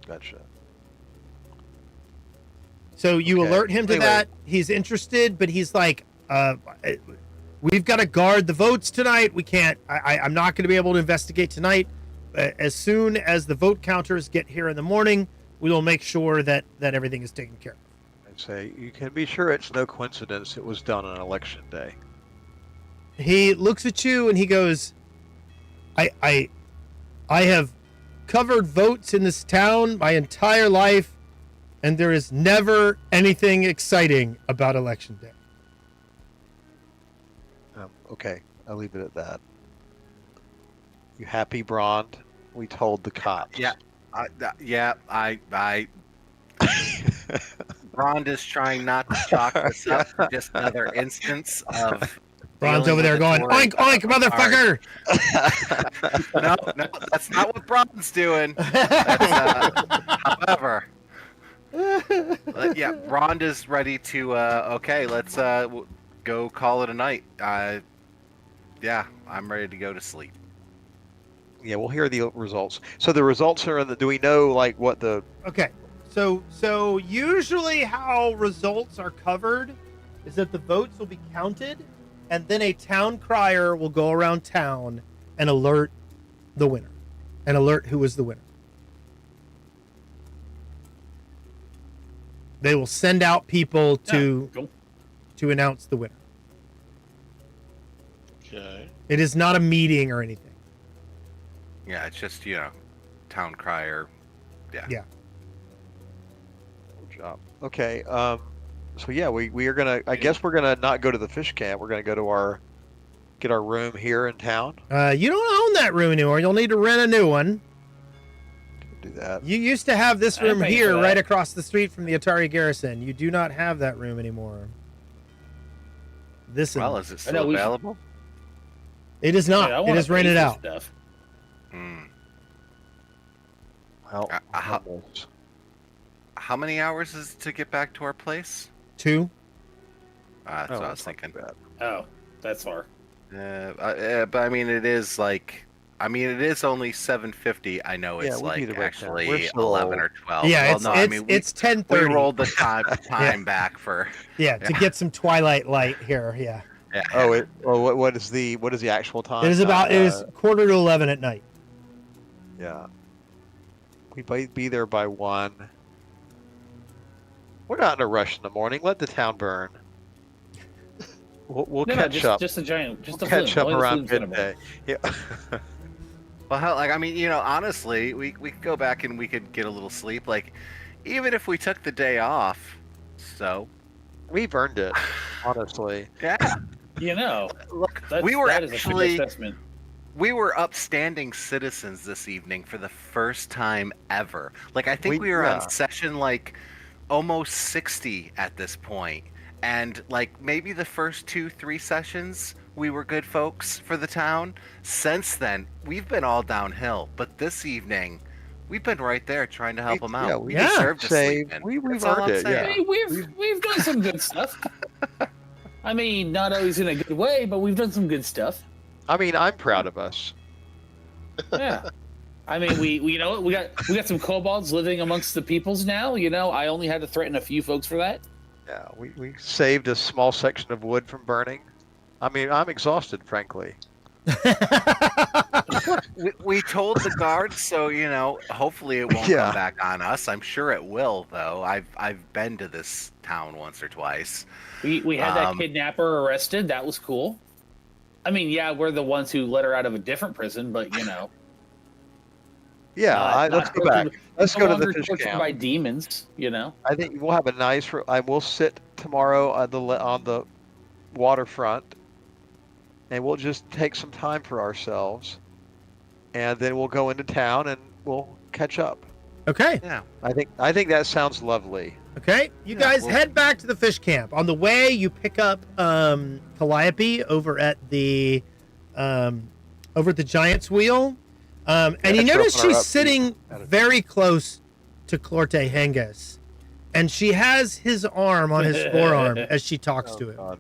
Gotcha. So you Okay. alert him to Anyway. that. He's interested, but he's like, we've got to guard the votes tonight. We can't, I'm not going to be able to investigate tonight. As soon as the vote counters get here in the morning, we will make sure that everything is taken care of. I'd say you can be sure it's no coincidence it was done on election day. He looks at you and he goes, I have covered votes in this town my entire life, and there is never anything exciting about election day. Okay, I'll leave it at that. You happy, Brond? We told the cops. Yeah. I Rond is trying not to chalk this up for just another instance of. Ron's over there going, "Oink, oink, motherfucker!" No, that's not what Brond's doing. However, yeah, Rond is ready to. Okay, let's go call it a night. Yeah, I'm ready to go to sleep. Yeah, we'll hear the results. So the results are in the. Do we know like what the? Okay, so usually how results are covered is that the votes will be counted, and then a town crier will go around town and alert the winner, and alert who is the winner. They will send out people to announce the winner. Okay. It is not a meeting or anything. Yeah, it's just town crier. Yeah. Yeah. Good job. Okay. So yeah, we are gonna. I guess we're gonna not go to the fish camp. We're gonna go to get our room here in town. You don't own that room anymore. You'll need to rent a new one. Do that. You used to have this room pay here for that. right across the street from the Atari Garrison. You do not have that room anymore. Well, is it I still know we should- available? It is not. I It wanna is pay rented for out. Stuff. Well, How many hours is it to get back to our place? 2. That's what I was it's not thinking. bad. Oh, that's far. But I mean, it is only 7:50. I know Yeah, it's we need like to break down. We're actually still- 11 or 12. Yeah, well, no, I mean, it's we 10:30. rolled the time back for. Yeah, to get some twilight light here. Yeah, Yeah. Oh, what is the actual time? it is about it is 10:45 at night. Yeah. We might be there by 1. We're not in a rush in the morning. Let the town burn. We'll catch up. Just a giant, just We'll a catch flume. up Only the around flume's gonna midday. Yeah. Well, hell, I mean, honestly, we could go back and we could get a little sleep. Like, even if we took the day off, so. We've earned it, honestly. Yeah. Look, we were that is a good actually. assessment. We were upstanding citizens this evening for the first time ever. Like, I think we were on session, like, almost 60 at this point. And, like, maybe the first 2-3 sessions, we were good folks for the town. Since then, we've been all downhill. But this evening, we've been right there trying to help them out. Yeah, we yeah. deserve to sleep in. We've That's all earned I'm it, saying. yeah. Hey, we've done some good stuff. I mean, not always in a good way, but we've done some good stuff. I mean, I'm proud of us. Yeah. I mean, we got some kobolds living amongst the peoples now. I only had to threaten a few folks for that. Yeah, we saved a small section of wood from burning. I mean, I'm exhausted, frankly. We told the guards, so hopefully it won't Yeah. come back on us. I'm sure it will, though. I've been to this town once or twice. We had that kidnapper arrested. That was cool. I mean, yeah, we're the ones who let her out of a different prison, but Yeah, let's go back. Let's go to the fish camp. By demons, I think we'll have a nice. I will sit tomorrow on the waterfront, and we'll just take some time for ourselves, and then we'll go into town and we'll catch up. Okay. Yeah. I think that sounds lovely. Okay. You guys head back to the fish camp. On the way, you pick up Calliope over at the Giant's Wheel. And you notice she's sitting very close to Clorte Henges, and she has his arm on his forearm as she talks to him. God.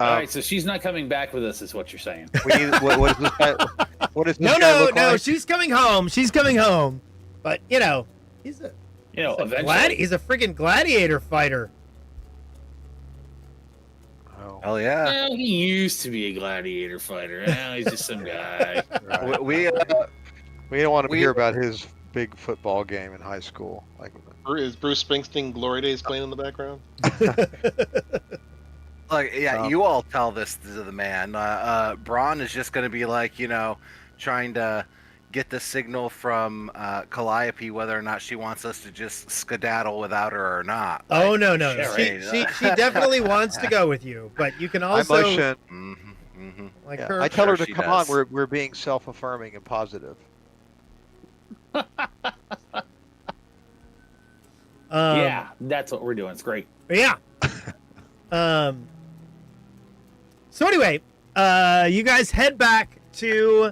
All right, so she's not coming back with us, is what you're saying. We need, what is this guy? What is this guy No. look like? She's coming home. She's coming home. But he's a Eventually. he's a friggin' gladiator fighter. Oh. Hell yeah. Well, he used to be a gladiator fighter. Now he's just some guy. Right. We don't want to hear about his big football game in high school. Like, Is Bruce Springsteen "Glory Days" playing in the background? you all tell this to the man. Braun is just going to be like, trying to get the signal from Calliope whether or not she wants us to just skedaddle without her or not. Oh, no. She- She definitely wants to go with you, but you can also I motion. like Yeah, her. I tell her Sure to she come does. on. We're being self-affirming and positive. Yeah, that's what we're doing. It's great. Yeah. So anyway, you guys head back to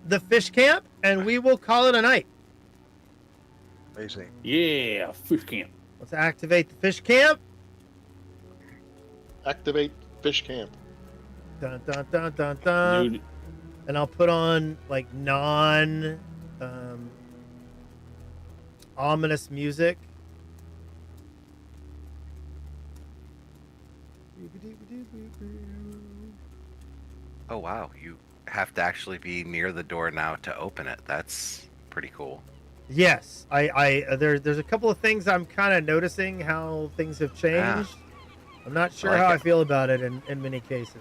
the fish camp, and we will call it a night. Amazing. Yeah, fish camp. Let's activate the fish camp. Activate fish camp. Dun dun dun dun dun. Dude, And I'll put on like ominous music. Oh wow, you have to actually be near the door now to open it. That's pretty cool. Yes, there's a couple of things I'm kind of noticing how things have changed. I'm not sure like how I it. feel about it in many cases.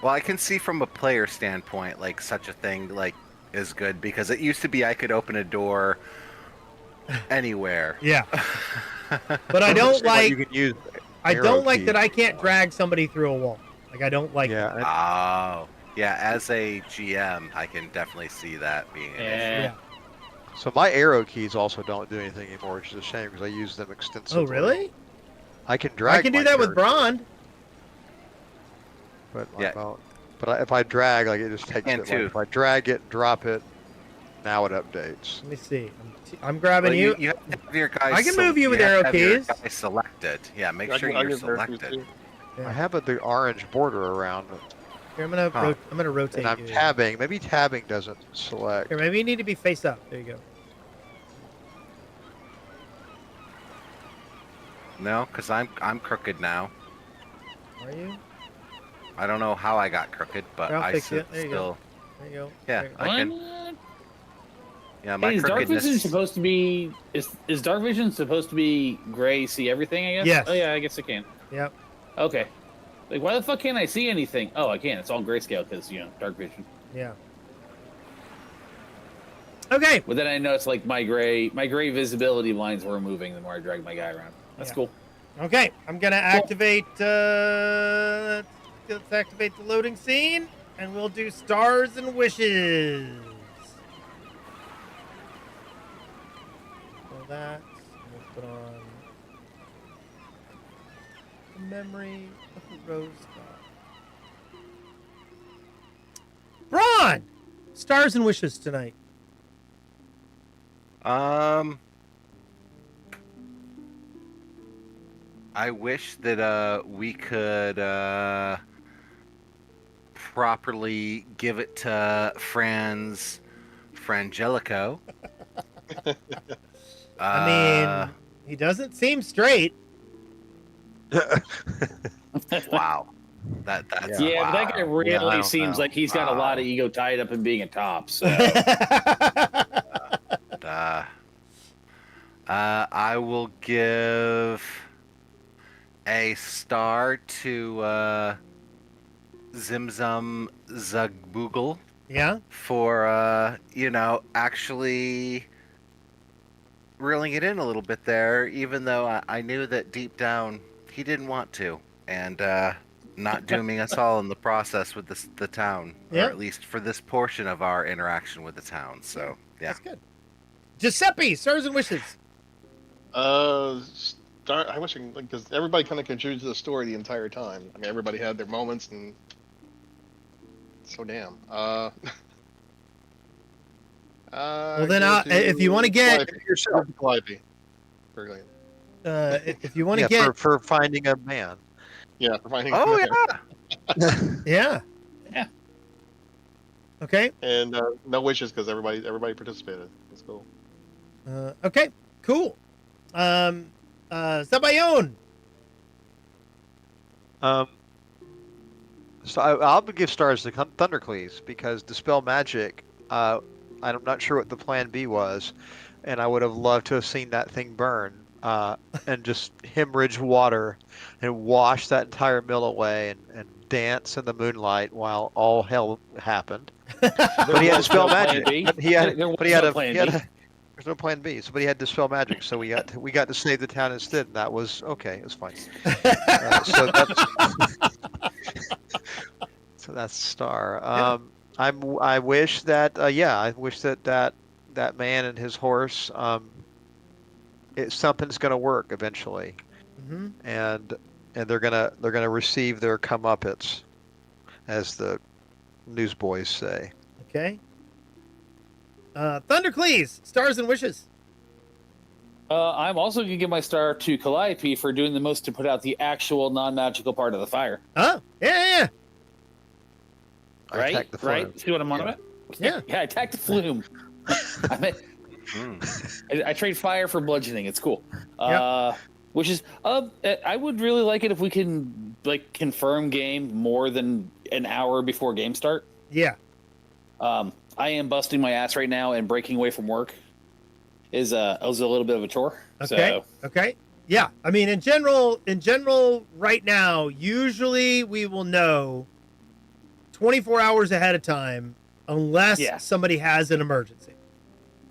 Well, I can see from a player standpoint, like such a thing is good because it used to be I could open a door anywhere. Yeah, but I don't like. You can use. I arrow don't like keys. that I can't drag somebody through a wall. Like I don't like. Yeah. that. and- Oh, yeah. As a GM, I can definitely see that being an issue. Yeah. So my arrow keys also don't do anything anymore, which is a shame because I use them extensively. Oh really? I can drag. I can do my that with character, Braun. But Yeah. if I drag, like it just takes And it. Like, two. if I drag it, drop it, now it updates. Let me see. I'm grabbing Well, you. you have to have your guys. I can move you with have to arrow have your keys. guys selected. Yeah, make I sure can- I you're can verify selected. too. Yeah. I have the orange border around it, Here, I'm gonna Huh. I'm gonna rotate and I'm you. tabbing. Maybe tabbing doesn't select. Here, maybe you need to be face up. There you go. No, because I'm crooked now. Are you? I don't know how I got crooked, but I'll I fix still. it. There you go. There you go. Yeah, There you go. I can. What? Yeah, my Hey, is dark vision crookedness. supposed to be is dark vision supposed to be gray, see everything? I guess. Yes. Oh yeah, I guess I can. Yep. Okay. Like, why the fuck can't I see anything? Oh, I can. It's all grayscale because dark vision. Yeah. Okay. But then I noticed like my gray visibility lines were moving the more I dragged my guy around. That's Yeah. cool. Okay. I'm gonna activate. Let's activate the loading scene, and we'll do stars and wishes. So that we'll put on the memory of the rose god. Braun, stars and wishes tonight. I wish that we could properly give it to Frangelico. I mean, he doesn't seem straight. Wow. That's Yeah, wow. but that guy really I don't seems know. like he's got a lot of ego tied up in being a top. So I will give a star to Zimzum Zugboogle Yeah. for actually reeling it in a little bit there, even though I knew that deep down he didn't want to, and not dooming us all in the process with the town, Yeah. or at least for this portion of our interaction with the town. So yeah. That's good. Giuseppe, stars and wishes. I wish because everybody kind of contributed to the story the entire time. I mean, everybody had their moments, and so damn. Well, then if you want to get yourself. Calliope. Brilliant. if you want to get for finding a man. Yeah, for finding. Oh yeah. Yeah. Okay. And no wishes because everybody participated. That's cool. Okay. Cool. Zabayon. So I'll give stars to Thundercleese because Dispel Magic. I'm not sure what the plan B was, and I would have loved to have seen that thing burn and just hemorrhage water and wash that entire mill away and dance in the moonlight while all hell happened. But he had Dispel Magic. There's no plan B. So, but he had Dispel Magic, so we got to save the town instead, and that was okay. It was fine. So that's star. I wish that that man and his horse. Something's gonna work eventually, and they're gonna receive their comeuppance, as the newsboys say. Okay. Thundercleese, stars and wishes. I'm also going to give my star to Calliope for doing the most to put out the actual non-magical part of the fire. Oh, yeah. Right? See what I'm on about? Yeah. Yeah, I attacked the flume. I trade fire for bludgeoning. It's cool. Which is, I would really like it if we can confirm game more than an hour before game start. Yeah. I am busting my ass right now, and breaking away from work is a little bit of a chore. Okay. So. Okay. Yeah. I mean, in general, right now, usually we will know 24 hours ahead of time, unless somebody has an emergency.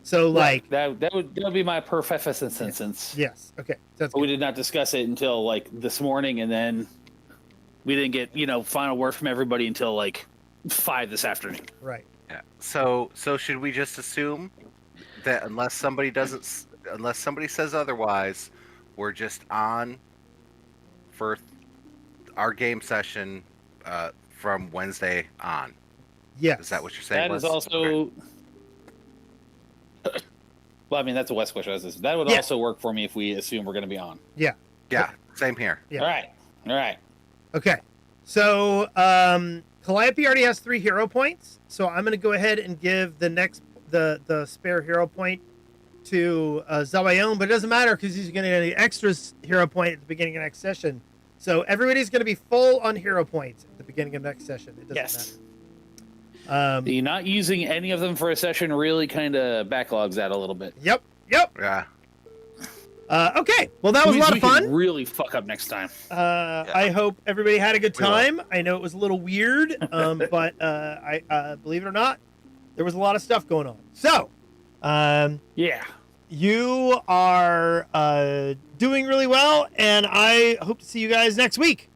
So, that would be my perfect instance. Yes. Okay. That's but we did not discuss it until this morning, and then we didn't get final word from everybody until 5 this afternoon. Right. Yeah. So should we just assume that unless somebody says otherwise, we're just on for our game session from Wednesday on? Yes. Is that what you're saying? That is also. Well, I mean, that's a West Coast. That would also work for me if we assume we're going to be on. Yeah. Yeah. Same here. Yeah. All right. Okay. So, Calliope already has 3 hero points, so I'm going to go ahead and give the spare hero point to Zabayon, but it doesn't matter because he's going to get an extra hero point at the beginning of next session. So everybody's going to be full on hero points at the beginning of next session. It doesn't matter. You're not using any of them for a session really kind of backlogs that a little bit. Yep. Yeah. Okay. Well, that was a lot of fun. Really fuck up next time. I hope everybody had a good time. I know it was a little weird, but I believe it or not, there was a lot of stuff going on. So, you are doing really well, and I hope to see you guys next week.